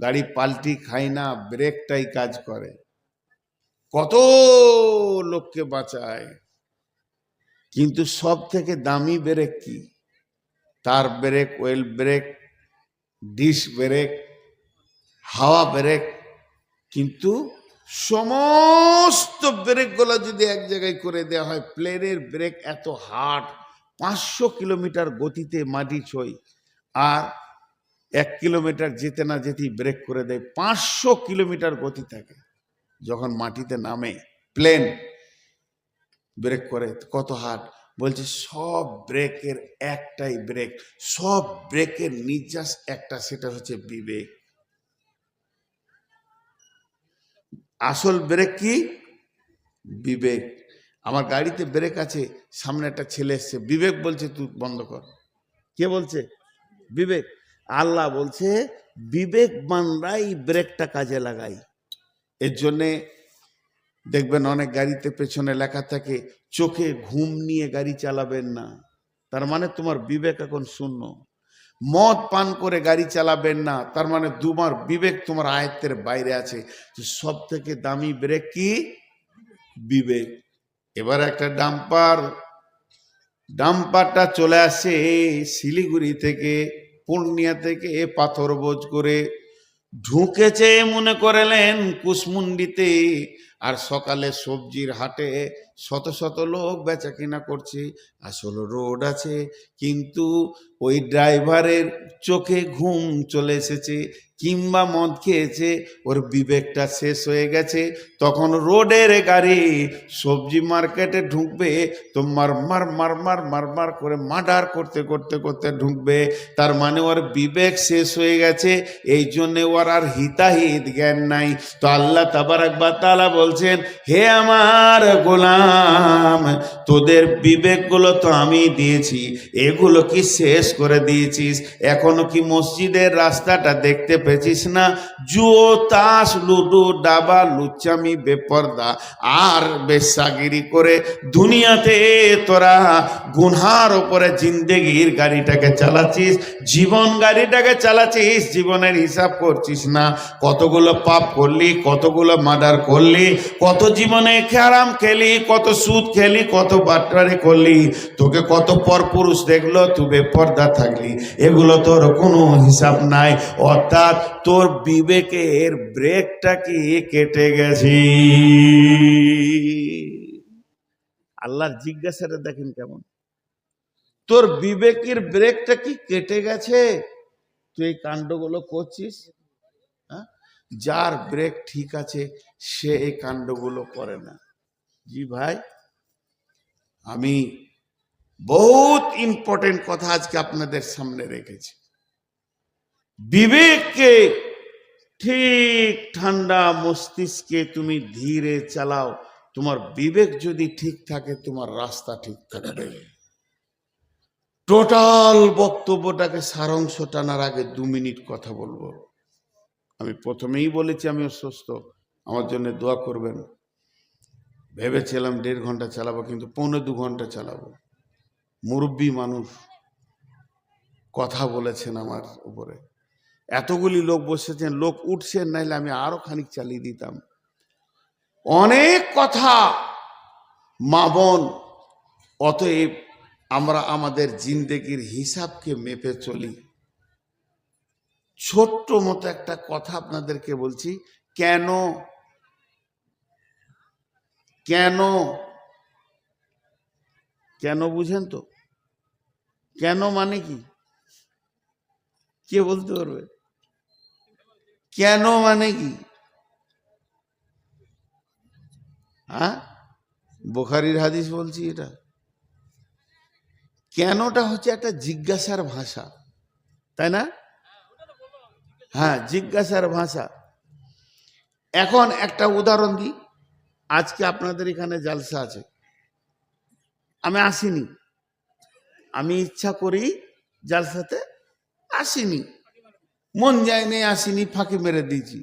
গাড়ি পাল্টি খায় না, ব্রেকটাই কাজ করে, কত লোককে বাঁচায়। কিন্তু সব থেকে দামি ব্রেক কি? তার brake, oil brake, disc brake, হাওয়া ব্রেক। কিন্তু সমস্ত ব্রেকগুলো যদি এক জায়গায় করে দেওয়া হয়, প্লেনের ব্রেক এত হার্ড, 500 কিলোমিটার গতিতে মাটি ছোঁয়, আর 1 কিলোমিটার যেতে না যেতেই ব্রেক করে দেয়। 500 কিলোমিটার গতি থাকে যখন মাটিতে নামে প্লেন, ব্রেক করে কত হার্ড। বলছে সব ব্রেকের একটাই ব্রেক, সব ব্রেকের নির্যাস একটা, সেটা হচ্ছে বিবেক। আসল ব্রেক কি? বিবেক। আমার গাড়িতে ব্রেক আছে, সামনে একটা ছেলে এসছে, বিবেক বলছে তুই বন্ধ কর। কে বলছে? বিবেক। আল্লাহ বলছে বিবেকবানরাই ব্রেকটা কাজে লাগাই। এর জন্যে দেখবেন অনেক গাড়িতে পেছনে লেখা থাকে, চোখে ঘুম নিয়ে গাড়ি চালাবেন না। তার মানে তোমার বিবেক এখন শূন্য। মদ পান করে গাড়ি চালাবেন না, তার মানে তোমার বিবেক তোমার আয়ত্তের বাইরে আছে। তো সব থেকে দামি ব্রেক কি? বিবেক। এবার একটা ডাম্পারটা চলে আসে শিলিগুড়ি থেকে, পূর্ণিয়া থেকে পাথর বোঝ করে, ঢুকেছে মনে করলেন কুসমুন্ডিতে। আর সকালে সবজির হাটে শত শত লোক বেচা কিনা করছে, আসলে রোড আছে, কিন্তু ওই ড্রাইভারের চোখে ঘুম চলে এসেছে, কিংবা মদ খেয়েছে, ওর বিবেকটা শেষ হয়ে গেছে। তখন রোডের গাড়ি সবজি মার্কেটে ঢুকবে তো মারমার মারমার মারমার করে মার্ডার করতে করতে করতে ঢুকবে। তার মানে ওর বিবেক শেষ হয়ে গেছে, এই জন্যে ওর আর হিতাহিত জ্ঞান নাই। তো আল্লাহ তাবারাক ওয়া তাআলা বলছেন, হে আমার গোলাম, তোদের বিবেকগুলো তো আমি দিয়েছি, এগুলো কি শেষ করে দিয়েছিস? এখনো কি মসজিদের রাস্তাটা দেখতে পেয়েছিস না? জুয়ো, তাস, লুডো, ডাবা, লুচ্চামি, বেপর্দা আর বেশ্যাগিরি করে দুনিয়াতে তোরা গুনহার ওপরে জিন্দেগির গাড়িটাকে চালাচ্ছিস, জীবন গাড়িটাকে চালাচ্ছিস, জীবনের হিসাব করছিস না। কতগুলো পাপ করলি, কতগুলো মার্ডার করলি, কত জীবনে হারাম খেলি, কত সুদ খেলি, কত বাটপারি করলি, তোকে কত পরপুরুষ দেখলো, তুই বেপর্দা থাকলি, এগুলো তোর কোনো হিসাব নাই। অর্থাৎ তোর বিবেকের ব্রেকটা কি কেটে গেছে। আল্লাহর জিজ্ঞাসাটা দেখেন কেমন, তোর বিবেকের ব্রেকটা কি কেটে গেছে? তুই এই কাণ্ডগুলো করছিস। যার ব্রেক ঠিক আছে সে এই কাণ্ডগুলো করে না। জি ভাই, আমি বহুত ইম্পর্টেন্ট কথা আজকে আপনাদের সামনে রেখেছি। বিবেককে ঠিক ঠান্ডা মস্তিষ্কে তুমি ধীরে চালাও, তোমার বিবেক যদি ঠিক থাকে তোমার রাস্তা ঠিক থাকবে। টোটাল বক্তব্যটাকে সারাংশ টানার আগে 2 মিনিট কথা বলবো। আমি প্রথমেই বলেছি আমি অসুস্থ, আমার জন্য দোয়া করবেন। ভেবেছিলাম 1.5 ঘন্টা চালাবো, কিন্তু 1.25 ঘন্টা চালাবো। মুরব্বী মানুষ কথা বলেছেন আমার উপরে, এতগুলি লোক বসেছেন, লোক উঠছেন, নাইলে আমি আরো খানিক চালিয়ে দিতাম। অনেক কথা মা বোন। অতএব আমরা আমাদের জিন্দেগির হিসাবকে মেপে চলি। ছোট্ট মতো একটা কথা আপনাদেরকে বলছি, কেন কেন কেন বুঝেন তো? কেন মানে কি? কে বলতে পারবে? কেন মানে কি? হ্যাঁ, বুখারীর হাদিস বলছি এটা। কেনটা হচ্ছে একটা জিজ্ঞাসার ভাষা, তাই না? হ্যাঁ, জিজ্ঞাসার ভাষা। এখন একটা উদাহরণ দিই। আজকে আপনাদের এখানে জালসা আছে, আমি আসিনি, আমি ইচ্ছা করি জালসাতে আসিনি, মন যায়নি, আসিনি, ফাঁকি মেরে দিয়েছি।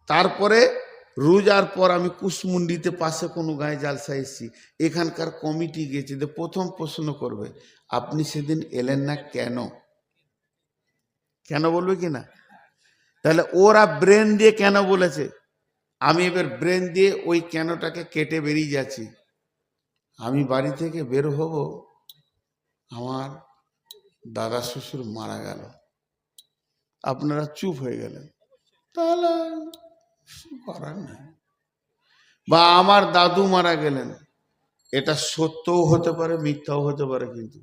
তারপরে রোজার পর আমি কুশমুন্ডিতে পাশে কোনো গায়ে জালসা এসেছি, এখানকার কমিটি গেছে, প্রথম প্রশ্ন করবে আপনি সেদিন এলেন না কেন? কেন বলবে কি না? তাহলে ওরা ব্রেন দিয়ে কেন বলেছে, আমি এবার ব্রেন দিয়ে ওই কেনটাকে কেটে বেরিয়ে যাচ্ছি। আমি বাড়ি থেকে বের হব, আমার দাদা শ্বশুর মারা গেল, আপনারা চুপ হয়ে গেলেন, তাহলে করার নাই। বা আমার দাদু মারা গেলেন, এটা সত্যও হতে পারে, মিথ্যাও হতে পারে, কিন্তু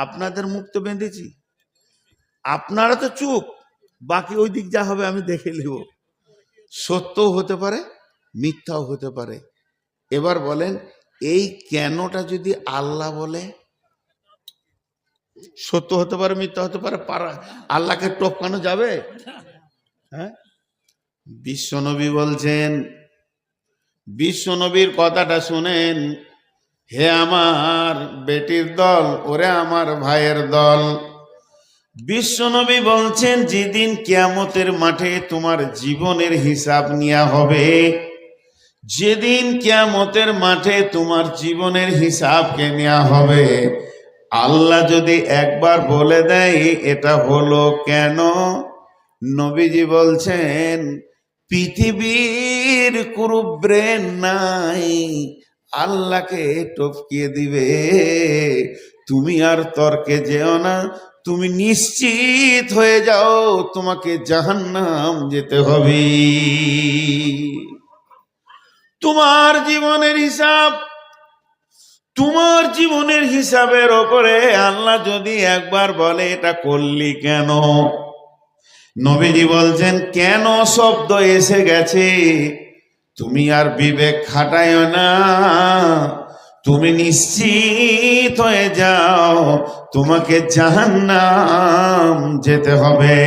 আপনাদের মুখ তো বেঁধেছি, আপনারা তো চুপ, বাকি ওই দিক যা হবে আমি দেখে নেব। সত্যও হতে পারে, মিথ্যাও হতে পারে। এবার বলেন, এই কেনটা যদি আল্লাহ বলে, সত্য হতে পারে, মিথ্যা হতে পারে, আল্লাহকে টপকানো যাবে? হ্যাঁ, বিশ্বনবী বলছেন, বিশ্বনবীর কথাটা শুনেন, হে আমার বেটির দল, ওরে আমার ভাইয়ের দল, বিশ্বনবী বলছেন যেদিন কিয়ামতের মাঠে তোমার জীবনের হিসাব নেওয়া হবে, যেদিন কিয়ামতের মাঠে তোমার জীবনের হিসাবকে নেওয়া হবে, আল্লাহ যদি একবার বলে দেয় এটা হলো কেন, নবীজি বলছেন পৃথিবীর কোনো ব্রেন নাই, আল্লাহকে টপকিয়ে দিবে। তুমি আর তর্কে যেও না, তুমি নিশ্চিত হয়ে যাও তোমাকে জাহান্নাম যেতে হবে। তোমার জীবনের হিসাব, তোমার জীবনের হিসাবের ওপরে আল্লাহ যদি একবার বলে এটা করলি কেন, নবীজি বলছেন কেন শব্দ এসে গেছে, তুমি আর বিবেক খাটায়ও না, তুমি নিশ্চিত হয়ে যাও তোমাকে জাহান্নাম যেতে হবে,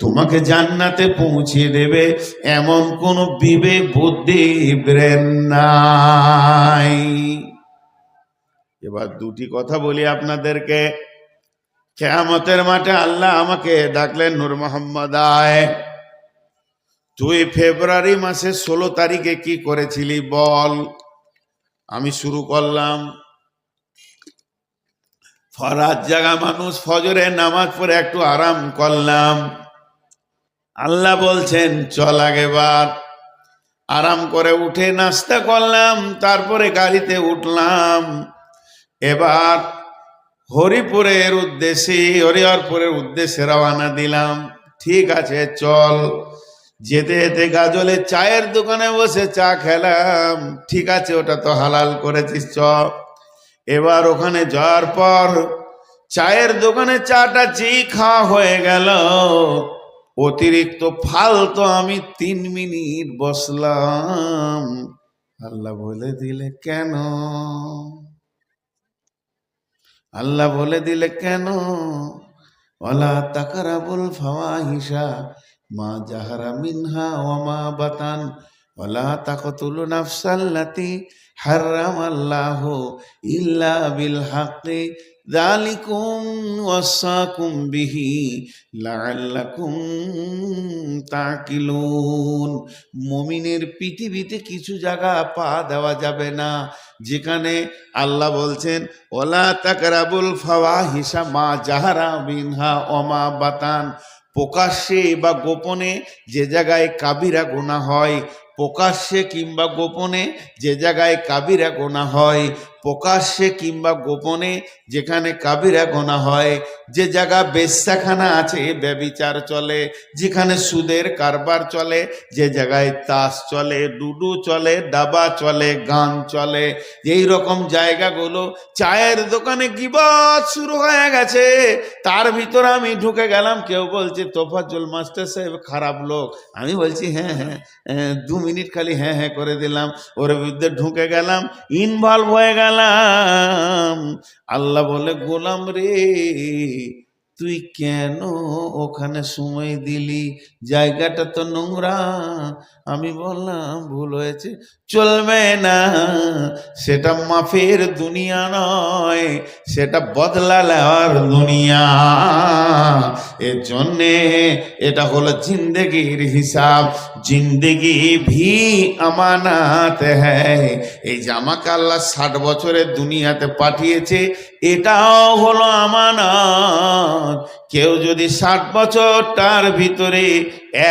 তোমাকে জান্নাতে পৌঁছে দেবে এমন কোন বিবেক বুদ্ধি ব্রেন নাই। এবার দুটি কথা বলি আপনাদেরকে। কিয়ামতের মাঠে আল্লাহ আমাকে ডাকলেন, নূর মোহাম্মদ আয়, তুই ফেব্রুয়ারি মাসের 16 তারিখে কি করেছিলি বল। আমি শুরু করলাম, ফরাজ জাগা মানুষ, ফজরের নামাজ পড়ে একটু আরাম করলাম। আল্লাহ বলছেন চল আগেবার, আরাম করে উঠে নাস্তা করলাম, তারপরে গাড়িতে উঠলাম, এবার হরিপুরের উদ্দেশ্যে রওনা দিলাম। ঠিক আছে চল। যেতে যেতে গাজলে চায়ের দোকানে বসে চা খেলাম, ঠিক আছে ওটা তো হালাল করেছিস চ। এবার ওখানে যাওয়ার পর চায়ের দোকানে চাটা খাওয়া হয়ে গেল, অতিরিক্ত ফালতু আমি 3 মিনিট বসলাম। আল্লাহ বলে দিলে কেন, আল্লাহ বলে দিলে কেন, ওয়ালা তাকরাবুল ফাওয়াহিশা মা জাহারা মিনহা ওয়া মা বাতান ওয়ালা তাকতুলু নাফসাল্লাতী হারামাল্লাহু ইল্লা বিল হাক্কি যালিকুম ওয়াসাকুম বিহি লাআল্লাকুম তাকিলুন। মুমিনের পৃথিবীতে কিছু জায়গা পা দেওয়া যাবে না যেখানে আল্লাহ বলছেন ওয়ালা তাকরাবুল ফাওয়াহিশা মা জাহারা মিনহা ওয়া মা বাতান, প্রকাশ্যে বা গোপনে যে জায়গায় কাবিরা গুনাহ হয়, প্রকাশ্যে কিংবা গোপনে যে জায়গায় কাবিরা গুনাহ হয়, প্রকাশ্যে কিংবা গোপনে যেখানে কাবিরা গোনা হয়, যে জায়গা বেশ্যাখানা আছে, ব্যভিচার চলে, যেখানে সুদের কারবার চলে, যে জায়গায় তাস চলে, লুডু চলে, দাবা চলে, গান চলে, এই রকম জায়গাগুলো, চায়ের দোকানে গিবত শুরু হয়ে গেছে, তার ভিতরে আমি ঢুকে গেলাম। কেউ বলছে তোফাজ্জল মাস্টার সাহেব খারাপ লোক, আমি বলছি হ্যাঁ হ্যাঁ, 2 মিনিট খালি হ্যাঁ হ্যাঁ করে দিলাম, ওর বিরুদ্ধে ঢুকে গেলাম, ইনভলভ হয়ে গেলাম। আল্লাহ বলে, গোলাম রে, তুই কেন ওখানে সময় দিলি? জায়গাটা তো নোংরা। আমি বললাম ভুল হয়েছে, চলবে না, সেটা মাফের দুনিয়া নয়, সেটা বদলা নেওয়ার দুনিয়া। এর জন্যে এটা হলো জিন্দগির হিসাব। জিন্দগি ভি আমানাত হ্যায়। এই যে আমাকে আল্লাহ 60 বছরের দুনিয়াতে পাঠিয়েছে, এটাও হলো আমানত। কেউ যদি 60 বছরটার ভিতরে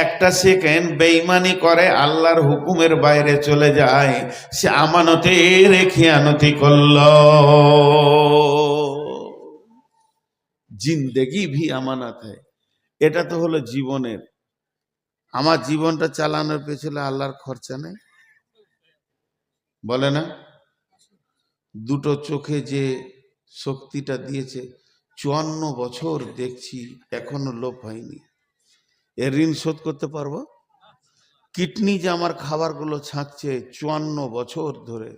একটা সেকেন্ড বেঈমানি করে, আল্লাহর হুকুমের বাইরে চলে যায়, সে আমানতের খেয়ানতি করল। জিন্দেগি ভি আমানত হ্যায়। এটা তো হলো জীবনের। আমার জীবনটা চালানোর পেছনে আল্লাহর খরচা নেই, বলে না? দুটো চোখে যে শক্তিটা দিয়েছে, 54 বছর দেখছি, এখনো লোপ হয়নি। এর ঋণ শোধ করতে পারবো? কিডনি যে আমার খাবারগুলো ছাঁকছে 54 বছর ধরে,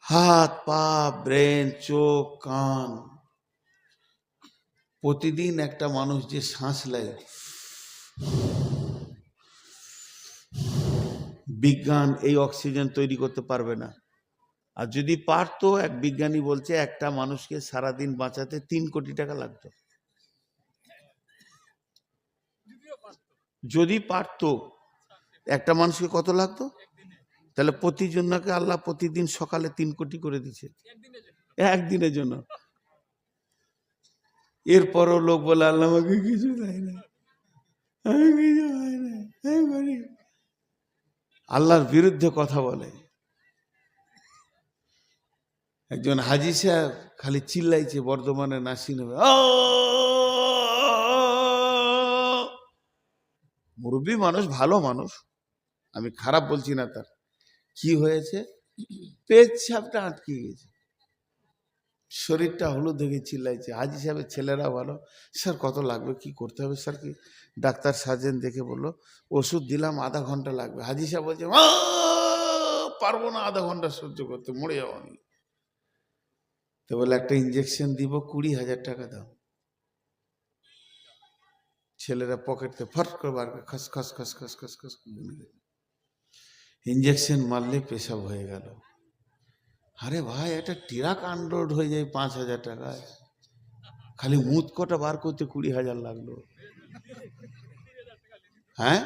হাত পা ব্রেন চোখ কান, প্রতিদিন একটা মানুষ যে শ্বাস নেয়, বিজ্ঞান এই অক্সিজেন তৈরি করতে পারবে না। আর যদি পারতো, এক বিজ্ঞানী বলছে একটা মানুষকে সারাদিন বাঁচাতে 3 কোটি টাকা লাগতো। যদি পারতো, একটা মানুষকে কত লাগতো? তাহলে প্রতিজনকে আল্লাহ প্রতিদিন সকালে 3 কোটি করে দিচ্ছে একদিনের জন্য। এরপরও লোক বলে আল্লাহ আমাকে কিছু দেয় না, আমি কিছু হয় না, আল্লাহর বিরুদ্ধে কথা বলে। একজন হাজি সাহেব খালি চিল্লাইছে বর্ধমানে নাসিন হবে, মুরব্বী মানুষ, ভালো মানুষ, আমি খারাপ বলছি না। তার কি হয়েছে? পেচ্ছাপটা আটকে গেছে, শরীরটা হলুদ দেখে চিল্লাইছে। হাজি সাহেবের ছেলেরা ভালো, স্যার কত লাগবে, কি করতে হবে স্যার? কি ডাক্তার সার্জেন দেখে বললো ওষুধ দিলাম, আধা ঘন্টা লাগবে। হাজি সাহেব বলছে পারবো না আধা ঘন্টা সহ্য করতে, মরে যাবো আমি। তো বলে একটা ইঞ্জেকশন দিব, 20,000 টাকা দাও। ছেলেরা পকেট থেকে ফট করে বার করে খস খস খস খস খস খস ইঞ্জেকশন মারলে পেশাব হয়ে গেল। আরে ভাই, একটা ট্রাক আনলোড হয়ে যায় 5,000 টাকায়, খালি মুত কটা বার করতে 20,000 লাগলো। হ্যাঁ,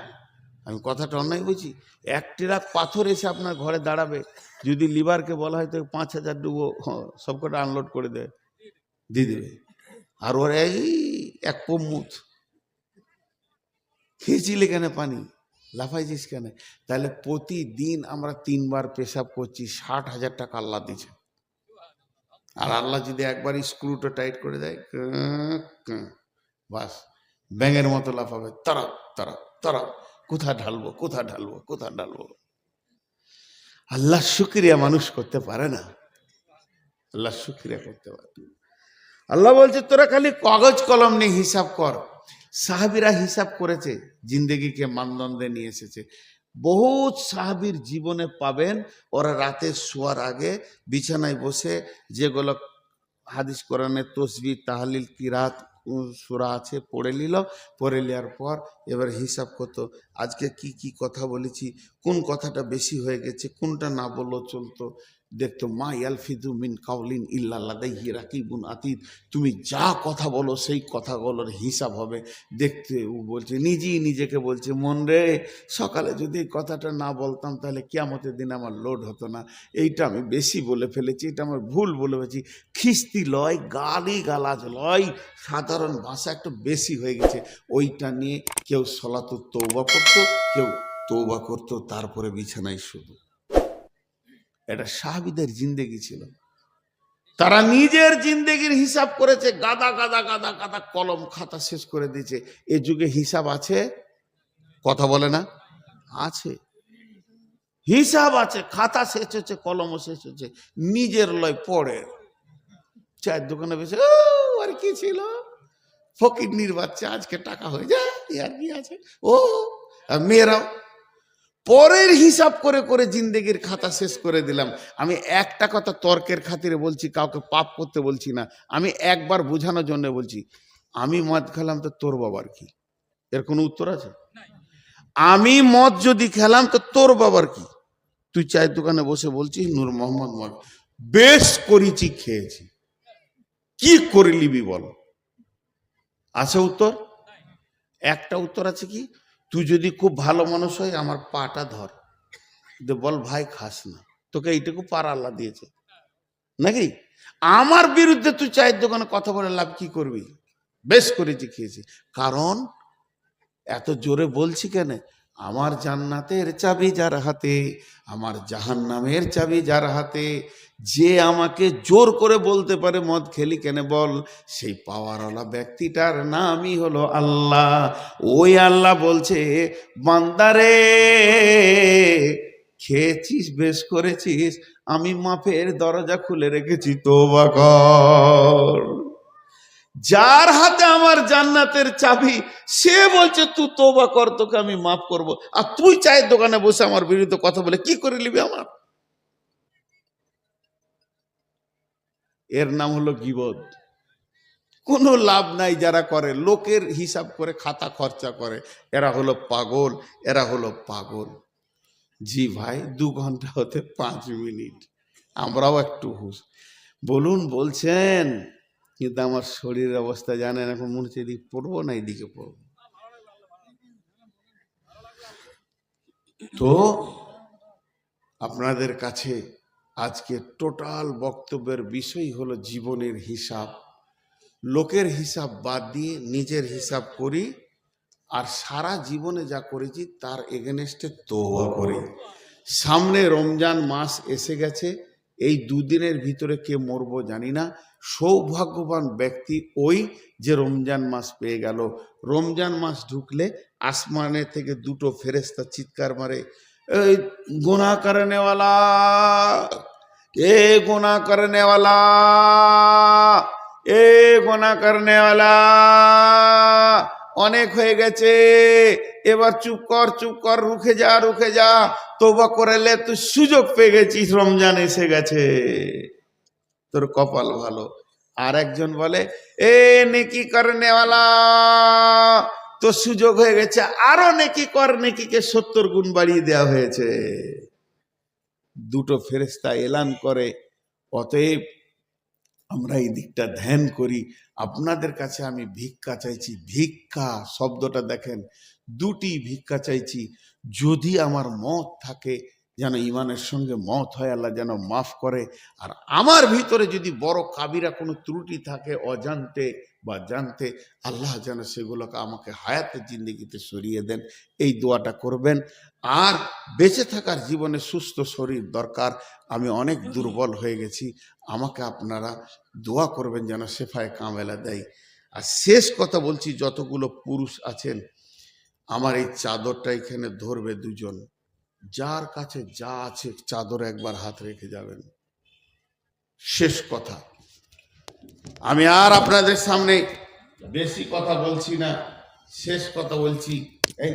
আমি কথাটা অন্যায় বলছি? এক ট্রাক পাথর এসে আপনার ঘরে দাঁড়াবে, যদি লিভারকে বলা হয় তো 5,000 ডুবো সব কটা আনলোড করে দিয়ে দেবে। আর ওর এই এক পোম মুত খেয়েছিলে কেন, পানি লাফাইছিস কেন? তাহলে প্রতিদিন আমরা 3 বার পেশাব করছি, 60,000 টাকা আল্লাহ দিচ্ছে। আর আল্লাহ যদি একবার স্ক্রুটা টাইট করে দেয়, বাস ব্যাঙের মতো লাফাবে, তারা তারা তারা, কোথায় ঢালবো কোথায় ঢালবো কোথায় ঢালবো। আল্লাহ শুকরিয়া মানুষ করতে পারে না, আল্লাহ শুকরিয়া করতে পারে। আল্লাহ বলছে তোরা খালি কাগজ কলম নিয়ে হিসাব কর। সাহাবীরা হিসাব করেছে, জিন্দেগিকে মানদণ্ডে নিয়ে এসেছে। বহুত সাহাবীর জীবনে পাবেন, ওরা রাতে শোয়ার আগে বিছানায় বসে যেগুলো হাদিস কোরআনে তসবিহ তাহলিল কিরাত সূরা আছে পড়ে নিল, পড়ে নেওয়ার পর এবার হিসাব করতো, আজকে কি কি কথা বলেছি, কোন কথাটা বেশি হয়ে গেছে, কোনটা না বললেও চলতো। দেখতো মা ইয়ালফিদু মিন কাউলিন ইল্লা লাদাইহি রাকিবুন আতীদ, তুমি যা কথা বলো সেই কথাগুলোর হিসাব হবে। দেখতে ও বলছে, নিজেই নিজেকে বলছে, মন রে, সকালে যদি এই কথাটা না বলতাম তাহলে কিয়ামতের দিন আমার লোড হতো না, এইটা আমি বেশি বলে ফেলেছি, এটা আমার ভুল বলে ফেলেছি। খিস্তি লয়, গালি গালাজ লয়, সাধারণ ভাষা একটু বেশি হয়ে গেছে। ওইটা নিয়ে কেউ সলাতুত তওবা করতো, কেউ তওবা করতো, তারপরে বিছানায় শুধু। এটা সাহাবীদের জিন্দেগি ছিল। তারা নিজের জিন্দেগির হিসাব করেছে, গাদা গাদা গাদা গাদা কলম খাতা শেষ করে দিয়েছে। এ যুগে হিসাব আছে? কথা বলে না? আছে, হিসাব আছে। খাতা শেষ হচ্ছে, কলমও শেষ হচ্ছে, নিজের লয় পড়ে চায়ের দোকানে বেশি আর কি ছিল, ফকিরনির বাচ্চা, আজকে টাকা হয়ে যায় আর কি আছে। ও আর মেয়েরাও পরের হিসাব করে করে জিন্দেগির খাতা শেষ করে দিলাম। আমি একটা কথা তর্কের খাতিরে বলছি, কাউকে পাপ করতে বলছি না, আমি একবার বোঝানোর জন্য বলছি। আমি মদ খেলাম তো তোর বাবার কি? এর কোনো উত্তর আছে? আমি মদ যদি খেলাম তো তোর বাবার কি? তুই চায়ের দোকানে বসে বলছিস নূর মোহাম্মদ মদ বেশ করেছি, খেয়েছি, কি করে নিবি বল? আছে উত্তর? একটা উত্তর আছে, কি তুই যদি খুব ভালো মানুষ হয় আমার পাটা ধর, বল ভাই খাস না, তোকে এইটুকু পার আল্লাহ দিয়েছে নাকি? আমার বিরুদ্ধে তুই চায়ের দোকানে কথা বলে লাভ কি করবি? বেশ করেছি, খেয়েছি। কারণ এত জোরে বলছি কেন? আমার জান্নাতের চাবি যার হাতে, আমার জাহান্নামের চাবি যার হাতে, যে আমাকে জোর করে বলতে পারে মদ খেলি কেন বল, সেই পাওয়ারওয়ালা ব্যক্তিটার নামই হলো আল্লাহ। ওই আল্লাহ বলছে, বান্দারে খেয়েছিস, বেশ করেছিস, আমি মাফের দরজা খুলে রেখেছি, তওবা কর। যার হাতে আমার জান্নাতের চাবি, সে বলছে তুই তওবা কর, তোকে আমি মাফ করব। আর তুই চায়ের দোকানে বসে আমার বিরুদ্ধে কথা বলে কি করে নিবি আমার? এর নাম হলো গীবত। কোনো লাভ নাই যারা করে, লোকের হিসাব করে খাতা খরচা করে, এরা হলো পাগল, এরা হলো পাগল। জি ভাই, 2 ঘন্টা হতে 5 মিনিট, আমরাও একটু হুশ বলুন বলছেন, কিন্তু আমার শরীরের অবস্থা জানেন, এখন মনে হচ্ছে এদিকে পড়বো না এদিকে পড়বো। তো আপনাদের কাছে আজকে টোটাল বক্তব্যের বিষয় হলো জীবনের হিসাব। লোকের হিসাব বাদ দিয়ে নিজের হিসাব করি, আর সারা জীবনে যা করেছি তার এগেনস্টে তওবা করি। সামনে রমজান মাস এসে গেছে, এই 2 দিনের ভিতরে কে মরবো জানি না। সৌভাগ্যবান ব্যক্তি ওই যে রমজান মাস পেয়ে গেল। রমজান মাস ঢুকলে আসমানে থেকে 2টো ফেরেশতা চিৎকার মারে, এই গুনাহ করনেওয়ালা, এ গুনাহ করনেওয়ালা, এ গুনাহ করনেওয়ালা, অনেক হয়ে গেছে, এবার চুপ কর, চুপ কর, রুখে যা, রুখে যা, তওবা করে লে, তুই সুযোগ পেয়ে গেছিস, রমজান এসে গেছে, তোর কপাল ভালো। আর একজন বলে, এ নেকি করনেওয়ালা, তো সুযোগ হয়ে গেছে, আরো নেকি কর, নেকিকে 70 গুণ বাড়িয়ে দেওয়া হয়েছে। 2টো ফেরেশতা এলান করে। অতএব আমরা এই দিকটা ধ্যান করি। আপনাদের কাছে আমি ভিক্ষা চাইছি, ভিক্ষা শব্দটা দেখেন, 2টি ভিক্ষা চাইছি। যদি আমার মত থাকে, যেন ইমানের সঙ্গে মত হয়, আল্লাহ যেন মাফ করে। আর আমার ভিতরে যদি বড় কাবিরা কোনো ত্রুটি থাকে অজান্তে বা জানতে, আল্লাহ যেন সেগুলোকে আমাকে হায়াতের জিন্দেগিতে সরিয়ে দেন, এই দোয়াটা করবেন। আর বেঁচে থাকার জীবনে সুস্থ শরীর দরকার। আমি অনেক দুর্বল হয়ে গেছি, আমাকে আপনারা দোয়া করবেন যেন শেফায়ে কামেলা দেয়। আর শেষ কথা বলছি, যতগুলো পুরুষ আছেন, আমার এই চাদরটা এখানে ধরবে 2জন, যার কাছে যা আছে চাদর একবার হাত রেখে যাবেন। শেষ কথা, আমি আর আপনাদের সামনে বেশি কথা বলছি না, শেষ কথা বলছি। এই